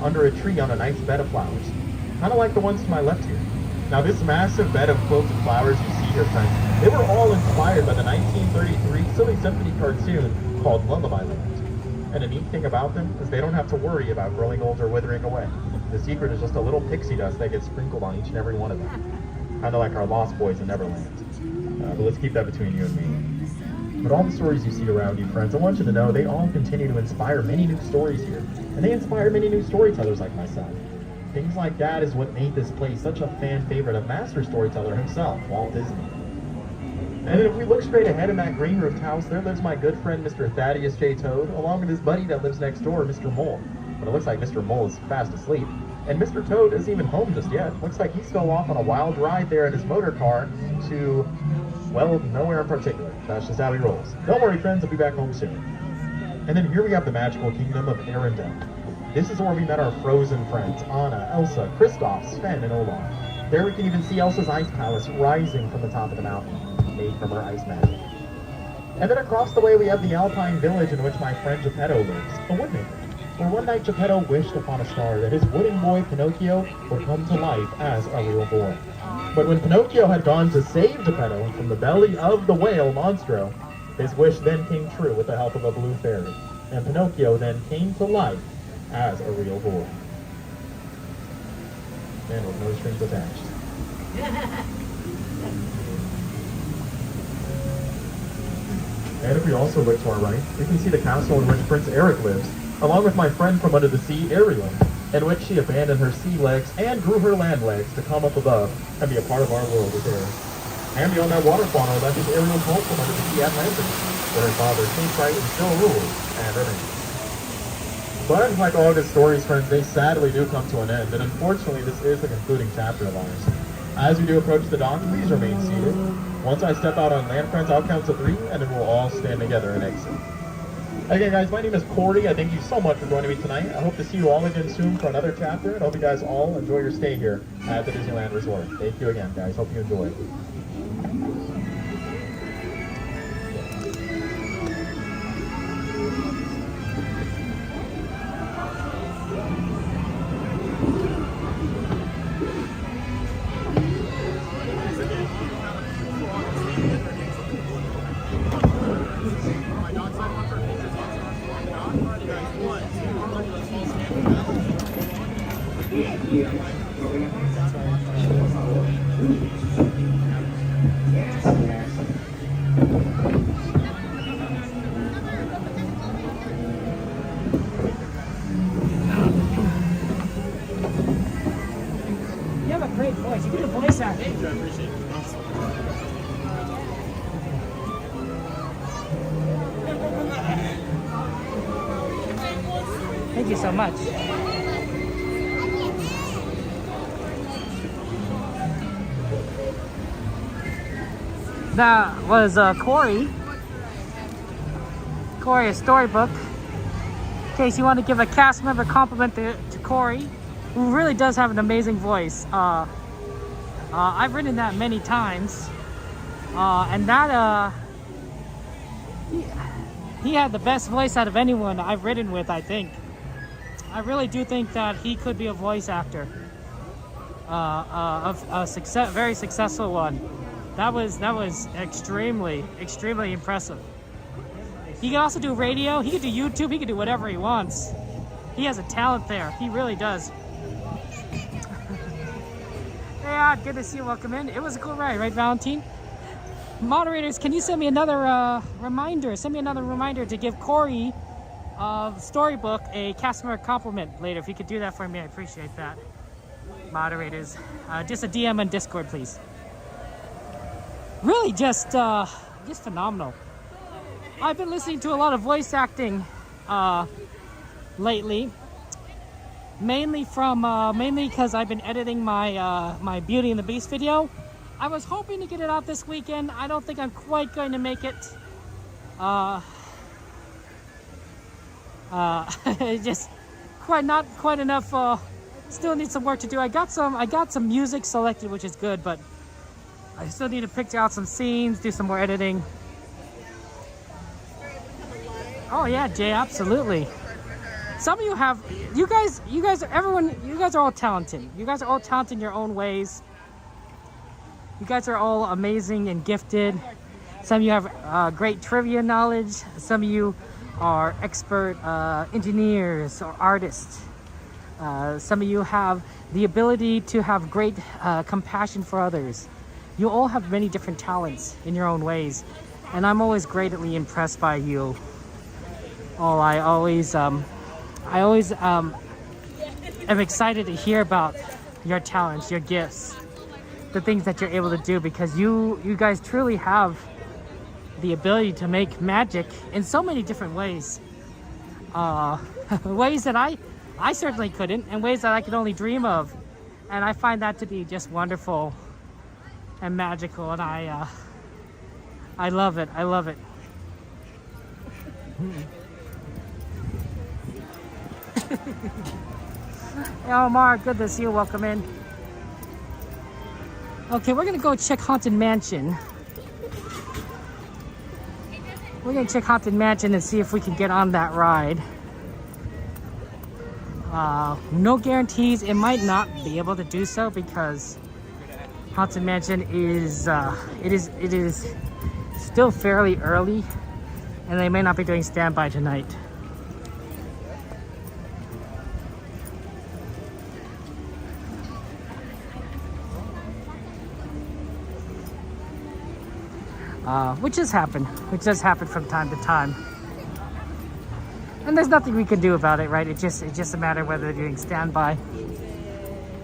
under a tree on a nice bed of flowers, kind of like the ones to my left here. Now this massive bed of quilted flowers you see here, friends, they were all inspired by the 1933 Silly Symphony cartoon called Lullaby Land. And a neat thing about them is they don't have to worry about growing old or withering away. The secret is just a little pixie dust that gets sprinkled on each and every one of them. Kind of like our Lost Boys in Neverland. But let's keep that between you and me. But all the stories you see around you, friends, I want you to know they all continue to inspire many new stories here. And they inspire many new storytellers like myself. Things like that is what made this place such a fan favorite of master storyteller himself, Walt Disney. And if we look straight ahead in that green roofed house, there lives my good friend Mr. Thaddeus J. Toad, along with his buddy that lives next door, Mr. Mole. But it looks like Mr. Mole is fast asleep. And Mr. Toad isn't even home just yet. Looks like he's still off on a wild ride there in his motor car to, well, nowhere in particular. That's just how he rolls. Don't worry, friends, I'll be back home soon. And then here we have the magical kingdom of Arendelle. This is where we met our frozen friends, Anna, Elsa, Kristoff, Sven, and Olaf. There we can even see Elsa's ice palace rising from the top of the mountain, made from her ice magic. And then across the way we have the Alpine village in which my friend Geppetto lives, a woodmaker. where one night Geppetto wished upon a star that his wooden boy Pinocchio would come to life as a real boy. But when Pinocchio had gone to save Geppetto from the belly of the whale Monstro, his wish then came true with the help of a blue fairy, and Pinocchio then came to life as a real boy. And with no strings attached. And if we also look to our right, we can see the castle in which Prince Eric lives, along with my friend from under the sea, Ariel, in which she abandoned her sea legs and grew her land legs to come up above and be a part of our world with Eric. And beyond that water funnel, that is Ariel's home from under the sea Atlantis, where her father, King Triton, still rules and everything. But like all good stories, friends, they sadly do come to an end, and unfortunately this is the concluding chapter of ours. As we do approach the dock, please remain seated. Once I step out on land, friends, I'll count to 3, and then we'll all stand together and exit. Again, guys, my name is Corey. I thank you so much for joining me tonight. I hope to see you all again soon for another chapter, and I hope you guys all enjoy your stay here at the Disneyland Resort. Thank you again, guys. Hope you enjoy. You have a great voice. You did a voice acting. Thank you, I appreciate it. Thank you so much. That was Corey. Corey, a Storybook. In case you want to give a cast member compliment to Corey, who really does have an amazing voice. I've written that many times, and that he had the best voice out of anyone I've written with, I think. I really do think that he could be a voice actor, of a very successful one. That was extremely impressive. He can also do radio. He can do YouTube. He can do whatever he wants. He has a talent there. He really does. Yeah, good to see you. Welcome in. It was a cool ride, right, Valentine? Moderators, can you send me another reminder? Send me another reminder to give Corey of Storybook a customer compliment later. If you could do that for me, I appreciate that. Moderators, just a DM on Discord, please. Really, just phenomenal. I've been listening to a lot of voice acting lately, mainly because I've been editing my my Beauty and the Beast video. I was hoping to get it out this weekend. I don't think I'm quite going to make it. Just not quite enough. Still need some work to do. I got some music selected, which is good, but I still need to pick out some scenes, do some more editing. Oh yeah, Jay, absolutely. Some of you have, you guys are all talented. You guys are all talented in your own ways. You guys are all amazing and gifted. Some of you have great trivia knowledge. Some of you are expert engineers or artists. Some of you have the ability to have great compassion for others. You all have many different talents in your own ways, and I'm always greatly impressed by you. I always am excited to hear about your talents, your gifts, the things that you're able to do, because you guys truly have the ability to make magic in so many different ways. Ways that I certainly couldn't, and ways that I could only dream of. And I find that to be just wonderful and magical, and I love it. I love it. Hey, Omar, good to see you. Welcome in. Okay, we're gonna go check Haunted Mansion. We're gonna check Haunted Mansion and see if we can get on that ride. No guarantees. It might not be able to do so because Haunted Mansion is it is still fairly early, and they may not be doing standby tonight. Which does happen from time to time. And there's nothing we can do about it, right? It's just a matter of whether they're doing standby.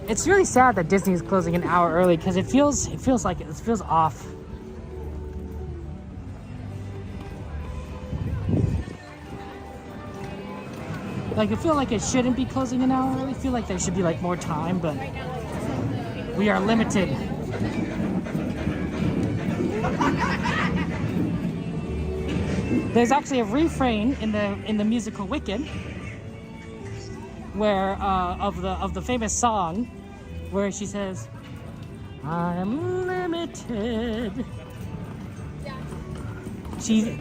It's really sad that Disney is closing an hour early because it feels off. Like I feel like it shouldn't be closing an hour early. I feel like there should be like more time, but we are limited. There's actually a refrain in the musical Wicked, where of the famous song, where she says, "I'm limited."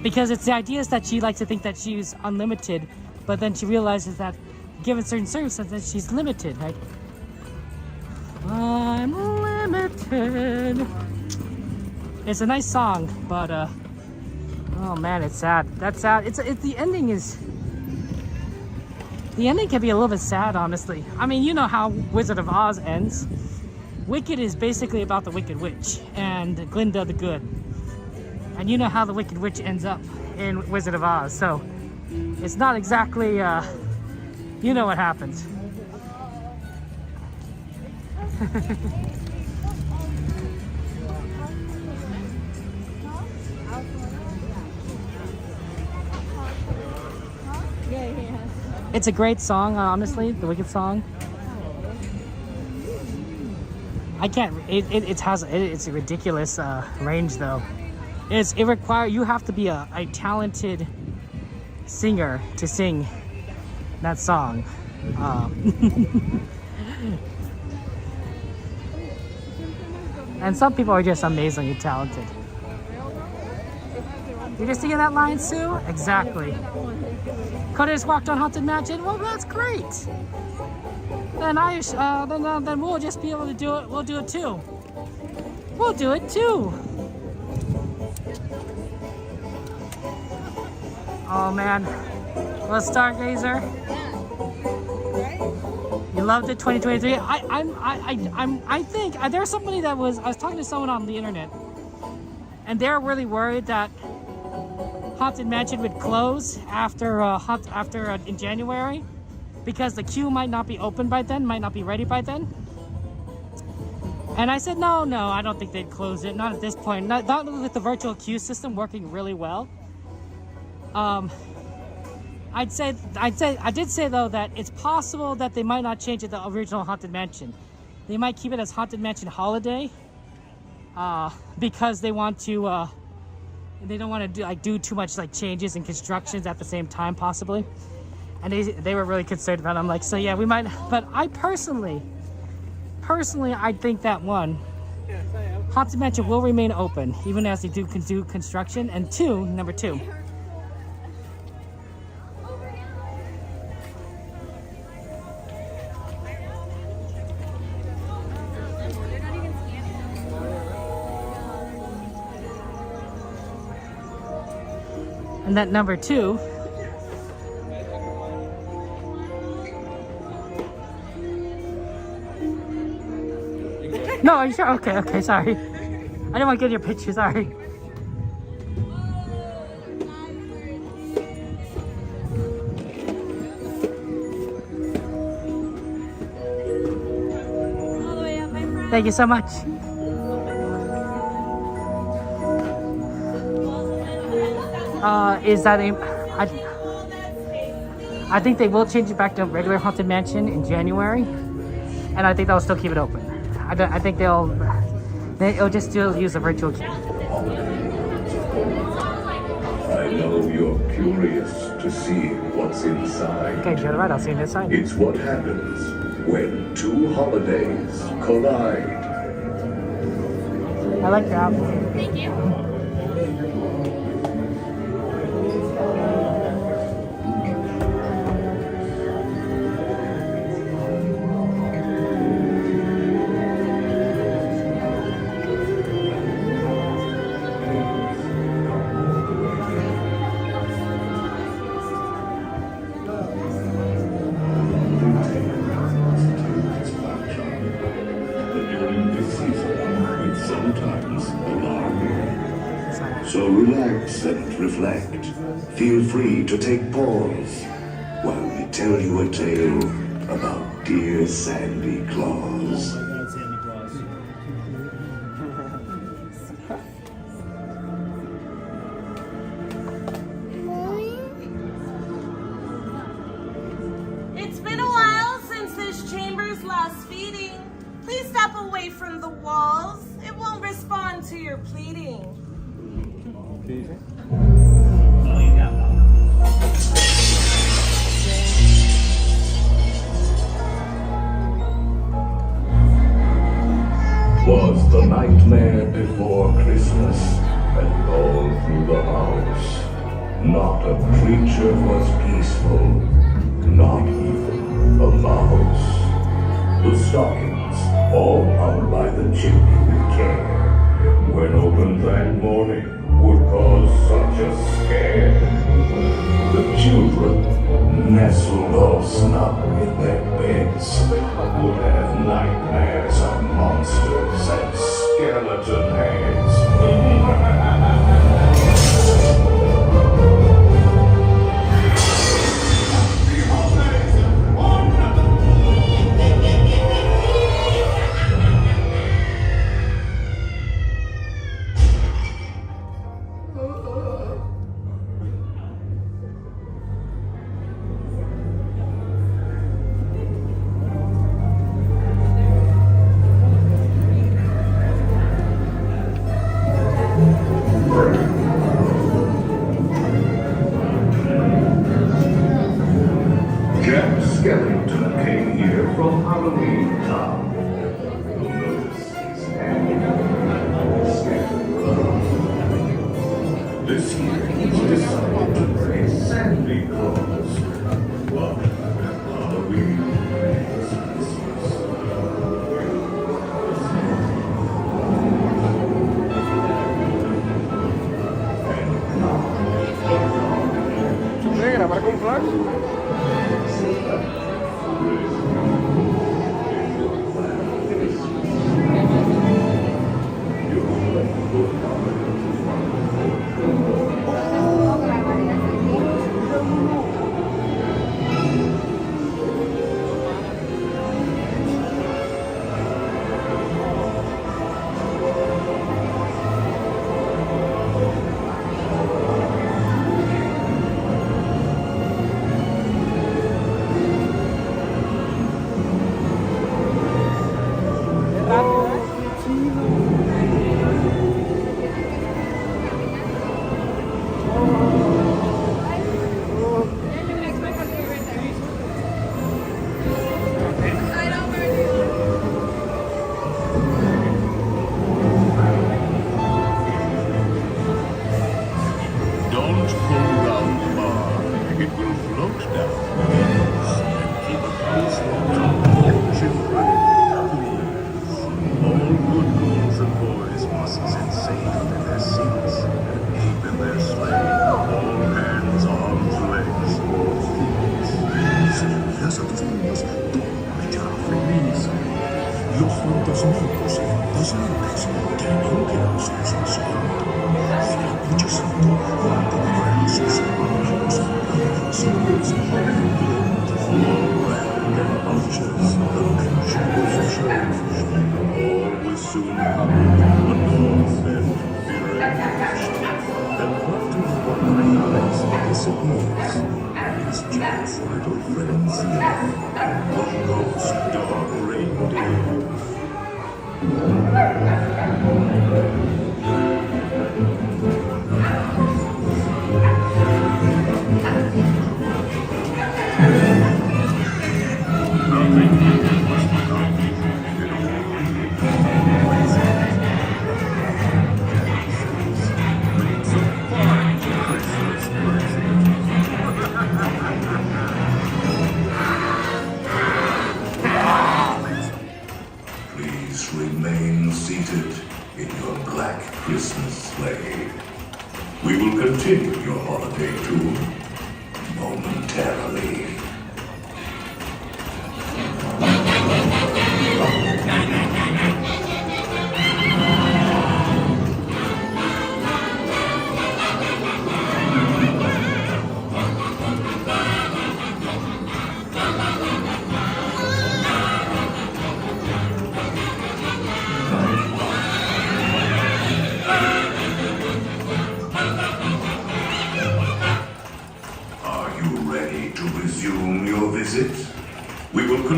Because it's the idea is that she likes to think that she's unlimited, but then she realizes that given certain circumstances, she's limited, right? I'm limited. It's a nice song, but oh man, it's sad. That's sad. The ending can be a little bit sad, honestly. I mean, you know how Wizard of Oz ends. Wicked is basically about the Wicked Witch and Glinda the Good. And you know how the Wicked Witch ends up in Wizard of Oz. So it's not exactly, you know what happens. It's a great song, honestly, the Wicked song. I can't. It's a ridiculous range, though. You have to be a talented singer to sing that song. And some people are just amazingly talented. You're just singing that line, Sue? Exactly. Could I just walked on Haunted Mansion? Well, that's great. Then we'll just be able to do it. We'll do it too. We'll do it too. Oh man, well, Stargazer. You loved it, 2023. I think there's somebody I was talking to someone on the internet, and they're really worried that Haunted Mansion would close after in January because the queue might not be open by then, might not be ready by then. And I said, no, I don't think they'd close it. Not at this point. Not with the virtual queue system working really well. I did say though that it's possible that they might not change it to the original Haunted Mansion. They might keep it as Haunted Mansion Holiday, because they want to. They don't want to do too much changes and constructions at the same time, possibly. And they were really concerned about it. I'm like, so yeah, we might. But I personally, I think that one, Haunted Mansion will remain open even as they do construction. And number two. And that number two, no, are you sure? Okay, sorry. I didn't want to get your picture, sorry. Thank you so much. Is that I think they will change it back to regular Haunted Mansion in January, and I think they'll still keep it open. I think they'll just still use a virtual queue. I know you're curious to see what's inside. Okay, you're right. I'll see you inside. It's what happens when two holidays collide. I like that. Thank you. this season, it's sometimes alarming. So relax and reflect. Feel free to take pause while we tell you a tale about dear Sandy Claus. It's been a while since this chamber's last feeding. Please step away from the walls. It won't respond to your pleading. Was the nightmare before Christmas, and all through the house. Not a creature was peaceful, not even a mouse. The stockings, all hung by the chimney with care, when opened that morning, would cause such a scare. The children, nestled all snug in their beds, would have nightmares of monsters and skeleton heads. Skeleton came here from Halloween Town. You'll notice he's hanging scattered around. This year he's decided to bring Sandy Claus. But Halloween is Christmas. ¿Puede grabar con flash? Los juntos médicos y fantasmas tienen que darse su en el cucho santo mantener sus hermanos sus all will soon happen, but all men deranged. And what if one eyes disappears? His chance little friends live. The ghost dog reindeer. Please remain seated in your black Christmas sleigh. We will continue your holiday tour momentarily.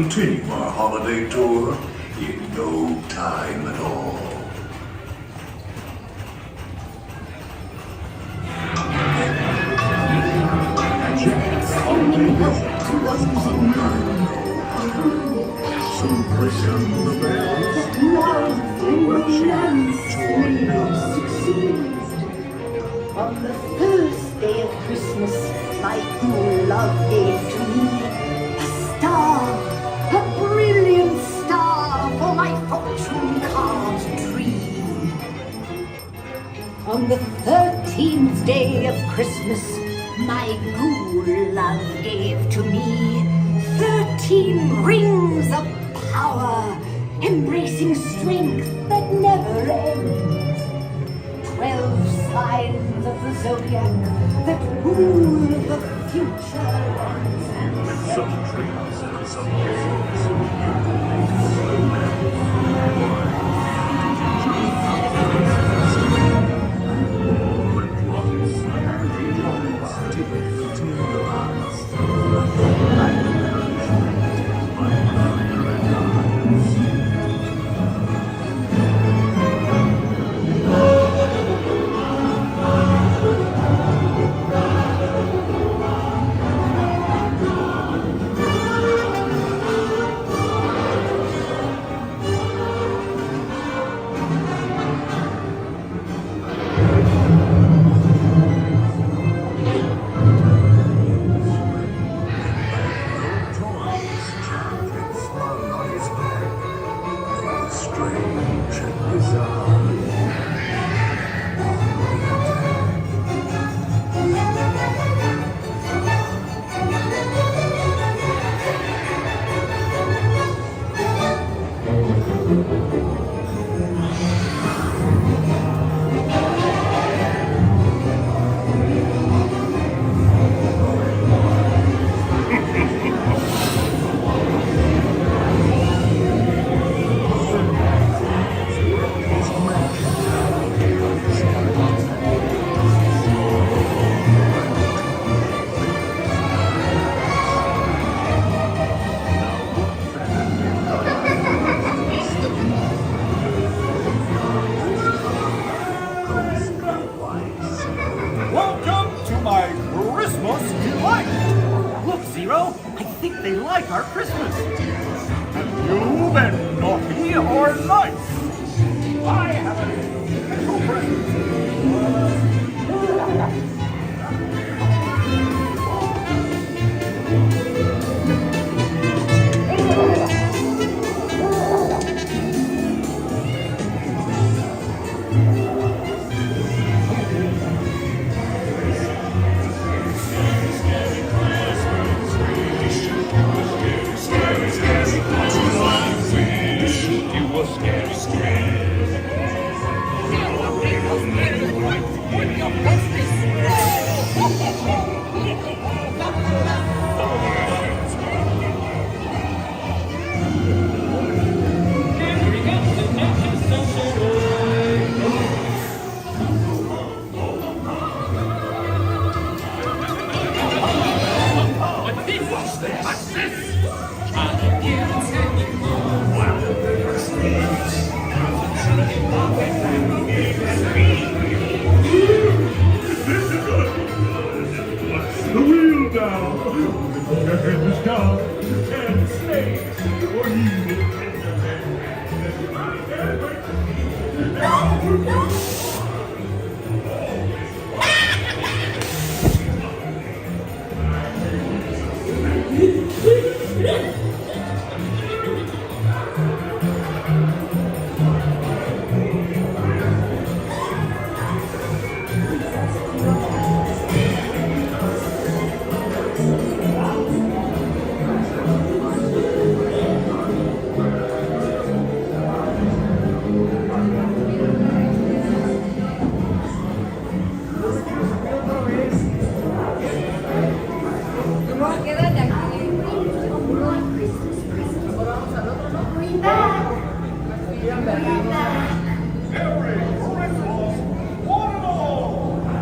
continue our holiday tour in no time at all. So listen the bells. On the first day of Christmas, my true love gave to me a star, a brilliant star for my fortune-carved tree. On the 13th day of Christmas, my ghoul love gave to me 13 rings of power, embracing strength that never ends. 12 signs of the zodiac that rule the future. And with such treats and some gifts, you could they like our Christmas. Have you been naughty or nice? I have a special present. The wheel down. Your head is down. And stay. Or you will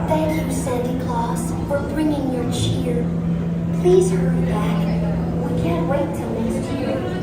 Thank you, Santa Claus, for bringing your cheer. Please hurry back. We can't wait till next year.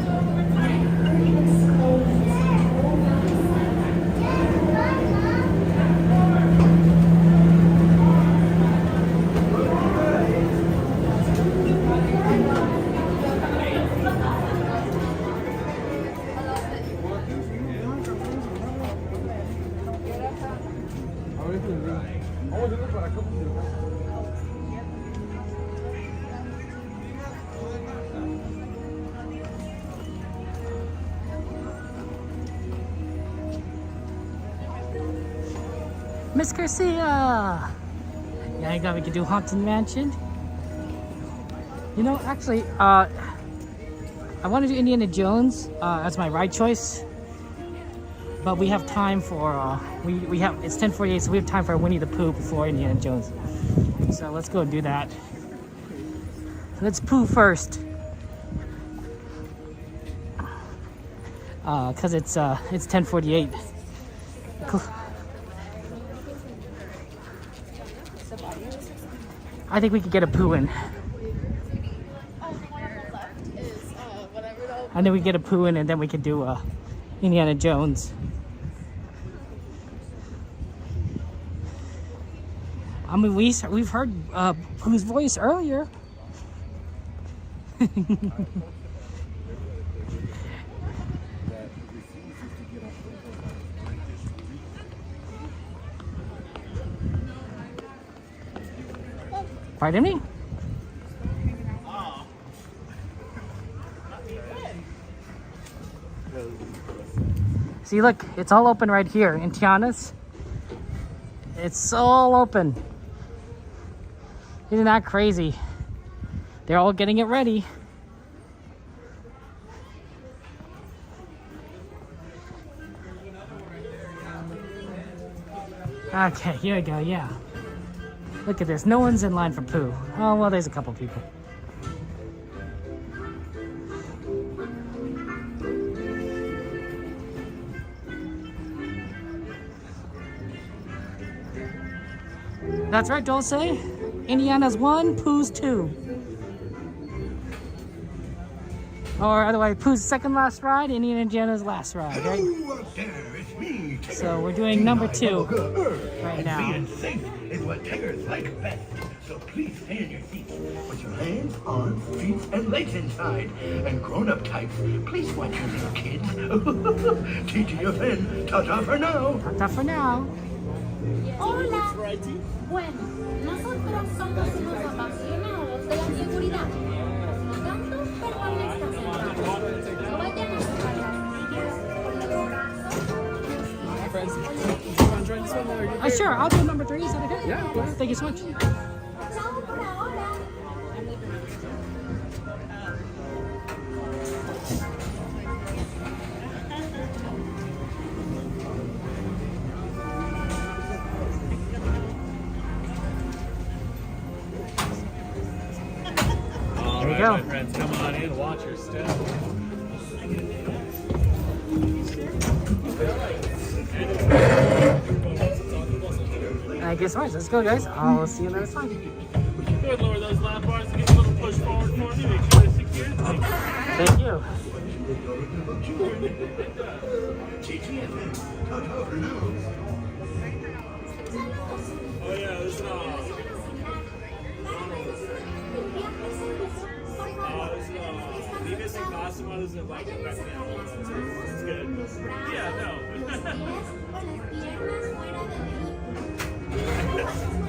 Miss Garcia! Yeah, I got we could do Haunted Mansion. You know, actually, I want to do Indiana Jones as my ride choice. But we have time for, we have, it's 10:48, so we have time for Winnie the Pooh before Indiana Jones. So let's go and do that. Let's Pooh first. Cause it's 10:48. Cool. I think we could get a Pooh in. And then we get a Pooh in, and then we could do Indiana Jones. I mean, we've heard Pooh's voice earlier. Pardon me? See, look, it's all open right here in Tiana's. It's all open. Isn't that crazy? They're all getting it ready. Okay, here we go, yeah. Look at this, no one's in line for Pooh. Oh, well, there's a couple people. That's right, Dulce. Indiana's 1, Pooh's 2. Or otherwise, Pooh's second last ride, Indiana's last ride, right? So we're doing number 2 right now. Being safe is what terrors like best. So please stay in your seats. Put your hands, arms, feet, and legs inside. And grown-up types, please watch your little kids. TTFN, ta-ta for now. Ta-ta for now. Hola. Bueno, nosotros somos unos apasionados de la seguridad. Por lo tanto, permanezcan sentados. No vayan a sacar las sillas con los brazos. Sure, I'll do number 3. Is that okay? Yeah. Thank you so much. Chao por ahora. Here we go. My friends, come on in, watch your step. I guess right. Let's go, guys. I'll see you next time. Good, lower those lap bars and give a little push forward for me. Make sure it's secure. Thank you. Oh yeah, there's Venus and Cosmos and like right now. It's good. Yeah, no.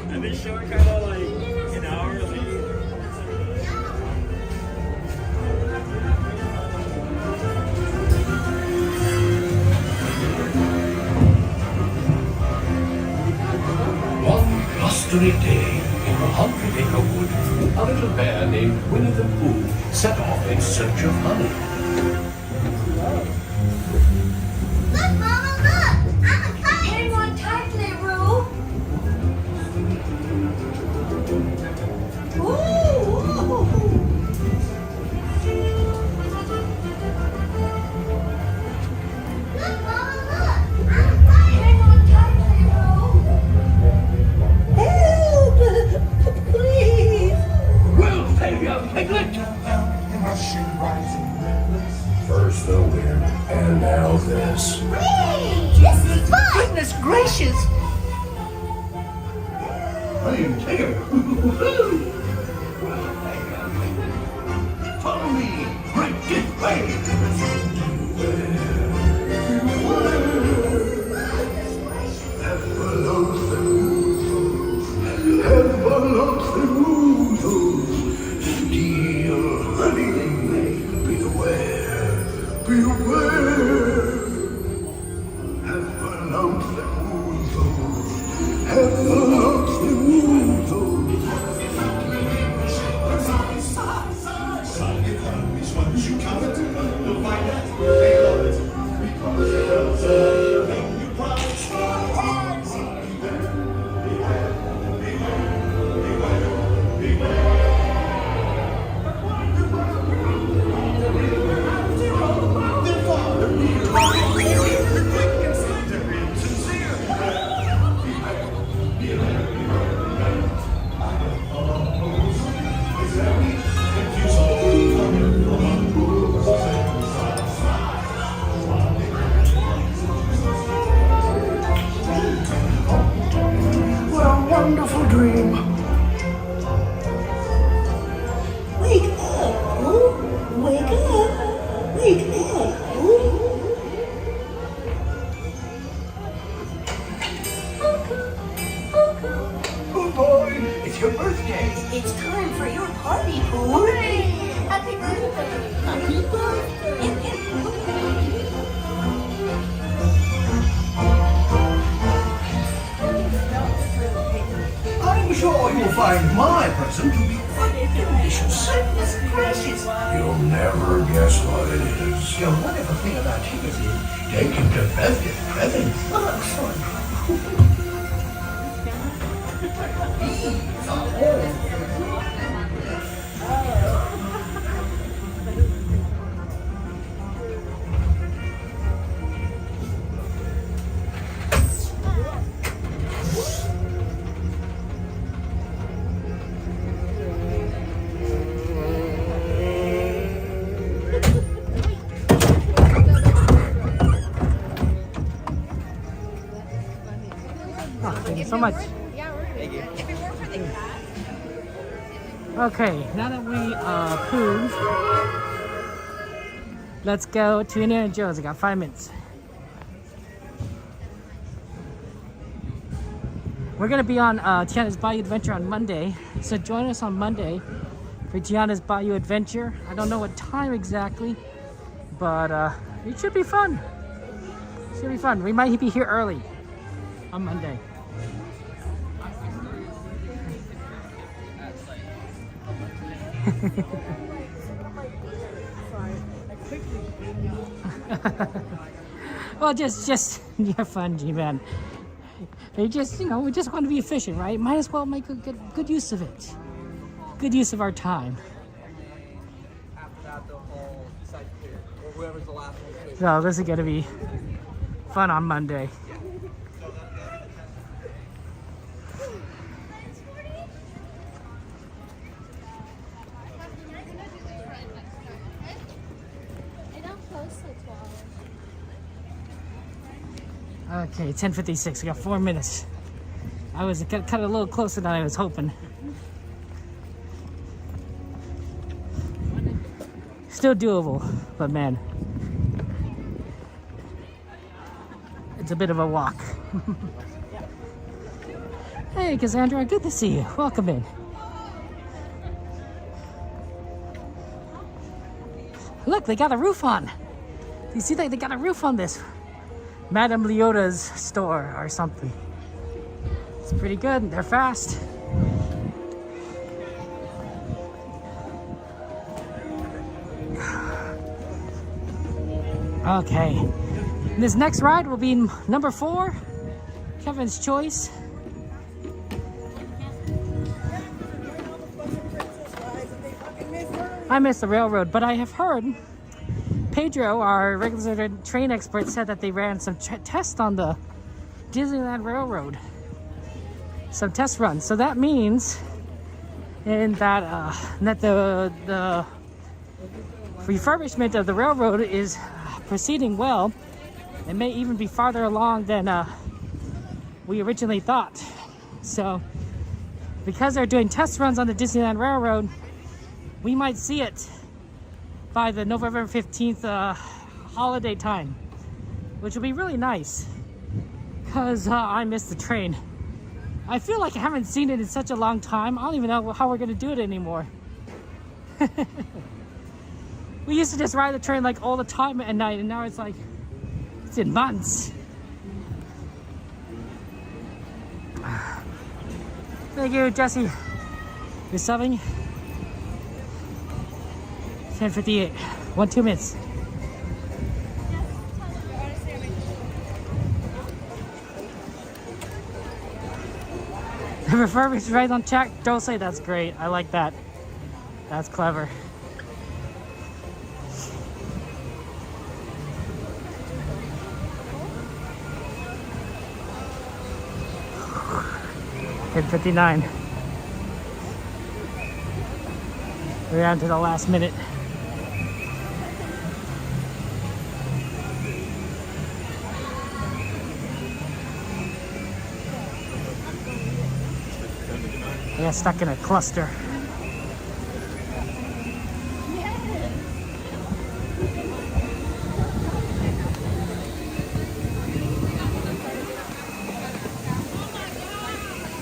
And they show it kind of like an hour later. One blustery day in the 100-acre woods, a little bear named Winnie the Pooh set off in search of honey. Look, Mama, look! I'm a kite! Hang on tightly, Roo! Ooh! Look, Mama, look! I'm a kite! Hang on tightly, Roo! Help! Please! Well, failure, piglet! First the wind, and now this. Hey! This is fun! Goodness gracious! I'm here. Follow me, right this way. And below the What a wonderful dream. Wake up, Pooh. Wake up. Wake up, Pooh. Oh boy, it's your birthday. It's time for your party, Pooh. Happy birthday. Happy birthday. I'm sure you'll find my present to be quite delicious. Goodness gracious. You'll never guess what it is. The wonderful thing about chickens is they can defend their presents. Thank you so much. Okay, now that we pooed, let's go to Indiana Jones. I got 5 minutes. We're gonna be on Tiana's Bayou Adventure on Monday, so join us on Monday for Tiana's Bayou Adventure. I don't know what time exactly, but it should be fun. It should be fun. We might be here early on Monday. Well, just you're fun, G-Man. They just, you know, we just want to be efficient, right? Might as well make a good use of it. Good use of our time. So this is gonna be fun on Monday. Okay, 10:56. We got 4 minutes. I was cut a little closer than I was hoping. Still doable, but man, it's a bit of a walk. Hey, Cassandra, good to see you. Welcome in. Look, they got a roof on. You see that they got a roof on this? Madame Leota's store or something. It's pretty good. They're fast. Okay. This next ride will be number 4, Kevin's Choice. I missed the railroad, but I have heard Pedro, our regular train expert, said that they ran some tests on the Disneyland Railroad. Some test runs. So that means that the refurbishment of the railroad is proceeding well. It may even be farther along than we originally thought. So because they're doing test runs on the Disneyland Railroad, we might see it by the November 15th holiday time, which will be really nice because I missed the train. I feel like I haven't seen it in such a long time. I don't even know how we're gonna do it anymore. We used to just ride the train like all the time at night, and now it's like, it's in months. Thank you, Jesse. You're subbing. 10:58. 2 minutes. The refurbished right on check. Don't say that's great. I like that. That's clever. Hit 59. We're down to the last minute. Yeah, stuck in a cluster.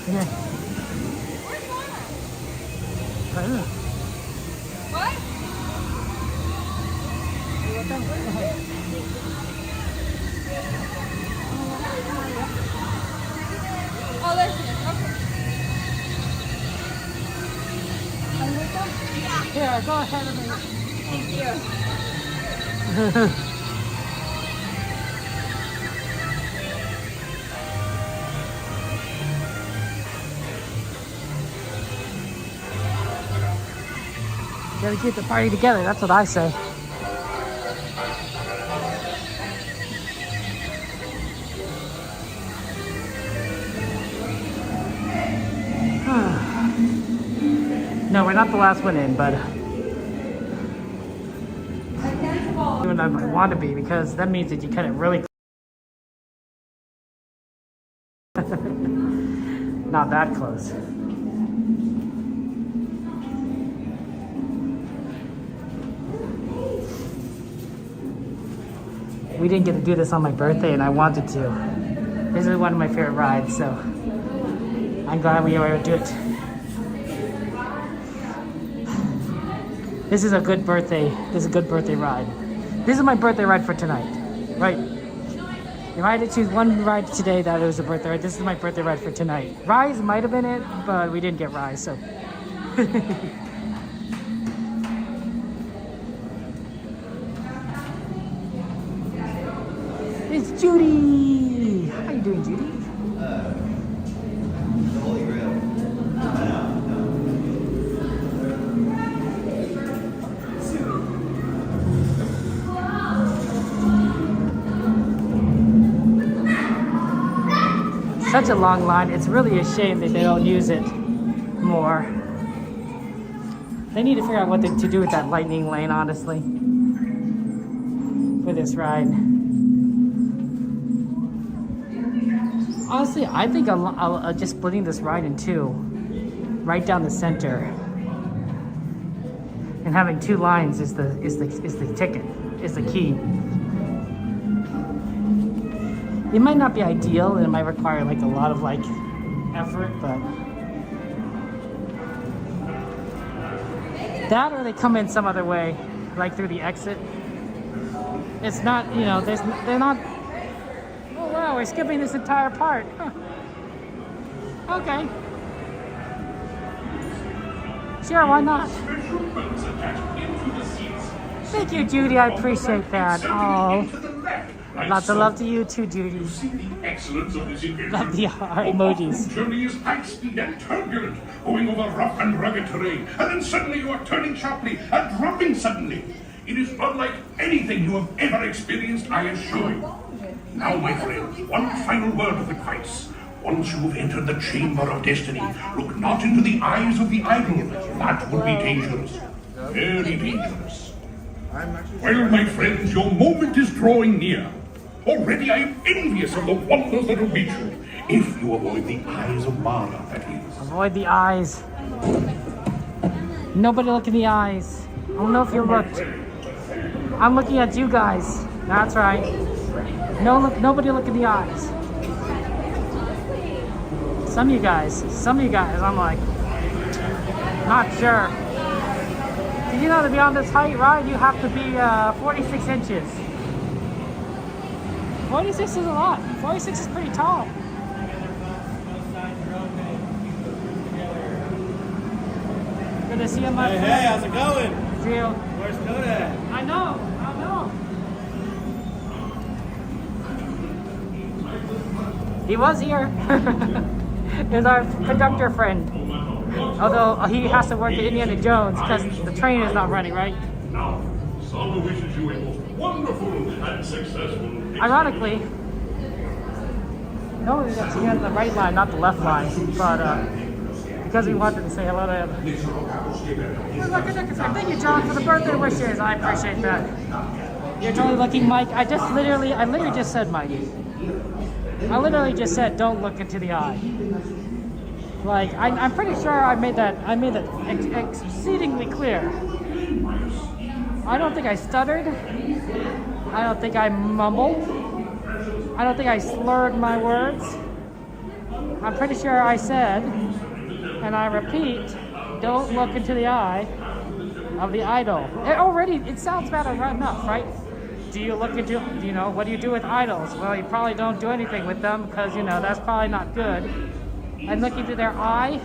Yeah. What? Oh, there's it. Okay. Yeah, go ahead of me. Thank you. Gotta keep the party together, that's what I say. No, we're not the last one in, but doing I want to be, because that means that you cut it really not that close. We didn't get to do this on my birthday, and I wanted to. This is one of my favorite rides, so I'm glad we were able to do it. This is a good birthday. This is a good birthday ride. This is my birthday ride for tonight, right? If I had to choose one ride today that it was a birthday ride, this is my birthday ride for tonight. Rise might have been it, but we didn't get Rise, so. It's Judy. How you doing, Judy? The Holy Grail. Such a long line. It's really a shame that they don't use it more. They need to figure out what to do with that lightning lane, honestly, for this ride. Honestly, I think I'll just splitting this ride in two, right down the center, and having two lines is the ticket, is the key. It might not be ideal, and it might require like a lot of like effort, but that, or they come in some other way, like through the exit. It's not, you know, they're not. Oh wow, we're skipping this entire part. Huh. Okay. Sure, why not? Thank you, Judy. I appreciate that. Oh. Lots of love to you too, Judy. You see the excellence of this invention. Love the heart emojis. The journey is high speed and turbulent, going over rough and rugged terrain, and then suddenly you are turning sharply and dropping suddenly. It is unlike anything you have ever experienced, I assure you. Now, my friends, one final word of advice. Once you have entered the chamber of destiny, look not into the eyes of the idol. That would be dangerous. Very dangerous. Well, my friends, your moment is drawing near. Already I am envious of the wonders that await you. If you avoid the eyes of Mara, that is. Avoid the eyes. Nobody look in the eyes. I don't know if you looked. I'm looking at you guys. That's right. Nobody look in the eyes. Some of you guys, I'm like, not sure. Did you know to be on this height ride, you have to be 46 inches. 46 is a lot. 46 is pretty tall. Good to see you, my friend. Hey, how's it going? Real. Where's Noda at? I know. He was here. He's our conductor friend. Although he has to work at Indiana Jones because the train is not running, right? Now, Samba wishes you a most wonderful and successful. Ironically, no, that's he had the right line, not the left line. But because he wanted to say hello to him. Here's our conductor friend. Thank you, John, for the birthday wishes. I appreciate that. You're totally looking, Mike. I literally just said, Mike. I literally just said, don't look into the eye. Like, I'm pretty sure I made that exceedingly clear. I don't think I stuttered. I don't think I mumbled. I don't think I slurred my words. I'm pretty sure I said, and I repeat, don't look into the eye of the idol. It sounds bad enough, right? What do you do with idols? Well, you probably don't do anything with them because, that's probably not good. And look into their eye.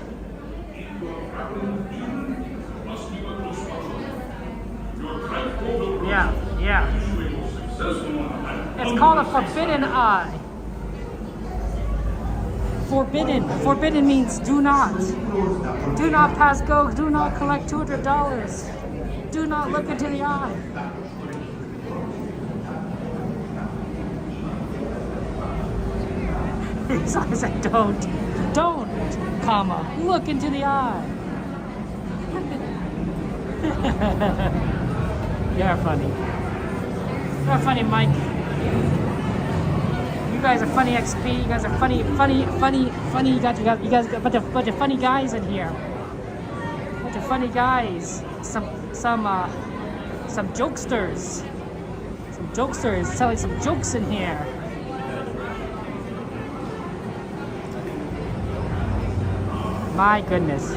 Yeah. It's called a forbidden eye. Forbidden means do not. Do not pass go. Do not collect $200. Do not look into the eye. So I said, don't, comma, look into the eye. You're funny. You're funny, Mike. You guys are funny XP. You guys are funny. You guys got a bunch of funny guys in here. Bunch of funny guys. Some jokesters. Some jokesters telling some jokes in here. My goodness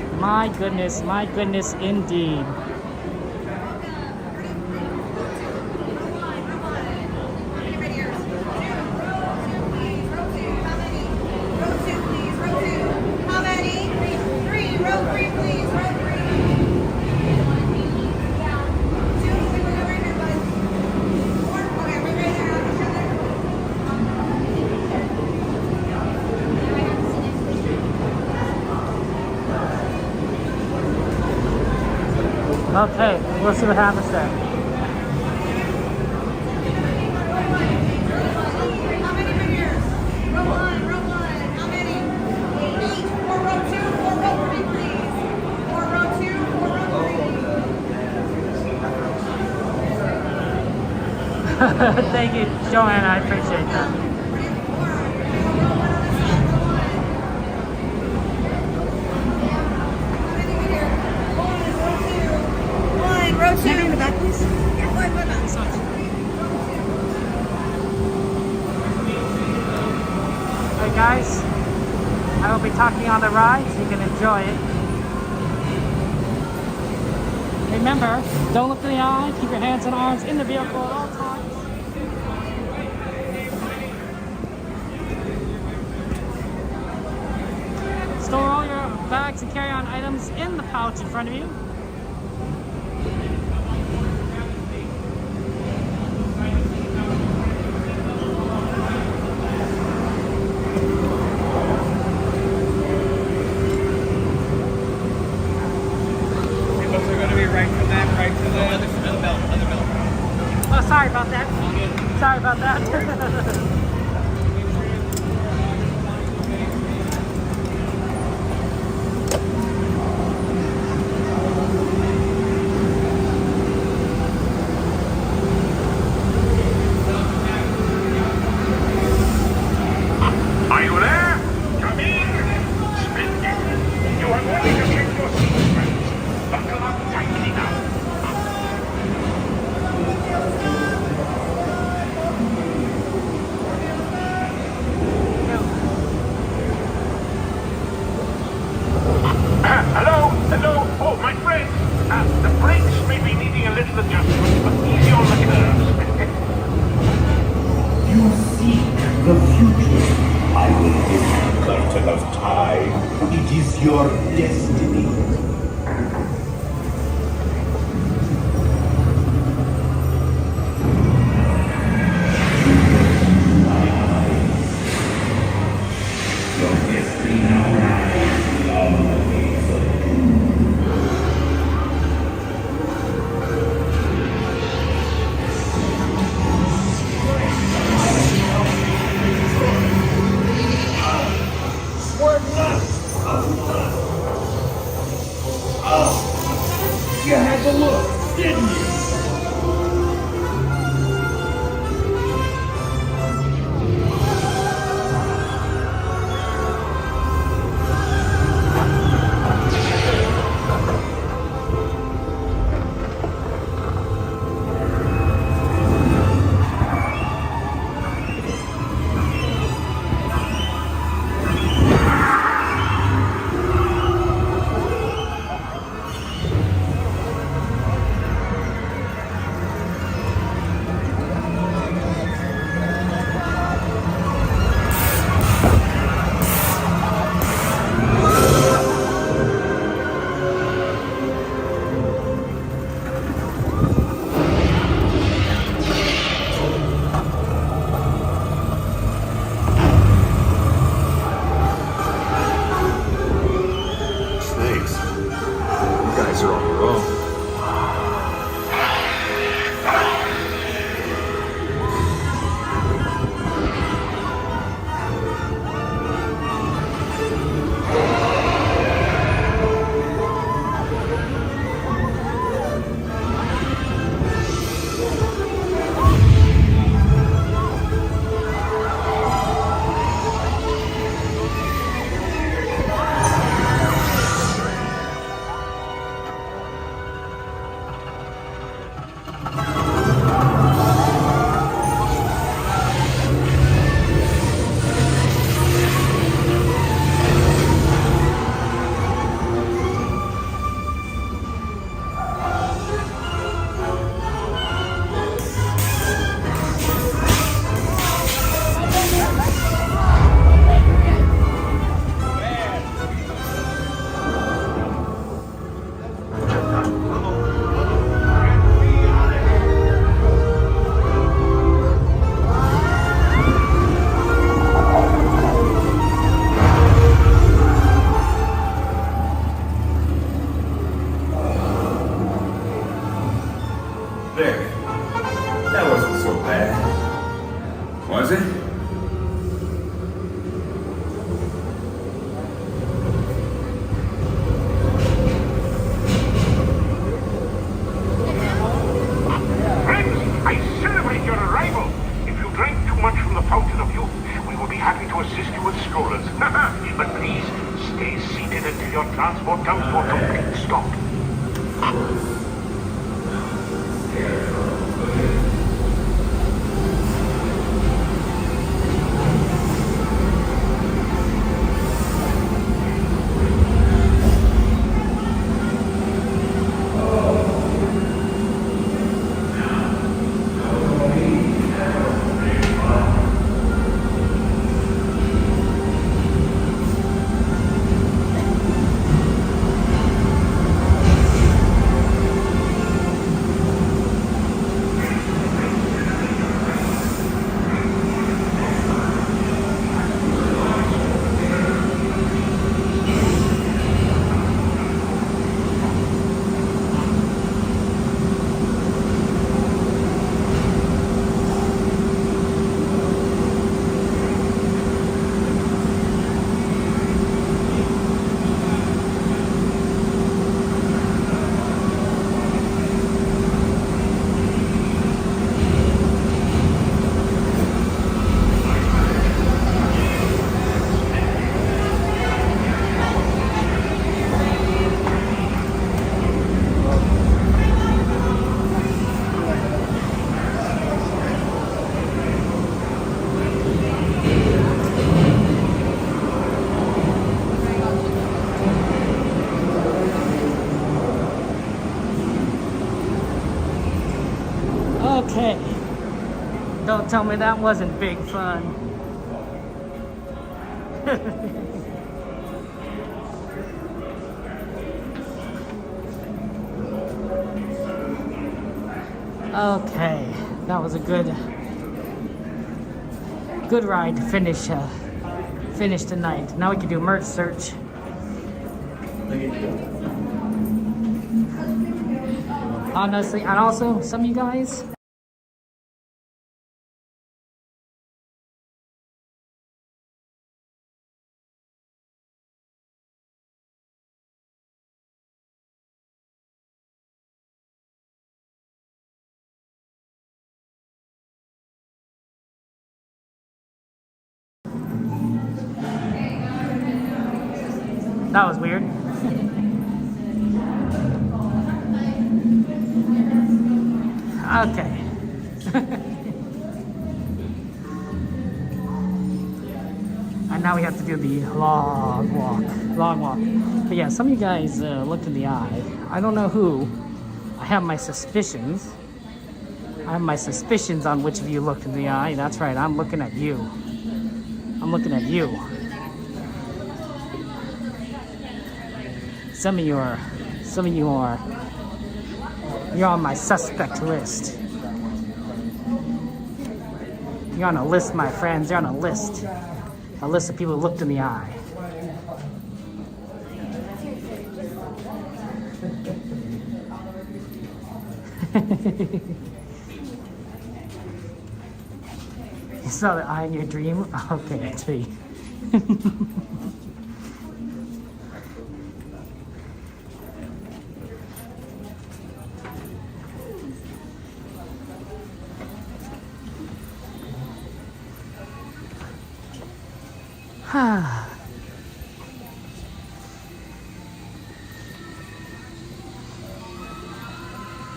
indeed. Okay, we'll see what happens there. How many figures? Row one. How many? 8. For row 2, for row 3, please. For row 2, for row 3. Thank you, Joanna. I appreciate that. Row 2. In the back, please. Yeah, one. Alright guys, I will be talking on the ride so you can enjoy it. Remember, don't look in the eye, keep your hands and arms in the vehicle at all times. Store all your bags and carry-on items in the pouch in front of you. Oh, sorry about that. Are you there? Come in. Splendid. You are going to get your seats, friends. Buckle up tightly now. Hello. Oh, my friend. The brakes may be needing a little adjustment, but easy on the curves. You seek the future. I will give you curtain of time. It is your destiny. You had to look, didn't you? Okay. Don't tell me that wasn't big fun. Okay, that was a good ride to finish finished tonight. Now we can do merch search. Honestly, and also some of you guys. That was weird. Okay. And now we have to do the long walk. But yeah, some of you guys looked in the eye. I don't know who. I have my suspicions. I have my suspicions on which of you looked in the eye. That's right, I'm looking at you. I'm looking at you. Some of you are, you're on my suspect list. You're on a list, my friends, you're on a list. A list of people who looked in the eye. You saw the eye in your dream? Okay, I see.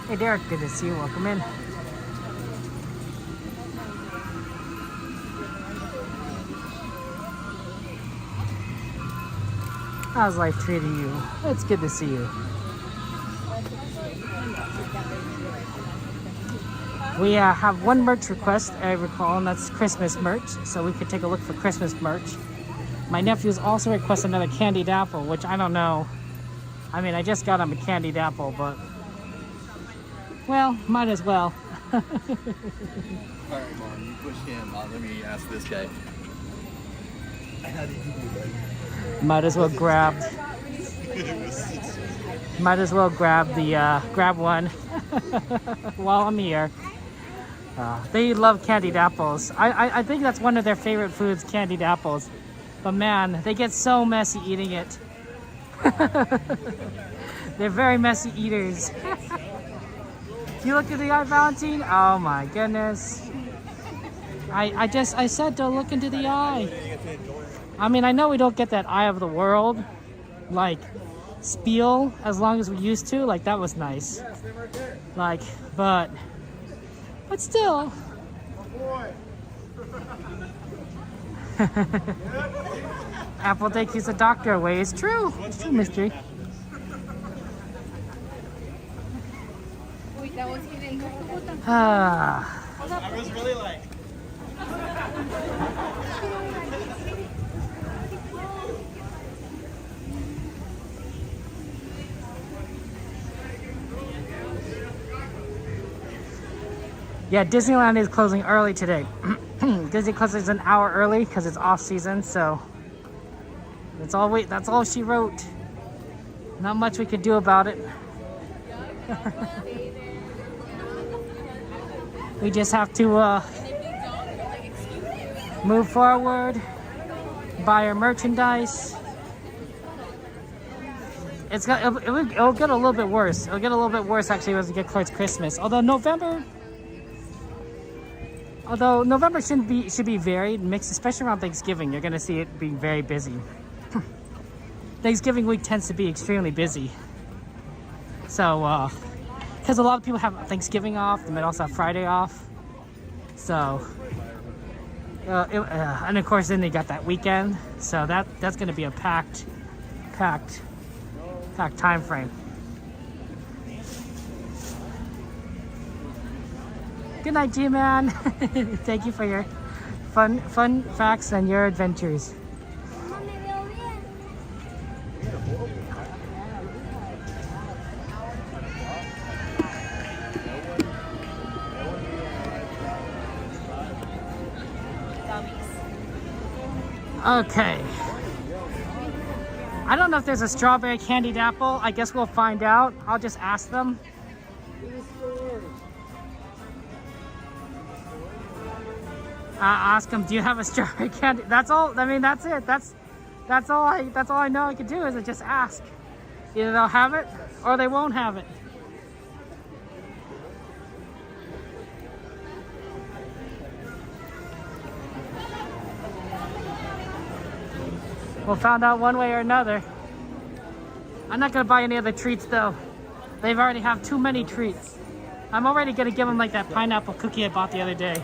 Hey Derek, good to see you. Welcome in. How's life treating you? It's good to see you. We have one merch request, I recall, and that's Christmas merch. So we could take a look for Christmas merch. My nephews also requested another candied apple, which I don't know. I mean, I just got him a candied apple, but... well, might as well. Alright, Mom, you push him. Let me ask this guy. How did you do that? Might as well grab... might as well grab the, grab one while I'm here. They love candied apples. I think that's one of their favorite foods, candied apples. But man, they get so messy eating it. They're very messy eaters. You look at the eye, Valentine? Oh my goodness. I said to look into the eye. I mean, I know we don't get that eye of the world, like, spiel as long as we used to. Like, that was nice. Like, but still. Apple Day keeps the doctor away. It's true. It's true, mystery. I was really like... Yeah, Disneyland is closing early today. Disney closes an hour early because it's off season, so that's all she wrote. Not much we could do about it. We just have to move forward, buy our merchandise. It'll get a little bit worse. It'll get a little bit worse actually as we get towards Christmas. Although November should be varied, mixed, especially around Thanksgiving. You're gonna see it being very busy. Thanksgiving week tends to be extremely busy. So, because a lot of people have Thanksgiving off, they might also have Friday off. So, and of course then they got that weekend. So that's gonna be a packed time frame. Good night, G-Man. Thank you for your fun facts and your adventures. Okay. I don't know if there's a strawberry candied apple. I guess we'll find out. I'll just ask them. Ask them, do you have a strawberry candy? That's all. I mean, that's it. That's all I know I can do is just ask. Either they'll have it or they won't have it. We'll find out one way or another. I'm not gonna buy any other treats though. They've already have too many treats. I'm already gonna give them like that pineapple cookie I bought the other day.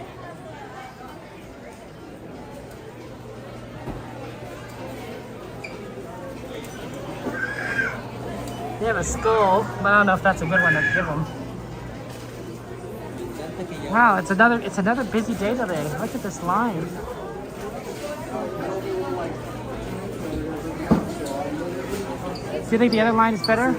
They have a skull, but I don't know if that's a good one to give them. Wow, it's another busy day today. Look at this line. Do you think the other line is better?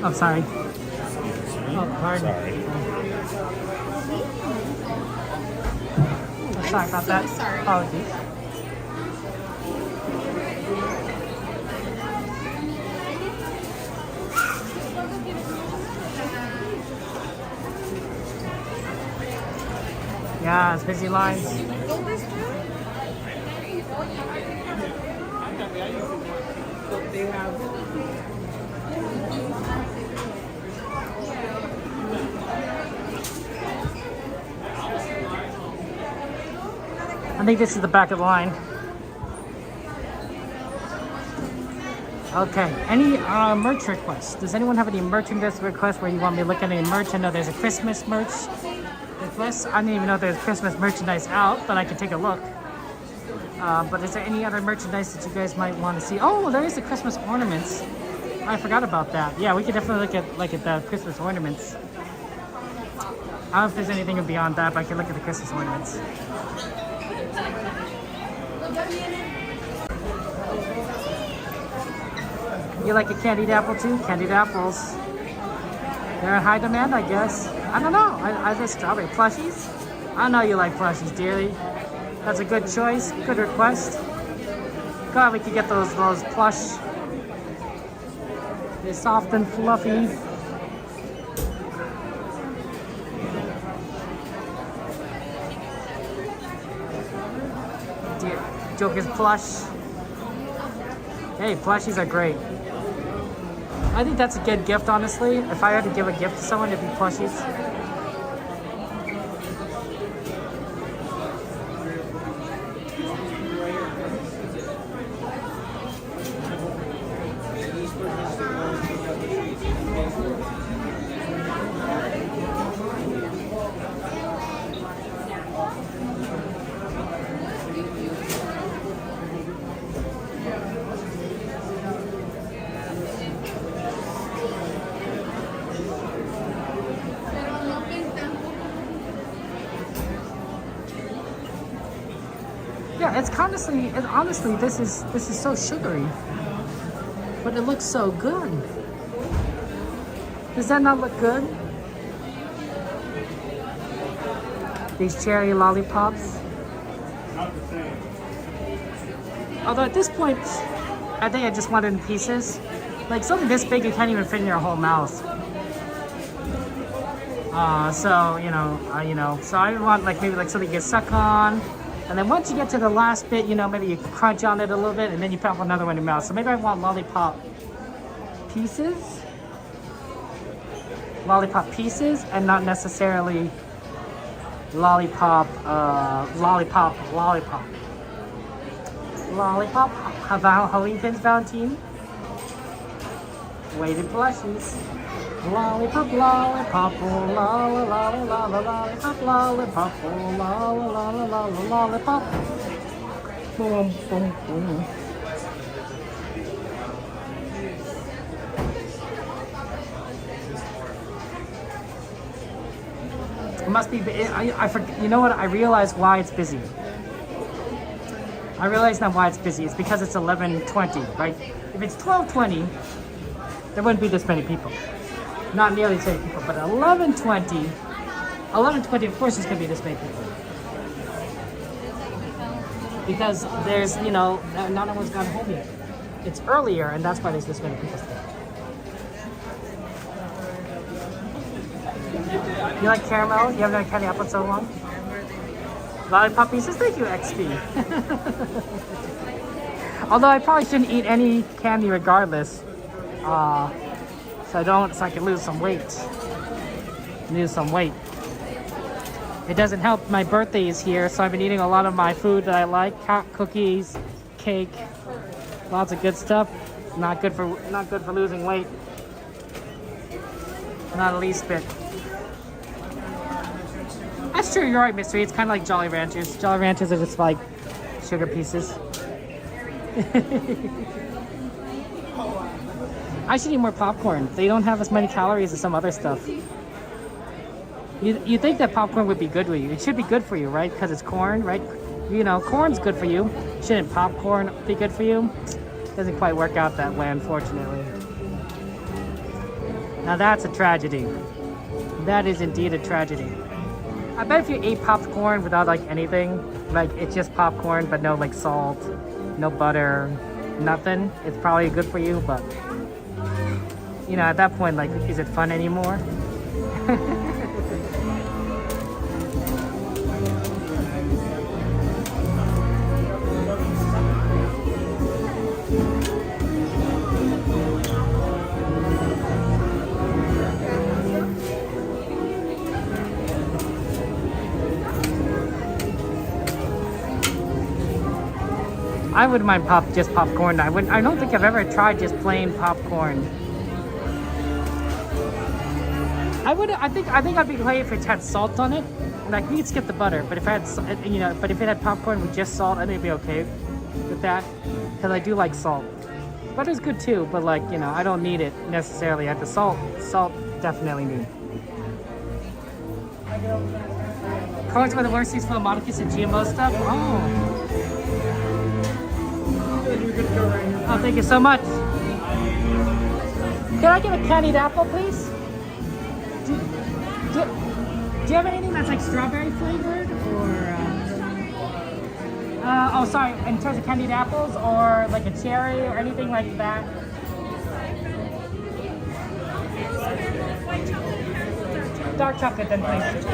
I'm sorry. Oh, pardon. Oh, sorry about that. Apologies. Yeah, it's busy lines. I think this is the back of the line. Okay, any merch requests? Does anyone have any merchandise requests where you want me to look at any merch? I know there's a Christmas merch request. I didn't even know there's Christmas merchandise out, but I can take a look. But is there any other merchandise that you guys might want to see? Oh, there is the Christmas ornaments. I forgot about that. Yeah, we could definitely look at the Christmas ornaments. I don't know if there's anything beyond that, but I can look at the Christmas ornaments. You like a candied apple too? Candied apples. They're in high demand, I guess. I don't know. I just strawberry plushies. I know you like plushies dearly. That's a good choice. Good request. God, we could get those plush. They're soft and fluffy. Joker's plush. Hey, plushies are great. I think that's a good gift, honestly. If I had to give a gift to someone, it'd be plushies. Yeah, it's honestly, this is so sugary, but it looks so good. Does that not look good? These cherry lollipops. Not the same. Although at this point, I think I just want it in pieces. Like something this big, you can't even fit in your whole mouth. So so I want maybe something you can suck on. And then once you get to the last bit, maybe you crunch on it a little bit and then you pop another one in your mouth. So maybe I want lollipop pieces and not necessarily lollipop. Have Halloween pins, Valentine? Weighted plushies. Lollipop, lollipop, oh, la la la la la lollipop, lollipop, oh, la la la la la lollipop. Boom, boom, boom. It must be. I forget. You know what? I realize why it's busy. I realize now why it's busy. It's because it's 11:20, right? If it's 12:20, there wouldn't be this many people. Not nearly this many people, but 11:20, of course there's gonna be this many people. Because there's, you know, not everyone's gone home yet. It's earlier, and that's why there's this many people still. You like caramel? You haven't had candy apple in so long? Lollipop pieces? Thank you, XP. Although I probably shouldn't eat any candy regardless. So I can lose some weight. It doesn't help my birthday is here, so I've been eating a lot of my food that I like. Cookies, cake, lots of good stuff. Not good for losing weight. Not the least bit. That's true, you're right, Mystery. It's kind of like Jolly Ranchers. Jolly Ranchers are just like sugar pieces. I should eat more popcorn. They don't have as many calories as some other stuff. You think that popcorn would be good for you. It should be good for you, right? Because it's corn, right? You know, corn's good for you. Shouldn't popcorn be good for you? Doesn't quite work out that way, unfortunately. Now that's a tragedy. That is indeed a tragedy. I bet if you ate popcorn without like anything, like it's just popcorn but no like salt, no butter, nothing, it's probably good for you, but you know, at that point, like, is it fun anymore? I wouldn't mind just popcorn. I don't think I've ever tried just plain popcorn. I think I'd be great if it had salt on it. Like, we could skip the butter, but if I had, you know, but if it had popcorn with just salt, I think it'd be okay with that, because I do like salt. Butter's good too, but like, you know, I don't need it necessarily. At the salt definitely need. Corn's one of the worst things for the monarchies and GMO stuff. Oh, thank you so much. Can I get a candied apple, please? Do you have anything that's like strawberry flavored, or oh sorry, in terms of candied apples, or like a cherry or anything like that? Dark chocolate then, please.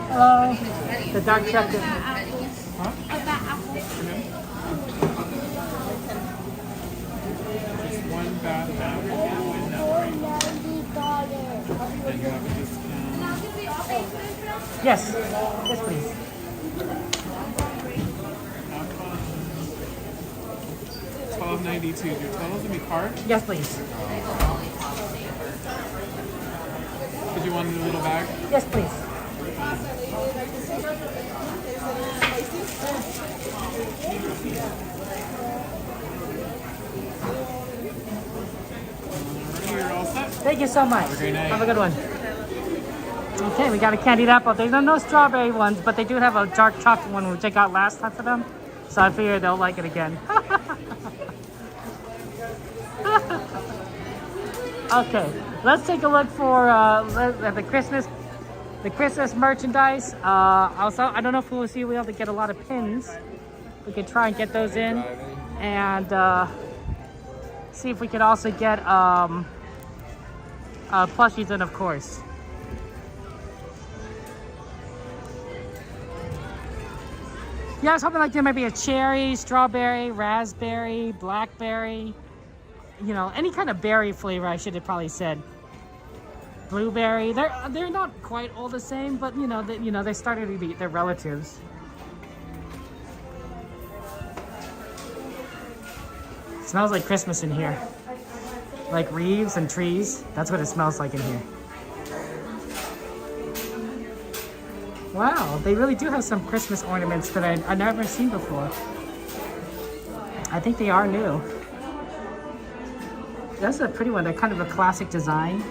Hello. The dark chocolate. Huh? Just one bath and you have a discount. Yes. Yes, please. $12.92. Do your totals in the cart? Yes, please. Did you want a little bag? Yes, please. You're all set. Thank you so much. Have a great night. Have a good one. Okay, we got a candied apple. There's no strawberry ones, but they do have a dark chocolate one, which I got last time for them. So I figured they'll like it again. Okay, let's take a look for the Christmas merchandise. Also, I don't know if we'll be able to get a lot of pins. We could try and get those in, and see if we could also get plushies in, of course. Yeah, I was hoping like there might be a cherry, strawberry, raspberry, blackberry. You know, any kind of berry flavor, I should have probably said. Blueberry. They're not quite all the same, but you know, they started to be their relatives. It smells like Christmas in here. Like leaves and trees. That's what it smells like in here. Wow, they really do have some Christmas ornaments that I've never seen before. I think they are new. That's a pretty one. They're kind of a classic design.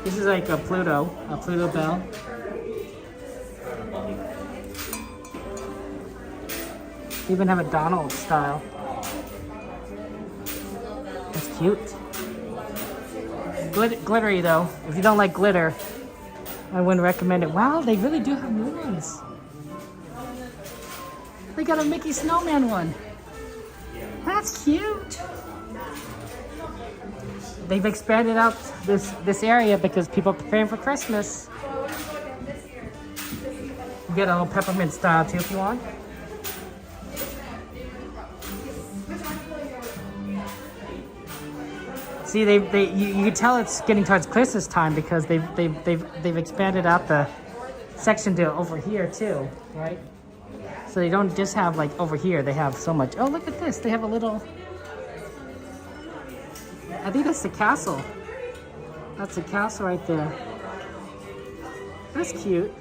This is like a Pluto bell. They even have a Donald style. That's cute. Glittery though. If you don't like glitter, I wouldn't recommend it. Wow, they really do have new ones. They got a Mickey Snowman one. That's cute. They've expanded out this area because people are preparing for Christmas. You get a little peppermint style too if you want. See, you can tell it's getting towards Christmas time because they've expanded out the section to over here too, right? So they don't just have like over here, they have so much. Oh, look at this. They have a little, I think that's the castle. That's the castle right there. That's cute.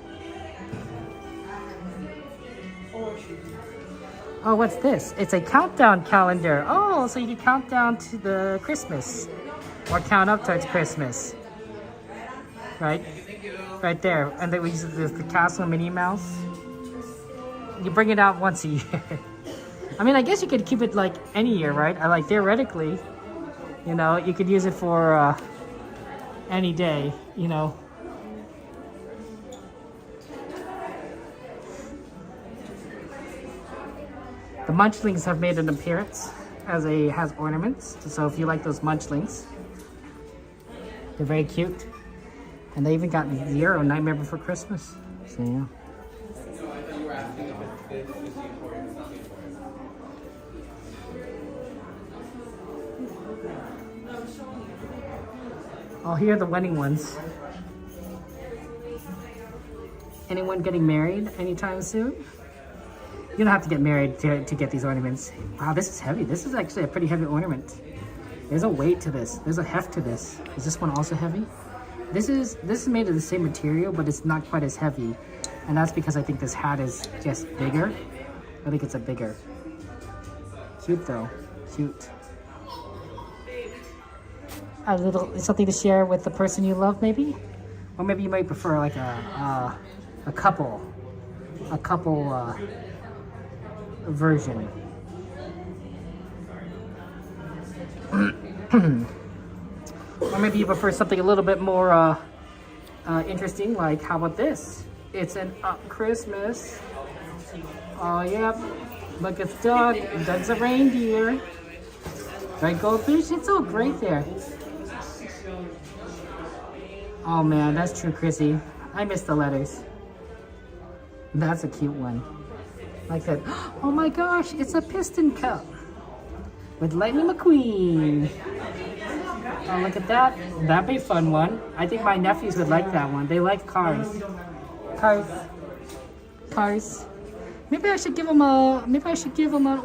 Oh, what's this? It's a countdown calendar. Oh, so you can count down to the Christmas or count up towards Christmas. Right? Right there. And then we use the castle and Minnie Mouse. You bring it out once a year. I mean, I guess you could keep it like any year, right? I like theoretically, you know, you could use it for any day, you know. The Munchlings have made an appearance as has ornaments. So if you like those Munchlings, they're very cute. And they even got Zero, Nightmare Before Christmas. So yeah. Oh, here are the wedding ones. Anyone getting married anytime soon? You don't have to get married to get these ornaments. Wow, this is heavy. This is actually a pretty heavy ornament. There's a weight to this. There's a heft to this. Is this one also heavy? This is made of the same material, but it's not quite as heavy. And that's because I think this hat is just bigger. I think it's a bigger. Cute though, cute. A little, something to share with the person you love maybe? Or maybe you might prefer like a couple version. Or maybe you prefer something a little bit more interesting, like how about this? It's an Christmas. Oh yep, look it's Doug. Doug's a reindeer. Right, goldfish? It's all great there. Oh man, that's true, Chrissy. I miss the letters. That's a cute one. Like that. Oh my gosh, it's a piston cup with Lightning McQueen. Oh, look at that. That'd be a fun one. I think my nephews would like that one. They like cars. Cars. Maybe I should give them an ornament. I should give them an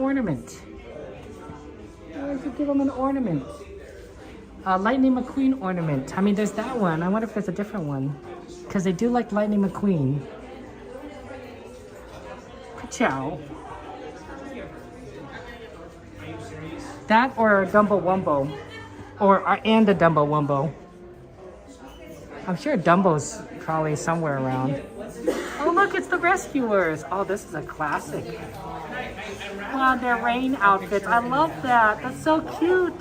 ornament. A Lightning McQueen ornament. I mean, there's that one. I wonder if there's a different one. Because they do like Lightning McQueen. Ciao. That or a Dumbo Wumbo. And a Dumbo Wumbo. I'm sure Dumbo's probably somewhere around. Oh look, it's the Rescuers. Oh, this is a classic. Wow, their rain outfits. I love that. That's so cute.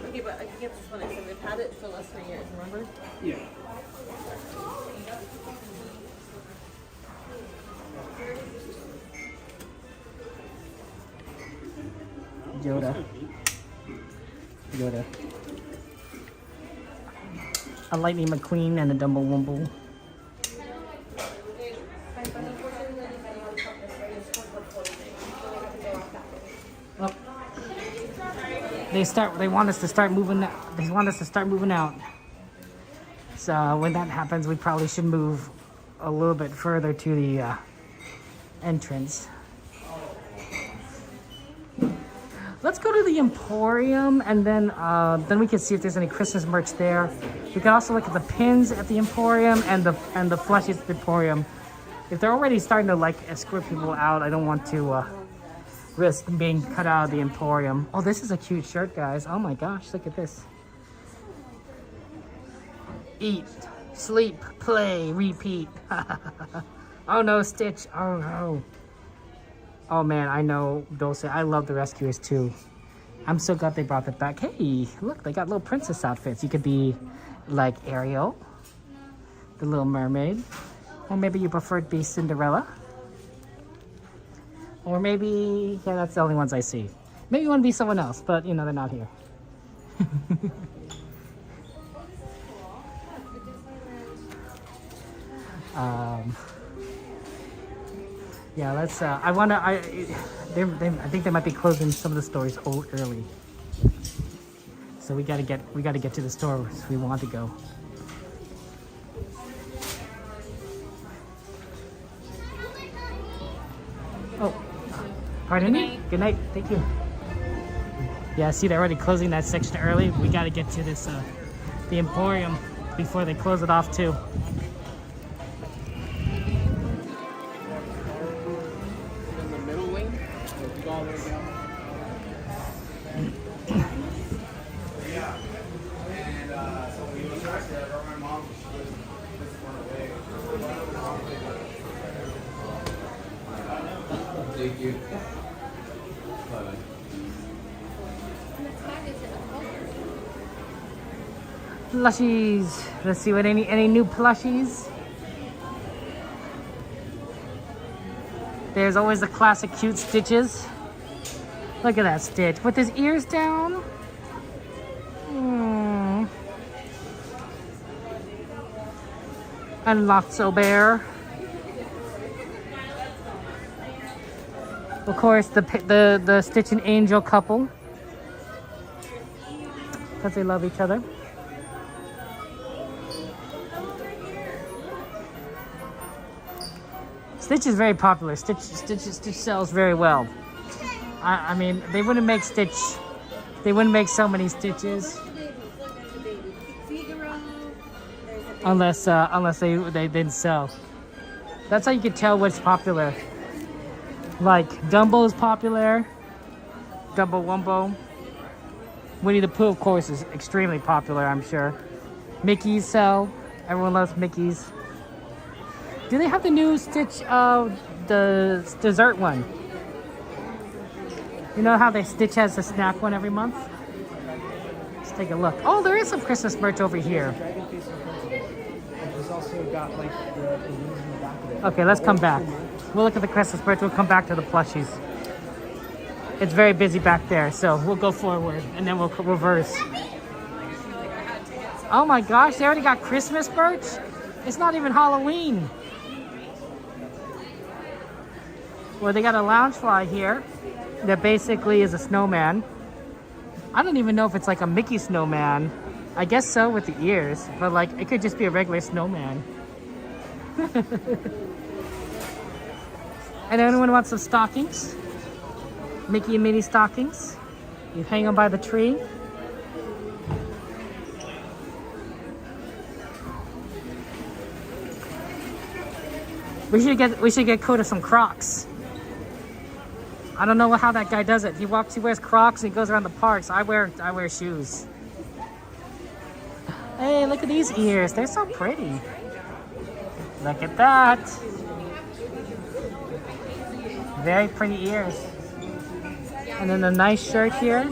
Okay, but I can get this one. I said they've had it for less than years, remember? Yeah. Yoda. A Lightning McQueen and a Dumbo Wumbo. Oh. They want us to start moving out. So when that happens, we probably should move a little bit further to the entrance. Let's go to the the Emporium, and then we can see if there's any Christmas merch there. We can also look at the pins at the Emporium and the plushies at the Emporium. If they're already starting to like escort people out, I don't want to risk being cut out of the Emporium. Oh, this is a cute shirt, guys. Oh my gosh, look at this. Eat, sleep, play, repeat. Oh no, Stitch. Oh no. Oh man, I know Dulce. I love the Rescuers too. I'm so glad they brought that back. Hey, look, they got little princess outfits. You could be like Ariel, the Little Mermaid. Or maybe you prefer to be Cinderella. Or maybe, yeah, that's the only ones I see. Maybe you want to be someone else, but you know, they're not here. Yeah, let's, I think they might be closing some of the stores early. So we gotta get to the stores we want to go. Oh, pardon me? Good night, thank you. Yeah, see, they're already closing that section early. We gotta get to this, the Emporium before they close it off too. Thank you. Plushies. Let's see what any new plushies. There's always the classic cute Stitches. Look at that Stitch with his ears down. And Lotso Bear. Of course, the Stitch and Angel couple, because they love each other. Stitch is very popular. Stitch sells very well. I mean, they wouldn't make Stitch. They wouldn't make so many Stitches unless they didn't sell. That's how you can tell what's popular. Like Dumbo is popular. Dumbo Wumbo. Winnie the Pooh, of course, is extremely popular, I'm sure. Mickey's sell. Everyone loves Mickey's. Do they have the new Stitch, the dessert one? You know how they Stitch has the snack one every month? Let's take a look. Oh, there is some Christmas merch over here. There's also got like the wings in the back of it. Okay, let's come back. We'll look at the Christmas merch. We'll come back to the plushies. It's very busy back there, so we'll go forward and then we'll reverse. Oh my gosh, they already got Christmas merch? It's not even Halloween. Well, they got a Loungefly here that basically is a snowman. I don't even know if it's like a Mickey snowman. I guess so with the ears, but like it could just be a regular snowman. And anyone wants some stockings? Mickey and Minnie stockings. You hang them by the tree. We should get Coda some Crocs. I don't know how that guy does it. He wears Crocs and he goes around the parks. I wear shoes. Hey, look at these ears. They're so pretty. Look at that. Very pretty ears. And then a nice shirt here.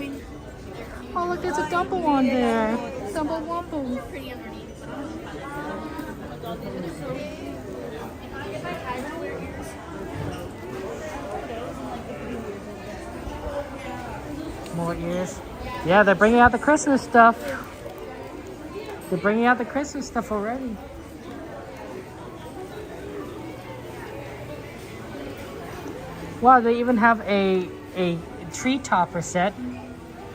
Oh, look, there's a Dumbo on there. Dumbo Wumbo. More ears. Yeah, they're bringing out the Christmas stuff. They're bringing out the Christmas stuff already. Wow, they even have a tree topper set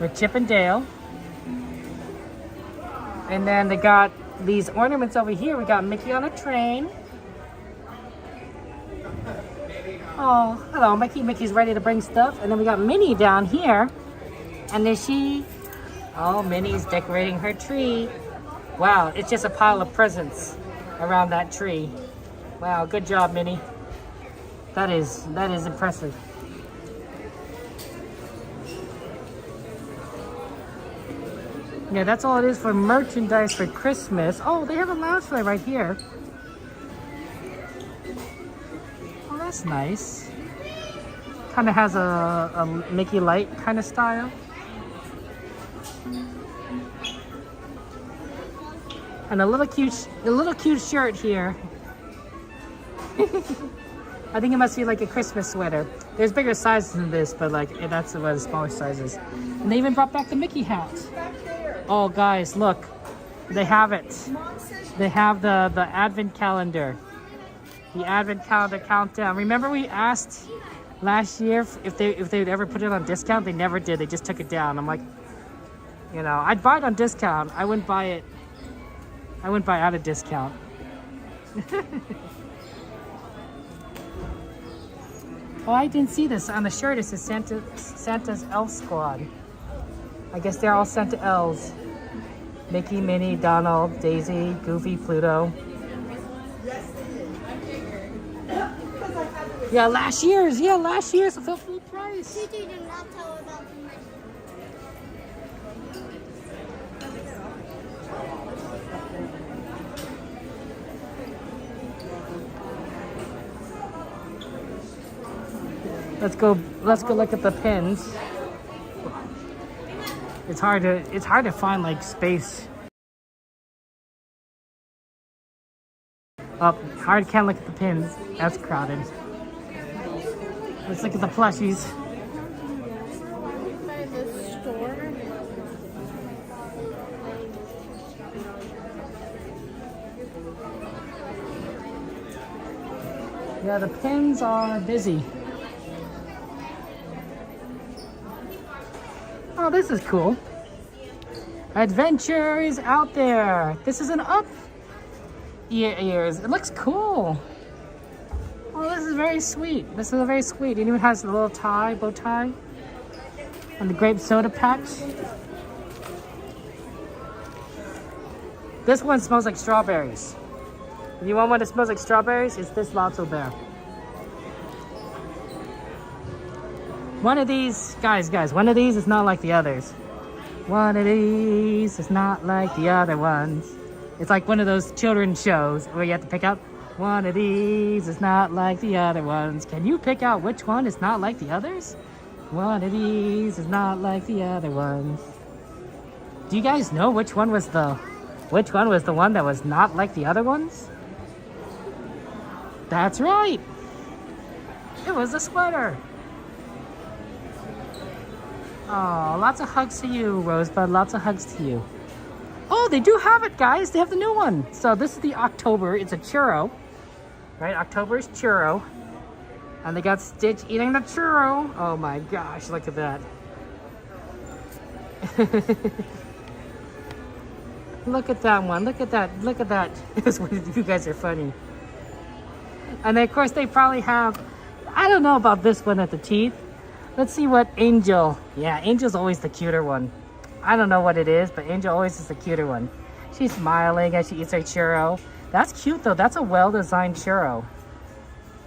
with Chip and Dale. And then they got these ornaments over here. We got Mickey on a train. Oh, hello, Mickey. Mickey's ready to bring stuff. And then we got Minnie down here And there's she. Oh, Minnie's decorating her tree. Wow, it's just a pile of presents around that tree. Wow, good job, Minnie. That is impressive. Yeah, that's all it is for merchandise for Christmas. Oh, they have a loungefly right here. Oh, that's nice. Kind of has a Mickey Light kind of style. And a little cute shirt here. I think it must be like a Christmas sweater. There's bigger sizes than this, but like that's one of the smaller sizes. And they even brought back the Mickey hat. Oh, guys, look. They have it. They have the Advent calendar. The Advent calendar countdown. Remember we asked last year if they would ever put it on discount? They never did. They just took it down. I'm like, you know, I'd buy it on discount. I wouldn't buy it. I wouldn't buy out of discount. Oh, I didn't see this on the shirt. It says Santa's Elf Squad. I guess they're all Santa elves. Mickey, Minnie, Donald, Daisy, Goofy, Pluto. Yeah, last year's for full price. Teacher did not tell about the money. Let's go look at the pins. It's hard to find like space. Oh, can't look at the pins. That's crowded. Let's look at the plushies. By the store. Yeah, the pins are busy. Oh, this is cool. Adventure is out there. This is an up ears. It looks cool. Oh, this is very sweet. This is very sweet. It even has a little tie, bow tie, and the grape soda patch. This one smells like strawberries. If you want one that smells like strawberries, it's this Lotso Bear. One of these, guys, one of these is not like the others. One of these is not like the other ones. It's like one of those children's shows where you have to pick out one of these is not like the other ones. Can you pick out which one is not like the others? One of these is not like the other ones. Do you guys know which one was the one that was not like the other ones? That's right. It was a sweater. Oh, lots of hugs to you, Rosebud. Lots of hugs to you. Oh, they do have it, guys. They have the new one. So this is the October. It's a churro. Right? October is churro. And they got Stitch eating the churro. Oh my gosh, look at that. Look at that one. Look at that. Look at that. You guys are funny. And then, of course, they probably have... I don't know about this one at the teeth. Let's see what Angel... Yeah, Angel's always the cuter one. I don't know what it is, but Angel always is the cuter one. She's smiling as she eats her churro. That's cute, though. That's a well-designed churro.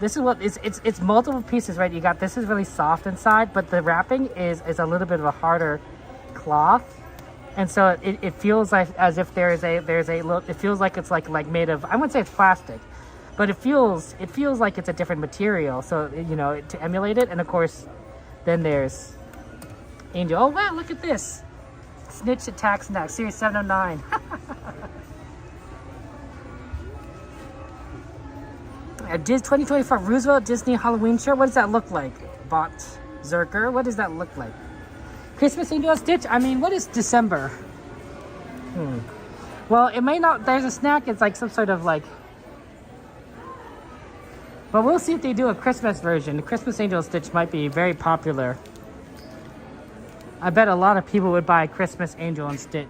This is what... It's multiple pieces, right? You got... This is really soft inside, but the wrapping is a little bit of a harder cloth. And so it feels like as if there's a little... It feels like it's like made of... I wouldn't say it's plastic, but it feels like it's a different material. So, you know, to emulate it. And, of course... Then there's Angel. Oh, wow, look at this. Snitch Attack Snack, Series 709. 2024 Roosevelt Disney Halloween shirt. What does that look like? Bot Zerker. What does that look like? Christmas Angel Stitch. I mean, what is December? Well, it may not. There's a snack. It's like some sort of like... But we'll see if they do a Christmas version. The Christmas Angel Stitch might be very popular. I bet a lot of people would buy Christmas Angel and Stitch.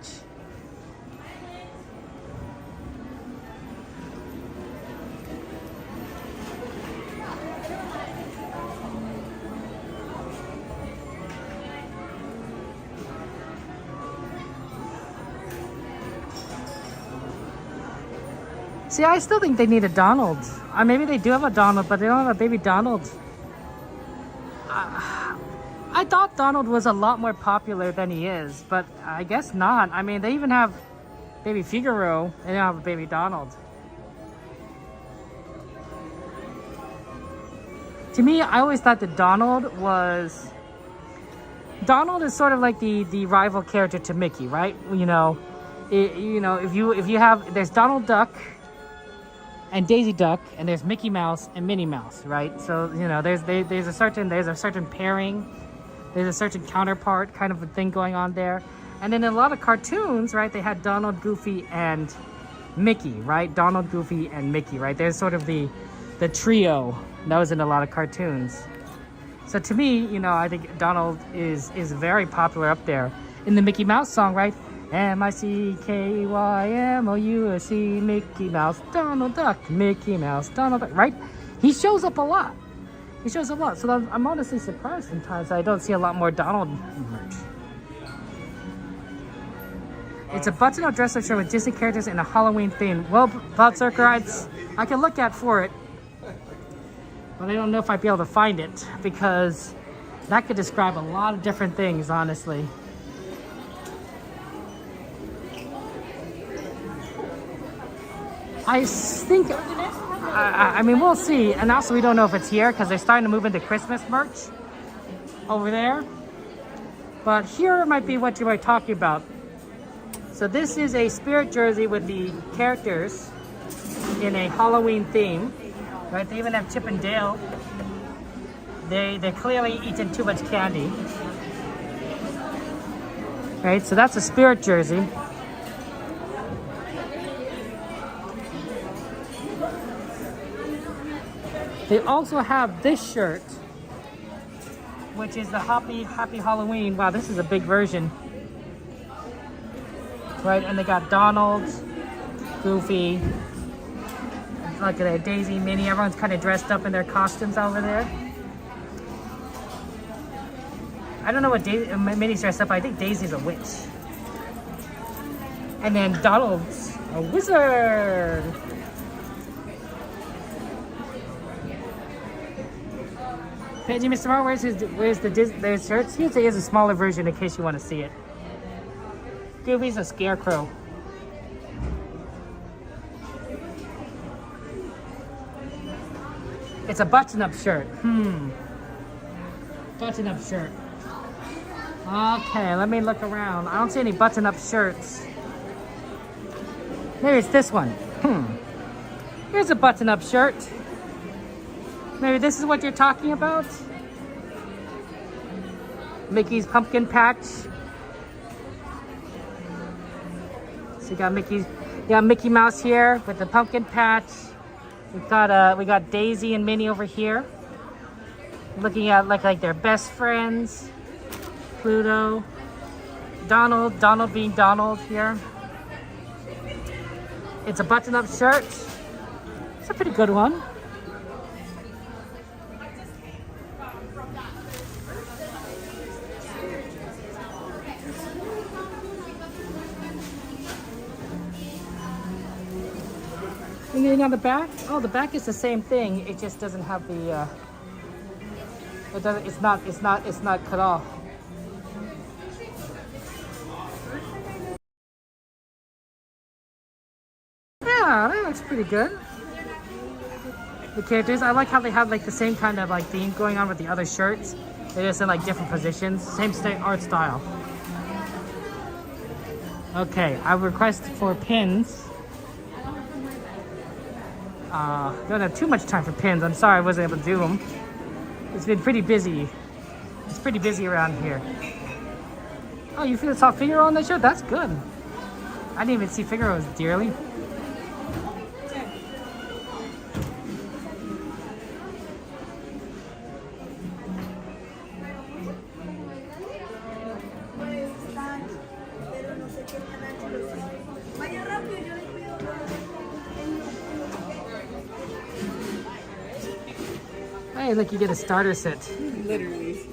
See, I still think they need a Donald. Maybe they do have a Donald, but they don't have a baby Donald. I thought Donald was a lot more popular than he is, but I guess not. I mean, they even have baby Figaro. They don't have a baby Donald. To me, I always thought that Donald is sort of like the rival character to Mickey, right? You know, if you have, there's Donald Duck and Daisy Duck, and there's Mickey Mouse and Minnie Mouse, right? So you know, there's a certain pairing, there's a certain counterpart kind of a thing going on there. And then in a lot of cartoons, right, they had Donald, Goofy, and Mickey, right? Donald, Goofy, and Mickey, right? There's sort of the trio that was in a lot of cartoons. So to me, you know, I think Donald is very popular up there. In the Mickey Mouse song, right? M-I-C-K-Y-M-O-U-S-E, Mickey Mouse, Donald Duck, Mickey Mouse, Donald Duck, right? He shows up a lot. So I'm honestly surprised sometimes I don't see a lot more Donald merch. It's a button-up dress-up shirt with Disney characters and a Halloween theme. Well, Cloud Circus, I can look at for it, but I don't know if I'd be able to find it because that could describe a lot of different things, honestly. I think, I mean, we'll see. And also, we don't know if it's here because they're starting to move into Christmas merch over there. But here might be what you were talking about. So this is a Spirit jersey with the characters in a Halloween theme. Right? They even have Chip and Dale. They're clearly eating too much candy. Right? So that's a Spirit jersey. They also have this shirt, which is the Happy Halloween. Wow, this is a big version. Right, and they got Donald, Goofy, look at that, Daisy, Minnie. Everyone's kind of dressed up in their costumes over there. I don't know what Minnie's dressed up. I think Daisy's a witch. And then Donald's a wizard. Paige, Mr. Mark, where's the shirts? He has a smaller version in case you want to see it. Goofy's a scarecrow. It's a button-up shirt. Button-up shirt. Okay, let me look around. I don't see any button-up shirts. Maybe it's this one. Here's a button-up shirt. Maybe this is what you're talking about? Mickey's Pumpkin Patch. So you got Mickey Mouse here with the pumpkin patch. We got Daisy and Minnie over here. Looking at like their best friends. Pluto. Donald being Donald here. It's a button-up shirt. It's a pretty good one. Anything on the back? Oh, the back is the same thing. It just doesn't have the. It's not cut off. Yeah, that looks pretty good. The characters, I like how they have like the same kind of like theme going on with the other shirts. They're just in like different positions. Same art style. Okay, I request for pins. Don't have too much time for pins. I'm sorry I wasn't able to do them. It's been pretty busy. It's pretty busy around here. Oh, you saw Figaro on the show? That's good. I didn't even see Figaro's dearly. Hey, look, you get a starter set. Literally.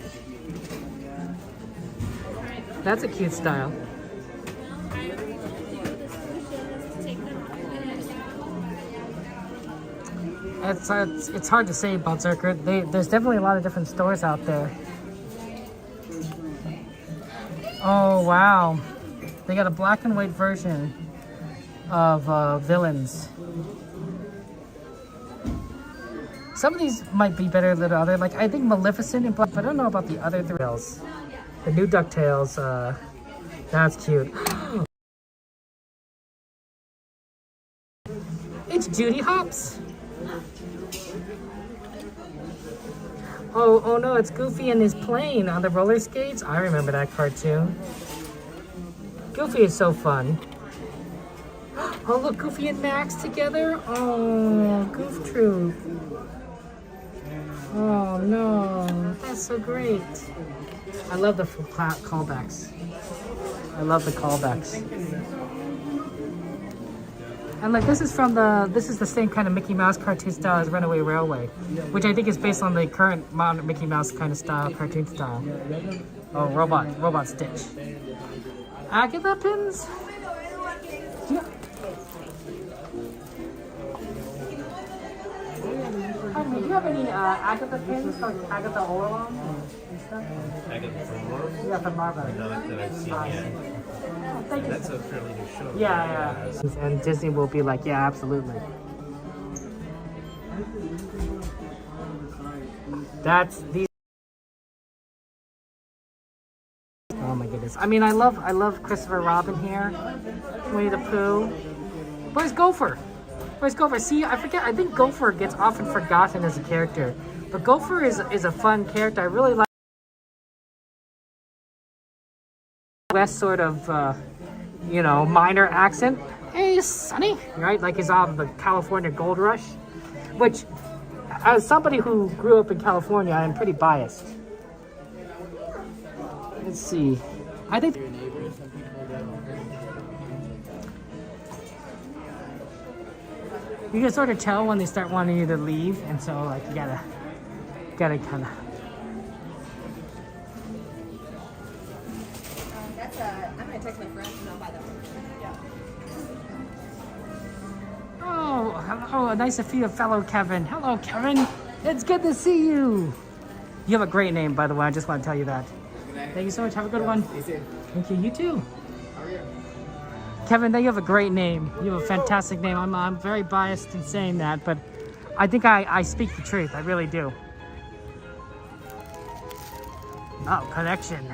That's a cute style. It's hard to say about Circus. There's definitely a lot of different stores out there. Oh wow, they got a black and white version of villains. Some of these might be better than other. Like I think Maleficent and Black, but I don't know about the other thrills. The new DuckTales, that's cute. It's Judy Hopps. Oh no, it's Goofy and his plane on the roller skates. I remember that cartoon. Goofy is so fun. Oh look, Goofy and Max together. Oh, Goof Troop. Oh no, that's so great. I love the callbacks. I love the callbacks. And like this is the same kind of Mickey Mouse cartoon style as Runaway Railway, which I think is based on the current modern Mickey Mouse kind of style, cartoon style. Oh, Robot Stitch. Agatha pins? Yeah. Do you have any Agatha pins, like Agatha Orlon and stuff? Agatha from Marvel? Yeah, from Marvel. Not that I've seen yet. That's a fairly new show. Yeah. And Disney will be like, yeah, absolutely. That's these. Oh my goodness. I mean, I love Christopher Robin here. Winnie the Pooh. Where's Gopher? Where's Gopher? See, I forget. I think Gopher gets often forgotten as a character, but Gopher is a fun character. I really like West sort of, minor accent. Hey, Sonny, right? Like he's on the California Gold Rush, which, as somebody who grew up in California, I am pretty biased. Let's see. I think. You can sort of tell when they start wanting you to leave, and so like you gotta kind of. I'm gonna text my friend and I'll buy that one. Oh, hello, nice to see you, fellow Kevin. Hello, Kevin. It's good to see you. You have a great name, by the way. I just want to tell you that. Thank you so much. Have a good one. Thank you. You too. Kevin, you have a great name. You have a fantastic name. I'm very biased in saying that, but I think I speak the truth. I really do. Oh, connection.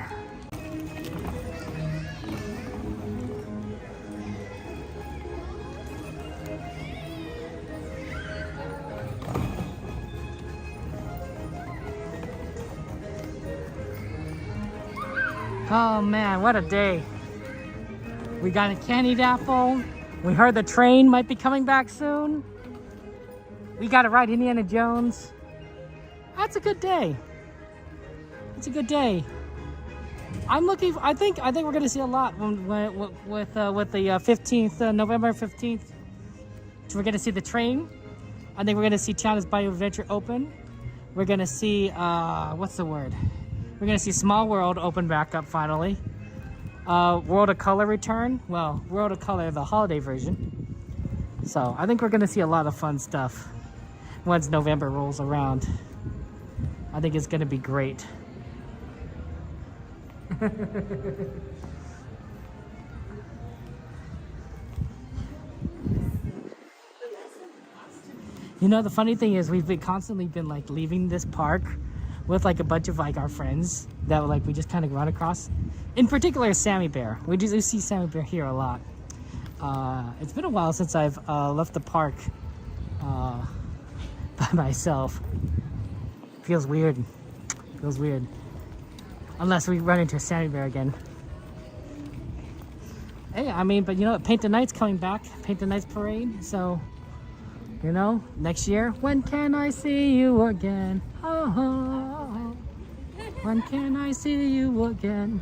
Oh man, what a day. We got a candied apple. We heard the train might be coming back soon. We got to ride Indiana Jones. That's a good day. It's a good day. I'm looking. I think we're gonna see a lot with the 15th, November 15th. So we're gonna see the train. I think we're gonna see Tiana's Bayou Adventure open. We're gonna see what's the word? We're gonna see Small World open back up finally. World of Color return. Well, World of Color, the holiday version. So I think we're gonna see a lot of fun stuff once November rolls around. I think it's gonna be great. You know, the funny thing is we've constantly been like leaving this park with like a bunch of like our friends that like we just kind of run across. In particular, Sammy Bear. We do see Sammy Bear here a lot. It's been a while since I've left the park by myself. Feels weird. Feels weird. Unless we run into a Sammy Bear again. Hey, I mean, but you know, Paint the Night's coming back. Paint the Night's parade. So, you know, next year, when can I see you again? Oh, when can I see you again?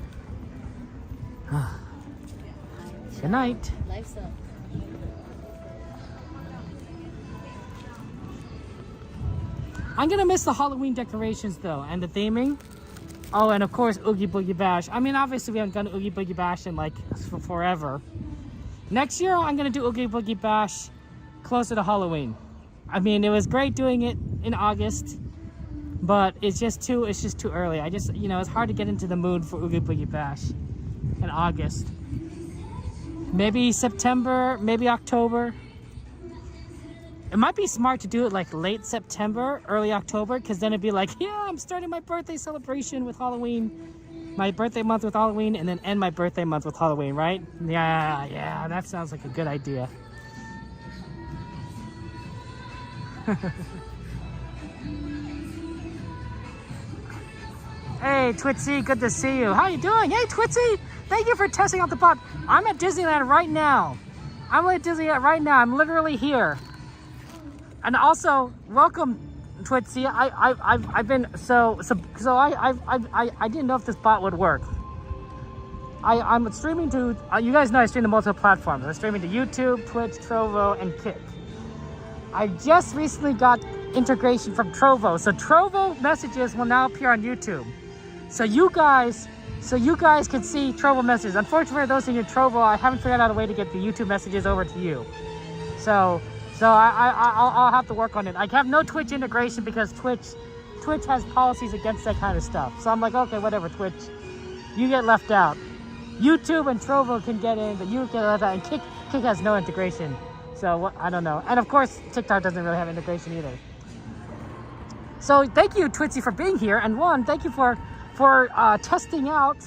Good night. Life's up. I'm gonna miss the Halloween decorations though, and the theming. Oh, and of course, Oogie Boogie Bash. I mean, obviously we haven't done Oogie Boogie Bash in like forever. Next year, I'm gonna do Oogie Boogie Bash closer to Halloween. I mean, it was great doing it in August, but it's just too early. I just, you know, it's hard to get into the mood for Oogie Boogie Bash in August. Maybe September, maybe October. It might be smart to do it like late September, early October, because then it'd be like, yeah, I'm starting my birthday celebration with Halloween, my birthday month with Halloween, and then end my birthday month with Halloween, right? Yeah, that sounds like a good idea. Hey, Twitsy, good to see you. How you doing? Hey, Twitsy, thank you for testing out the bot. I'm at Disneyland right now. I'm literally here. And also, welcome, Twitsy. I've been I didn't know if this bot would work. I'm streaming to you guys know I stream to multiple platforms. I'm streaming to YouTube, Twitch, Trovo, and Kick. I just recently got integration from Trovo, so Trovo messages will now appear on YouTube. So you guys can see Trovo messages. Unfortunately, for those of you in Trovo, I haven't figured out a way to get the YouTube messages over to you. So I'll have to work on it. I have no Twitch integration because Twitch has policies against that kind of stuff. So I'm like, okay, whatever, Twitch, you get left out. YouTube and Trovo can get in, but you get left out, and Kick has no integration. So I don't know. And of course, TikTok doesn't really have integration either. So thank you, Twitsy, for being here. And thank you for testing out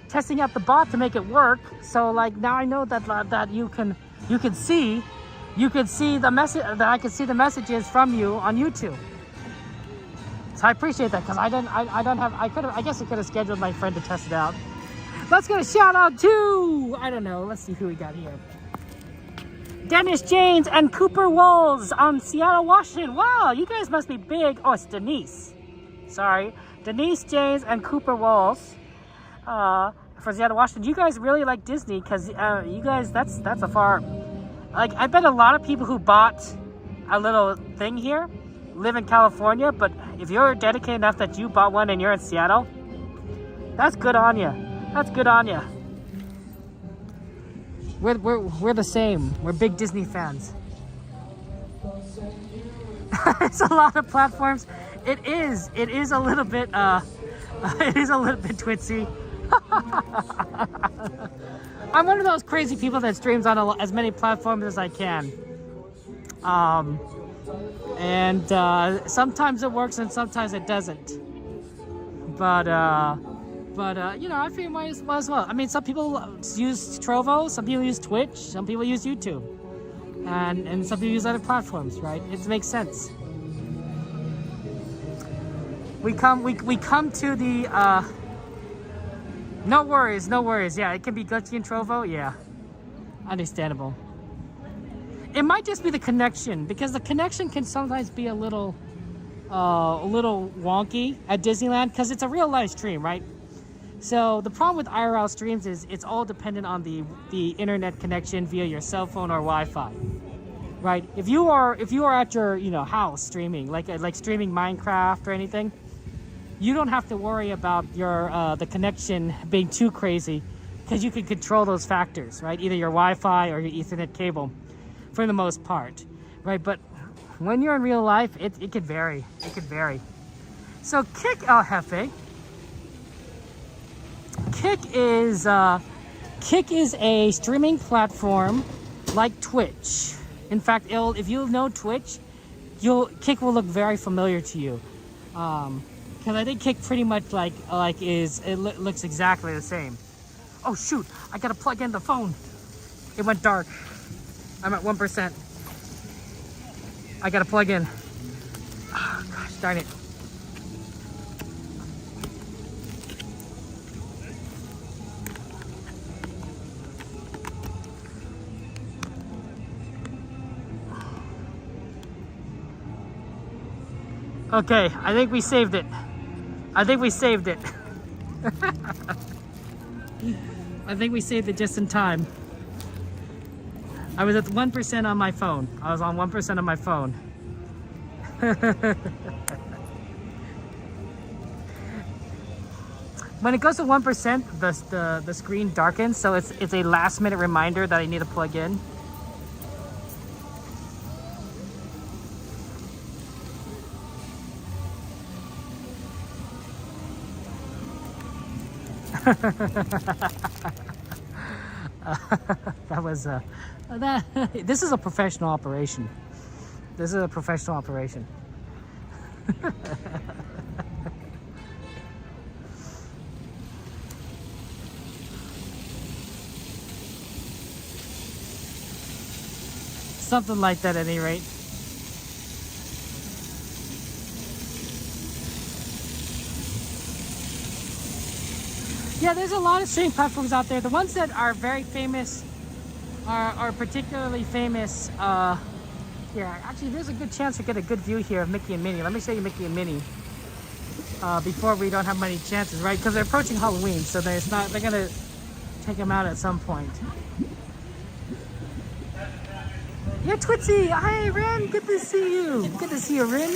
the bot to make it work. So like now I know that you can see the message, that I can see the messages from you on YouTube. So I appreciate that, because I guess I could have scheduled my friend to test it out. Let's get a shout out to, I don't know, let's see who we got here. Dennis James and Cooper Walls on Seattle, Washington. Wow, you guys must be big. Oh, it's Denise. Sorry. Denise James and Cooper Walls for Seattle, Washington. You guys really like Disney, because you guys, that's a far... Like, I bet a lot of people who bought a little thing here live in California, but if you're dedicated enough that you bought one and you're in Seattle, that's good on you. That's good on you. We're the same. We're big Disney fans. It's a lot of platforms. It is a little bit Twitsy. I'm one of those crazy people that streams on as many platforms as I can. Sometimes it works and sometimes it doesn't. But you know, I feel might as well. I mean, some people use Trovo, some people use Twitch, some people use YouTube, and some people use other platforms, right? It makes sense. We come to the no worries. Yeah, it can be glitchy in Trovo. Yeah, understandable. It might just be the connection, because the connection can sometimes be a little wonky at Disneyland, because it's a real live stream, right? So the problem with IRL streams is it's all dependent on the internet connection via your cell phone or Wi-Fi, right? If you are at your house streaming, like streaming Minecraft or anything, you don't have to worry about your the connection being too crazy, because you can control those factors, right? Either your Wi-Fi or your Ethernet cable, for the most part, right? But when you're in real life, it could vary. It could vary. So Kick El Jefe. Kick is a streaming platform like Twitch. In fact, if you know Twitch, Kick will look very familiar to you. Because I think Kick pretty much looks exactly the same. Oh shoot! I gotta plug in the phone. It went dark. I'm at 1%. I gotta plug in. Oh, gosh darn it. Okay, I think we saved it. I think we saved it just in time. I was at 1% on my phone. I was on 1% on my phone. When it goes to 1%, the screen darkens, so it's a last minute reminder that I need to plug in. That was this is a professional operation. This is a professional operation. Something like that at any rate. Yeah, there's a lot of train platforms out there. The ones that are very famous are particularly famous. Yeah, actually, there's a good chance to get a good view here of Mickey and Minnie. Let me show you Mickey and Minnie before we don't have many chances, right? Because they're approaching Halloween, so they're gonna take them out at some point. Yeah, Twitsy! Hi, Ren! Good to see you! Good to see you, Ren!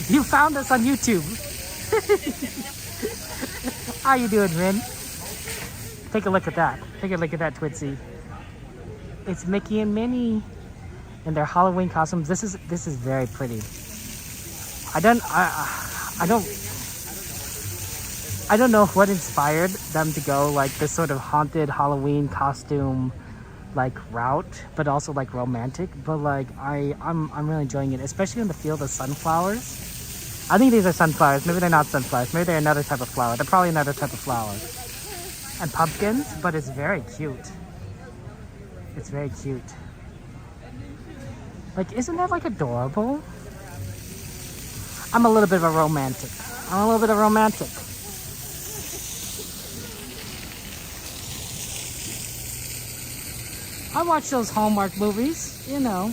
You found us on YouTube. How you doing, Ren? Take a look at that. Take a look at that, Twitsy. It's Mickey and Minnie in their Halloween costumes. This is very pretty. I don't know what inspired them to go like this sort of haunted Halloween costume like route, but also like romantic. But like I'm really enjoying it, especially in the field of sunflowers. I think these are sunflowers. Maybe they're not sunflowers. Maybe they're another type of flower. They're probably another type of flower. And pumpkins, but it's very cute. It's very cute. Like, isn't that like adorable? I'm a little bit of a romantic. I watch those Hallmark movies, you know.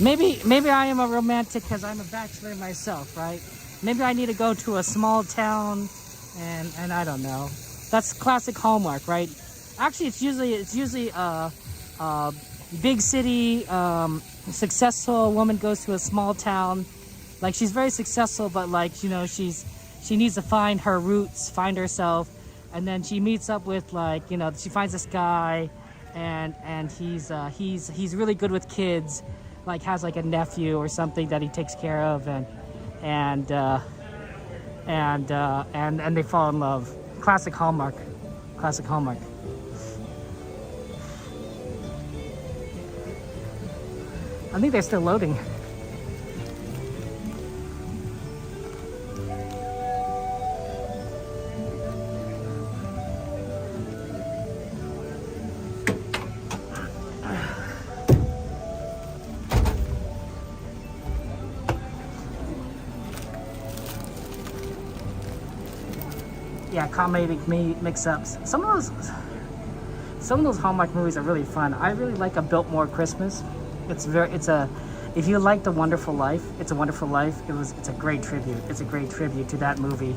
Maybe I am a romantic because I'm a bachelor myself, right? Maybe I need to go to a small town and I don't know. That's classic Hallmark, right? Actually, it's usually big city, successful woman goes to a small town. Like, she's very successful, but like, you know, she needs to find her roots, find herself, and then she meets up with, like, you know, she finds this guy, and he's really good with kids, like has like a nephew or something that he takes care of, and they fall in love. Classic Hallmark. Classic Hallmark. I think they're still loading. Yeah, comedic mix-ups. Some of those Hallmark movies are really fun. I really like A Biltmore Christmas. If you liked A Wonderful Life, It's a Wonderful Life. It's a great tribute. It's a great tribute to that movie,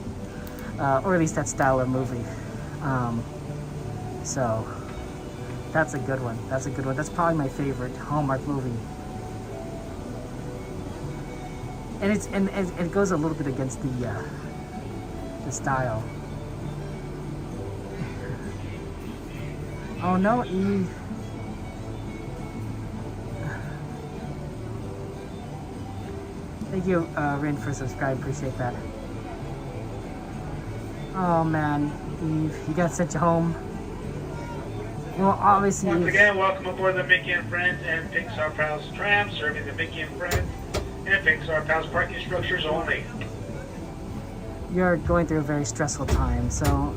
or at least that style of movie. So that's a good one. That's a good one. That's probably my favorite Hallmark movie. And it goes a little bit against the style. Oh no, Eve. Thank you, Rin, for subscribing. Appreciate that. Oh man, Eve, you got sent you home. Well, obviously. Once again, welcome aboard the Mickey and Friends and Pixar Pals tram, serving the Mickey and Friends and Pixar Pals parking structures only. You're going through a very stressful time, so.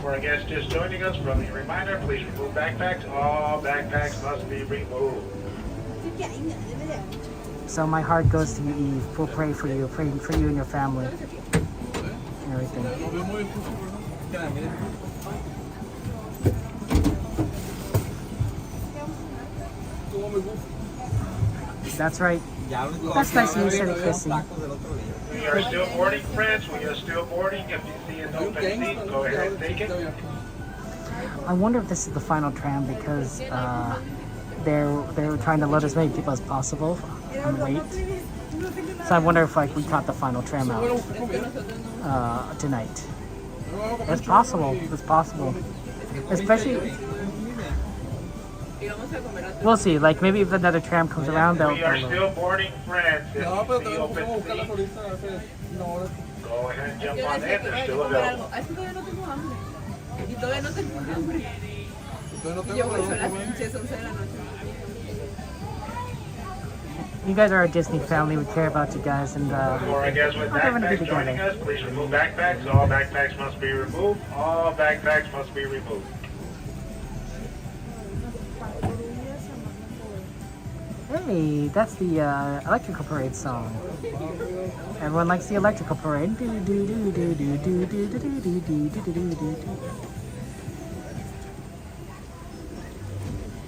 For our guests just joining us, friendly reminder, please remove backpacks. All backpacks must be removed. So my heart goes to you, Eve. We'll pray for you and your family. And everything. That's right. That's nice of you, said Chrissy. We are still boarding, friends. We are still boarding. If you see an open seat, go ahead and take it. I wonder if this is the final tram because they're trying to load as many people as possible and wait. So I wonder if like we caught the final tram out tonight. It's possible. It's possible. Especially. We'll see. Like maybe if another tram comes around, they'll. We are they'll still boarding friends. If No, you pero see tenemos open que buscarlas seats, ahorita hace una hora. go ahead and jump on in. They're still available. Es que todavía no tengo hambre. Y todavía no tengo hambre. Entonces no Y tengo yo voy a hambre. las pinches 11 de la noche. You guys are a Disney family. We care about you guys, and For our guests with everyone to be backpacks joining together. us, please remove backpacks. All backpacks must be removed. All backpacks must be removed. Hey, that's the electrical parade song. Everyone likes the electrical parade.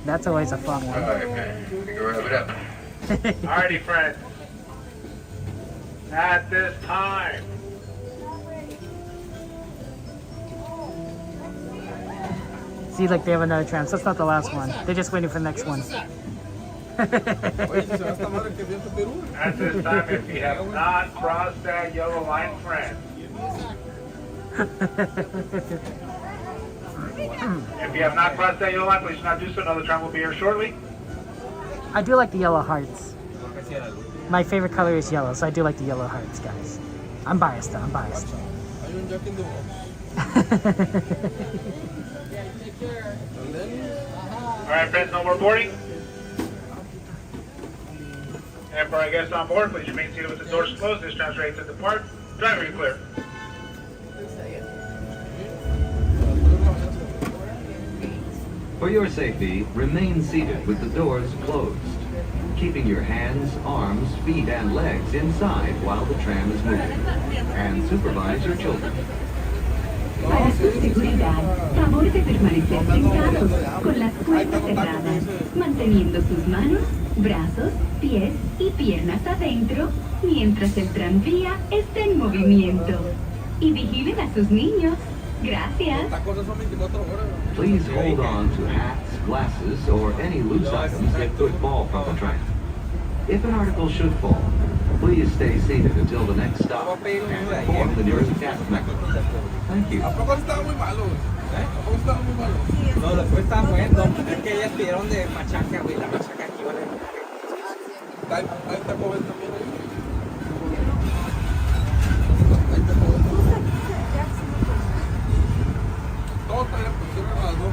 That's always a fun one. Alright, man. Go wrap it up. Alrighty, friends. At this time, See, like they have another tram. So that's not the last one. They're just waiting for the next one. at this time, if you have not crossed that yellow line, friends, if you have not crossed that yellow line, please do not do so. Another tram will be here shortly. I do like the yellow hearts. My favorite color is yellow, so I do like the yellow hearts, guys. I'm biased, though. I'm biased. Alright, friends, no more boarding. And for our guests on board, please remain seated with the doors closed. This tram's ready to depart. Driver, you clear. For your safety, remain seated with the doors closed, keeping your hands, arms, feet, and legs inside while the tram is moving, and supervise your children. Para su seguridad, favor de permanecer sentados con las puertas cerradas, manteniendo sus manos, brazos, pies y piernas adentro mientras el tranvía está en movimiento. Y vigilen a sus niños. Gracias. Please hold on to hats, glasses, or any loose items that could fall from the tram. If an article should fall, please stay seated until the next stop and inform the nearest cast member. Thank you. ¿Tampoco estaba muy malo? ¿Tampoco estaba muy malo? No, después está bueno. Es que ellas pidieron de machaca, güey. La machaca aquí vale. Ahí está joven también. Todos también pusieron a las 2,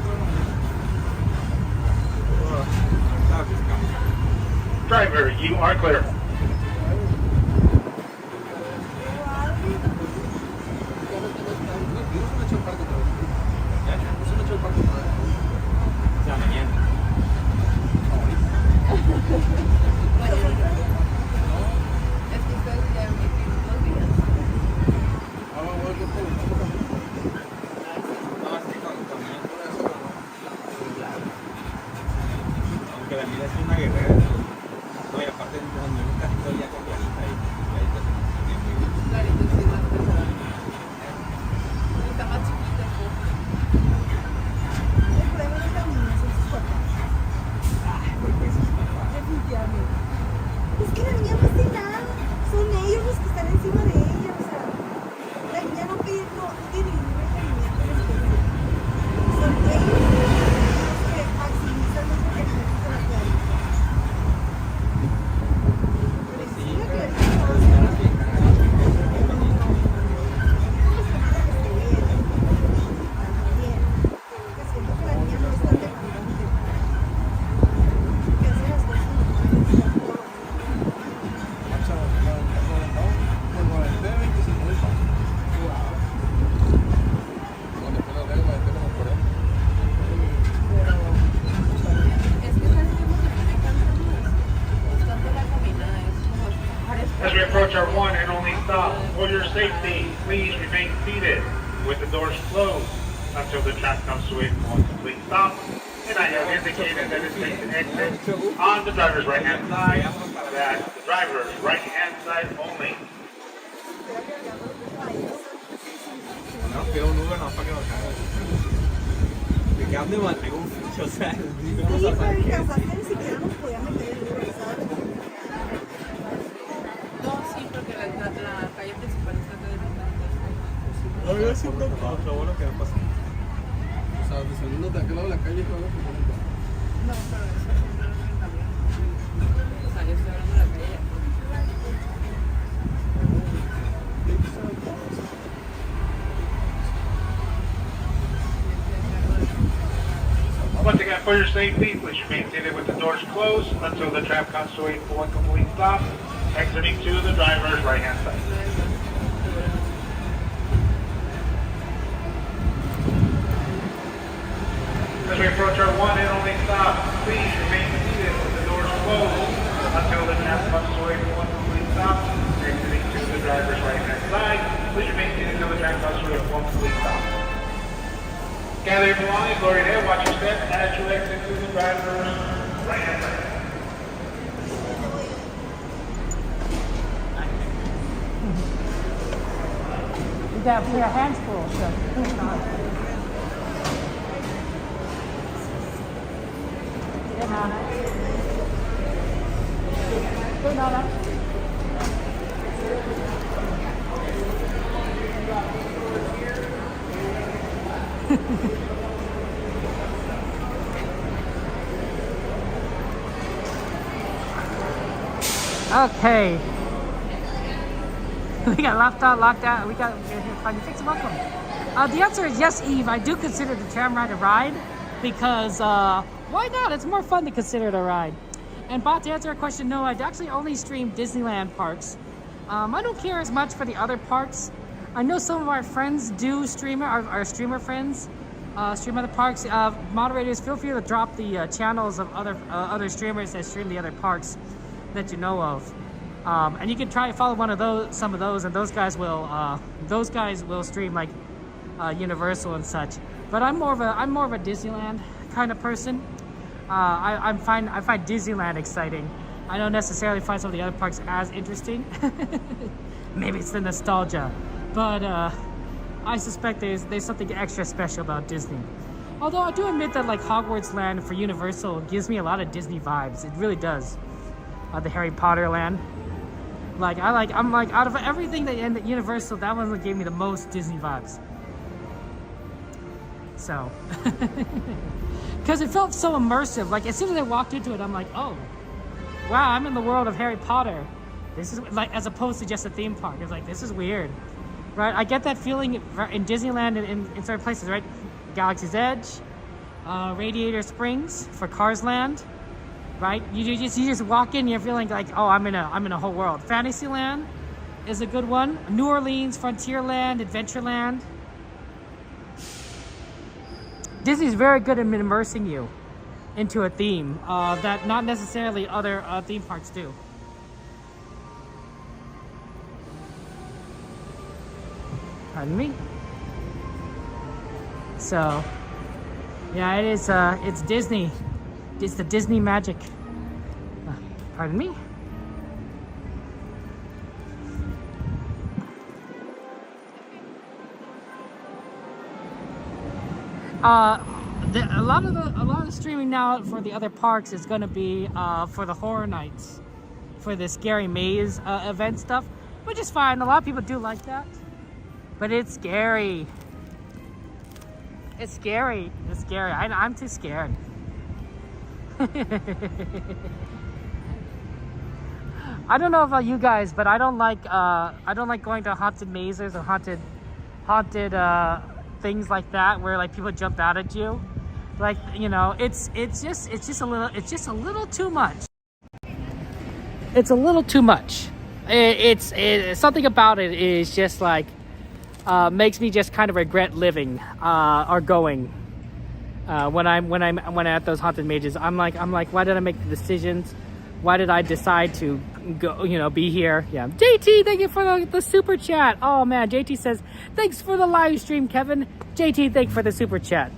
Driver, you are clear. Aunque la mía es una guerrera. No, y aparte donde un cajito ya copiadita y ahí te tiene muy bien. Está más chiquita. Definitivamente. Es que la niña no hace nada. Son ellos los que están encima de ella. O sea, la niña no tiene ningún requerimiento especial. Son ellos los que maximizan los requerimientos de la claridad. As we approach our one and only stop, for your safety, please remain seated with the doors closed until the tram comes to a full complete stop. And I have indicated that it's safe to exit on the driver's right hand side. That's the driver's right hand side only. No, pido un Uber, no, para que lo cague. Me quedan de mantener un ficho, o sea, Sí, pero el casaje ni siquiera nos podía meter el Uber, ¿sabes? No, sí, porque la calle principal está acá de la No, yo siento lo bueno que va a pasar. O sea, saliendo de aquel lado de la calle, Once again, for your safety, please remain seated with the doors closed until the tram comes to a full and complete stop, exiting to the driver's right-hand side. As we approach our one and only stop, please remain seated with the doors closed until the tram comes to a full and complete stop, exiting to the driver's right-hand side. Please remain seated until the tram comes to a full and complete stop. Gather your belongings, lower your head, watch your step as you exit to the driver's right-hand side. You got your hands full, so who's not? Good, Nana. Good, Nana. Okay. We got locked out. We got finally fix welcome. The answer is yes, Eve. I do consider the tram ride a ride because why not? It's more fun to consider it a ride. And Bot, to answer your question, no, I actually only stream Disneyland parks. I don't care as much for the other parks. I know some of our friends do stream it, our streamer friends stream other parks. Moderators, feel free to drop the channels of other streamers that stream the other parks that you know of. And you can try to follow some of those, and those guys will stream like Universal and such. But I'm more of a Disneyland kind of person. I find Disneyland exciting. I don't necessarily find some of the other parks as interesting. Maybe it's the nostalgia, but I suspect there's something extra special about Disney. Although I do admit that like Hogwarts Land for Universal gives me a lot of Disney vibes. It really does. The Harry Potter land. I'm like out of everything that in Universal, that one gave me the most Disney vibes. So, because it felt so immersive. Like as soon as I walked into it, I'm like, oh, wow, I'm in the world of Harry Potter. This is like, as opposed to just a theme park. It's like, this is weird, right? I get that feeling in Disneyland and in certain places, right? Galaxy's Edge, Radiator Springs for Cars Land. Right? You just walk in, you're feeling like, oh, I'm in a whole world. Fantasyland is a good one. New Orleans, Frontierland, Adventureland. Disney's very good at immersing you into a theme that not necessarily other theme parks do. Pardon me. So, yeah, it is. It's Disney. It's the Disney magic. Pardon me? A lot of the streaming now for the other parks is going to be for the horror nights, for the scary maze event stuff, which is fine. A lot of people do like that, but it's scary. It's scary. It's scary. I'm too scared. I don't know about you guys, but I don't like going to haunted mazes or haunted things like that where like people jump out at you. Like, you know, it's just a little too much. It's a little too much. It's something about it is just like makes me just kind of regret living or going. When I'm at those haunted mazes, I'm like, why did I make the decisions? Why did I decide to go, be here? Yeah. JT, thank you for the super chat. Oh man, JT says, thanks for the live stream, Kevin. JT, thank you for the super chat.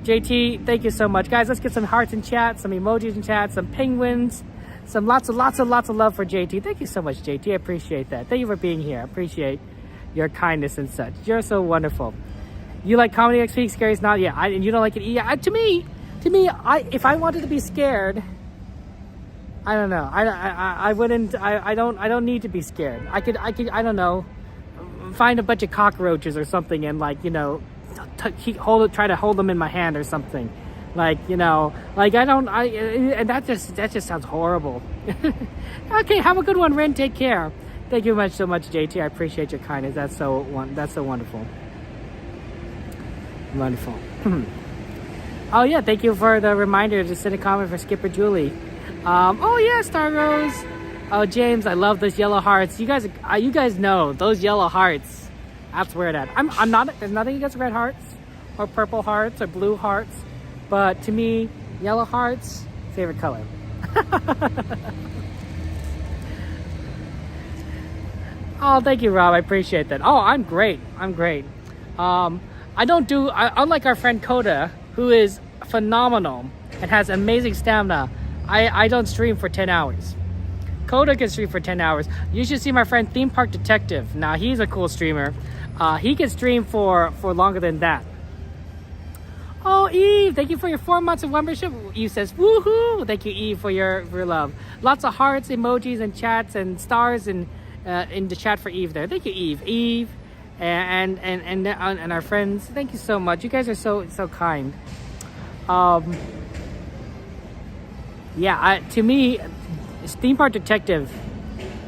JT, thank you so much. Guys, let's get some hearts in chat, some emojis in chat, some penguins, some lots of love for JT. Thank you so much, JT. I appreciate that. Thank you for being here. I appreciate your kindness and such. You're so wonderful. You like comedy next week? Scary's not? Yeah. And you don't like it? Yeah. To me, if I wanted to be scared, I don't know. I wouldn't. I don't need to be scared. I could. I don't know. Find a bunch of cockroaches or something and try to hold them in my hand or something. Like, you know, like and that just sounds horrible. Okay, have a good one, Ren. Take care. Thank you so much, JT. I appreciate your kindness. That's so wonderful. Wonderful. Oh yeah, thank you for the reminder to send a comment for Skipper Julie. Oh yeah, Star Rose. Oh James, I love those yellow hearts. You guys know those yellow hearts. That's where it at. I'm not. There's nothing against red hearts, or purple hearts, or blue hearts, but to me, yellow hearts, favorite color. Oh, thank you, Rob. I appreciate that. Oh, I'm great. Unlike our friend Coda, who is phenomenal and has amazing stamina, I don't stream for 10 hours. Coda can stream for 10 hours. You should see my friend Theme Park Detective. Now, he's a cool streamer. He can stream for longer than that. Oh, Eve, thank you for your 4 months of membership. Eve says, woohoo! Thank you, Eve, for your love. Lots of hearts, emojis, and chats, and stars, and in the chat for Eve there. Thank you, Eve. Eve, and our friends. Thank you so much. You guys are so kind. Yeah, to me, Theme Park Detective,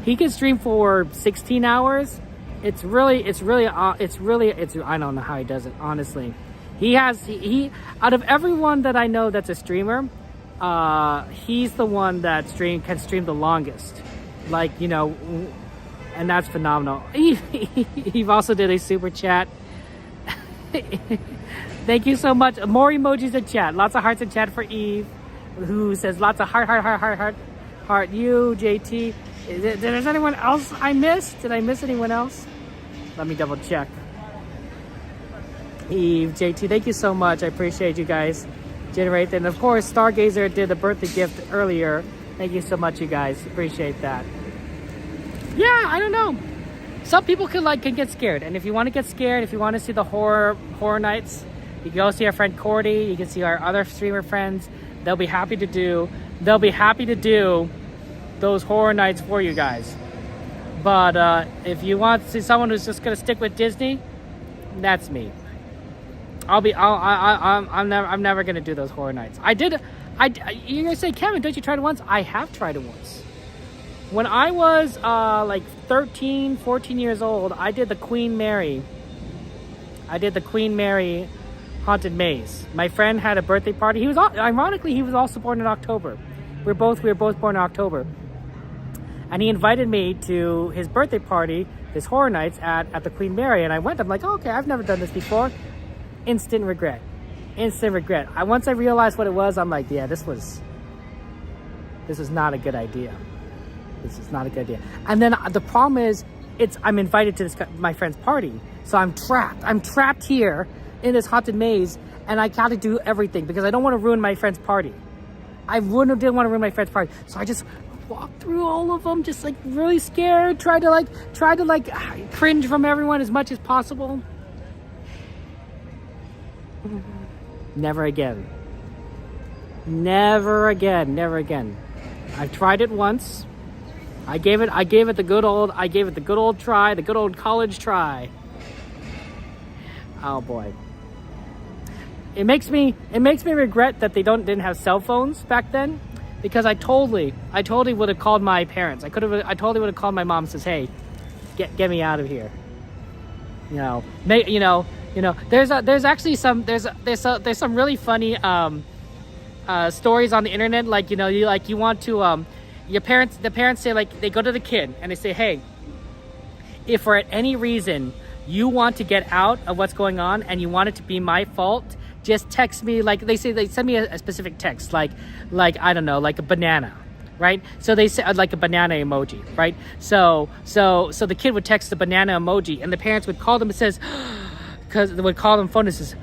he can stream for 16 hours. It's really, I don't know how he does it, honestly. He out of everyone that I know that's a streamer, he's the one that can stream the longest. Like, you know, and that's phenomenal. He also did a super chat. Thank you so much. More emojis in chat. Lots of hearts in chat for Eve, who says lots of heart. You, JT. Did there's anyone else I missed? Did I miss anyone else? Let me double check. Eve, JT, thank you so much. I appreciate you guys. Generate. And of course, Stargazer did a birthday gift earlier. Thank you so much, you guys. Appreciate that. Yeah, I don't know. Some people can get scared. And if you want to get scared, if you want to see the horror nights, you can go see our friend Cordy. You can see our other streamer friends. They'll be happy to do those horror nights for you guys. But if you want to see someone who's just gonna stick with Disney, that's me. I'm never gonna do those horror nights. You're gonna say, Kevin, don't you try it once? I have tried it once. When I was like 13, 14 years old, I did the Queen Mary Haunted Maze. My friend had a birthday party. He was also born in October. We were both born in October. And he invited me to his birthday party, his horror nights at the Queen Mary, and I went. I'm like, oh, okay, I've never done this before. Instant regret. Once I realized what it was, I'm like, yeah, this was not a good idea. This is not a good idea. And then the problem is, I'm invited to my friend's party, so I'm trapped. I'm trapped here in this haunted maze, and I got to do everything because I don't want to ruin my friend's party. I didn't want to ruin my friend's party, so I just walked through all of them, just like really scared. Tried to cringe from everyone as much as possible. Never again. Never again. I've tried it once. I gave it the good old try, the good old college try. Oh boy. It makes me regret that they didn't have cell phones back then, because I totally would have called my parents. I totally would have called my mom and says, "Hey, get me out of here." There's actually some really funny stories on the internet. The parents say, like, they go to the kid and they say, "Hey, if for any reason you want to get out of what's going on and you want it to be my fault, just text me." Like they send me a specific text, like I don't know, like a banana, right? So they say like a banana emoji, right? So the kid would text the banana emoji, and the parents would call them and says, because they would call them phone and says,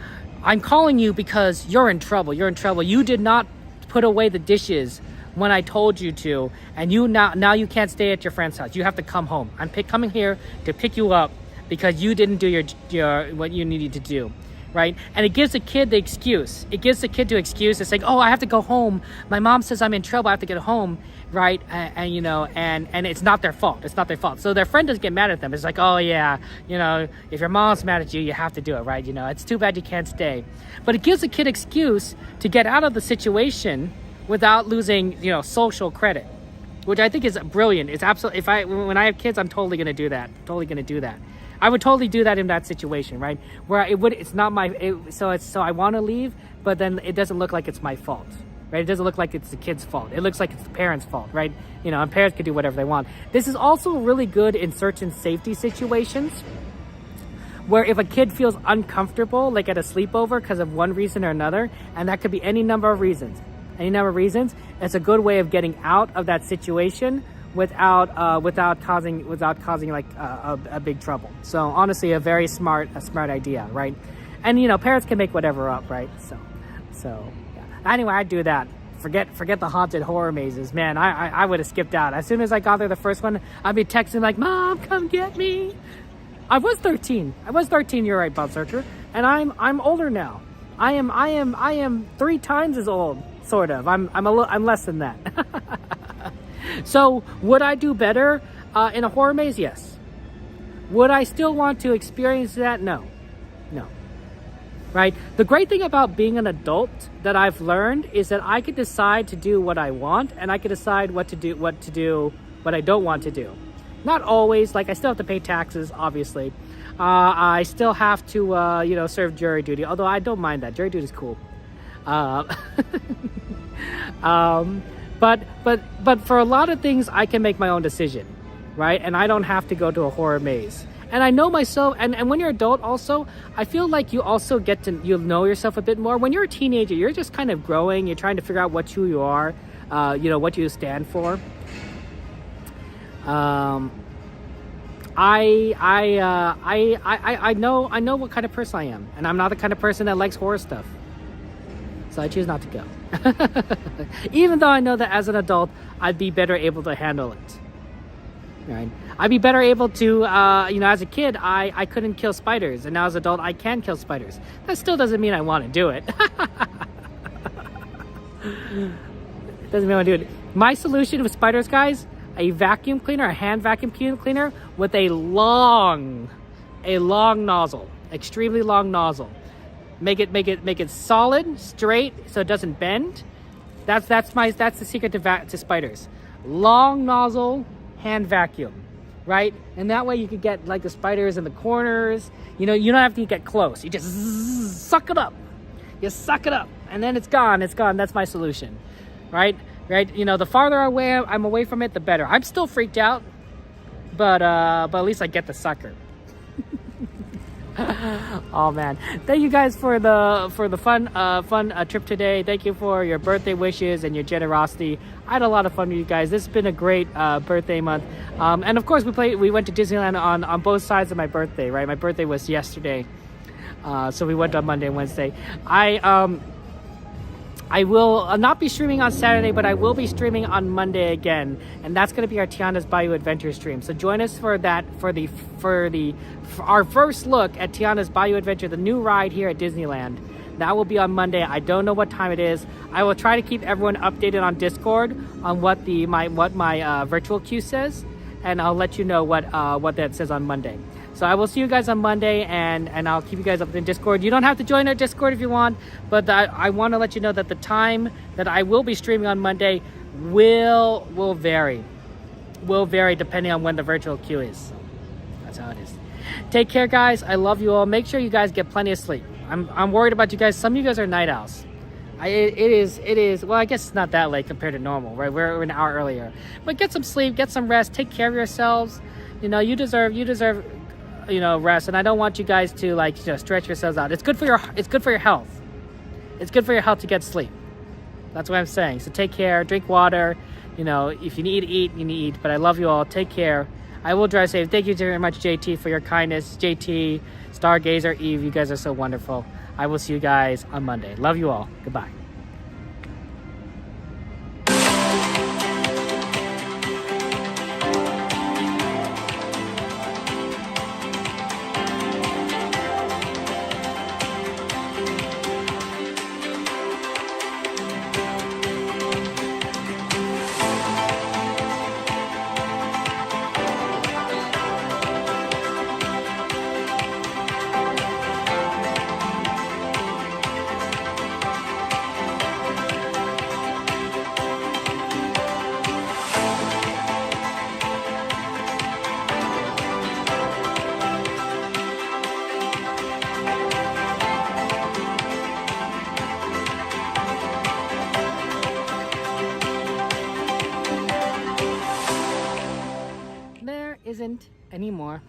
"I'm calling you because you're in trouble. You did not put away the dishes when I told you to, and now you can't stay at your friend's house. You have to come home. I'm coming here to pick you up because you didn't do your what you needed to do." right? And it gives the kid the excuse. It gives the kid to excuse. It's like, oh, I have to go home. My mom says I'm in trouble. I have to get home, right? And you know, and it's not their fault. It's not their fault. So their friend doesn't get mad at them. It's like, oh yeah, you know, if your mom's mad at you, you have to do it, right? You know, it's too bad you can't stay. But it gives the kid excuse to get out of the situation without losing, you know, social credit, which I think is brilliant. It's absolutely, when I have kids, I'm totally going to do that. Totally going to do that. I would totally do that in that situation, right? Where it's not my, so I want to leave, but then it doesn't look like it's my fault, right? It doesn't look like it's the kid's fault. It looks like it's the parents' fault, right? You know, and parents can do whatever they want. This is also really good in search and safety situations, where if a kid feels uncomfortable, like at a sleepover because of one reason or another, and that could be any number of reasons, it's a good way of getting out of that situation without causing like a big trouble. So honestly, a very smart idea, right? And you know, parents can make whatever up, right? So yeah. Anyway, I do that. Forget the haunted horror mazes, man. I would have skipped out as soon as I got there. The first one, I'd be texting like, "Mom, come get me." I was 13. You're right, Bob Searcher, and I'm older now. I am 3 times as old, sort of. I'm less than that. So would I do better in a horror maze? Yes. Would I still want to experience that? No. Right? The great thing about being an adult that I've learned is that I could decide to do what I want, and I could decide what I don't want to do. Not always. Like, I still have to pay taxes, obviously. I still have to serve jury duty, although I don't mind that. Jury duty is cool. But for a lot of things, I can make my own decision, right? And I don't have to go to a horror maze. And I know myself, and when you're an adult also, I feel like you also you'll know yourself a bit more. When you're a teenager, you're just kind of growing. You're trying to figure out who you are, what you stand for. I know what kind of person I am, and I'm not the kind of person that likes horror stuff. So I choose not to go. Even though I know that as an adult, I'd be better able to handle it. Right? I'd be better able to, as a kid, I couldn't kill spiders. And now as an adult, I can kill spiders. That still doesn't mean I want to do it. Doesn't mean I want to do it. My solution with spiders, guys, a vacuum cleaner, a hand vacuum cleaner with a long nozzle, extremely long nozzle. Make it solid, straight, so it doesn't bend. That's the secret to spiders. Long nozzle, hand vacuum, right? And that way you could get like the spiders in the corners. You know, you don't have to get close. You just suck it up. You suck it up, and then it's gone. It's gone. That's my solution, right? Right? You know, the farther I'm away from it, the better. I'm still freaked out, but at least I get the sucker. Oh man, thank you guys for the fun trip today. Thank you for your birthday wishes and your generosity. I had a lot of fun with you guys. This has been a great birthday month, and of course we went to Disneyland on both sides of my birthday. Right, my birthday was yesterday, so we went on Monday and Wednesday. I will not be streaming on Saturday, but I will be streaming on Monday again, and that's going to be our Tiana's Bayou Adventure stream. So join us for that, for our first look at Tiana's Bayou Adventure, the new ride here at Disneyland. That will be on Monday. I don't know what time it is. I will try to keep everyone updated on Discord on what my virtual queue says, and I'll let you know what that says on Monday. So I will see you guys on Monday, and I'll keep you guys up in Discord. You don't have to join our Discord if you want, but I want to let you know that the time that I will be streaming on Monday will vary. Will vary depending on when the virtual queue is. So that's how it is. Take care, guys. I love you all. Make sure you guys get plenty of sleep. I'm worried about you guys. Some of you guys are night owls. It is. Well, I guess it's not that late compared to normal, right? We're an hour earlier. But get some sleep, get some rest, take care of yourselves. You know, you deserve rest, and I don't want you guys to stretch yourselves out. It's good for your health. It's good for your health to get sleep. That's what I'm saying. So take care, drink water. You know, if you need to eat, you need to eat. But I love you all. Take care. I will drive safe. Thank you very much, JT, for your kindness. JT, Stargazer, Eve, you guys are so wonderful. I will see you guys on Monday. Love you all. Goodbye. isn't anymore.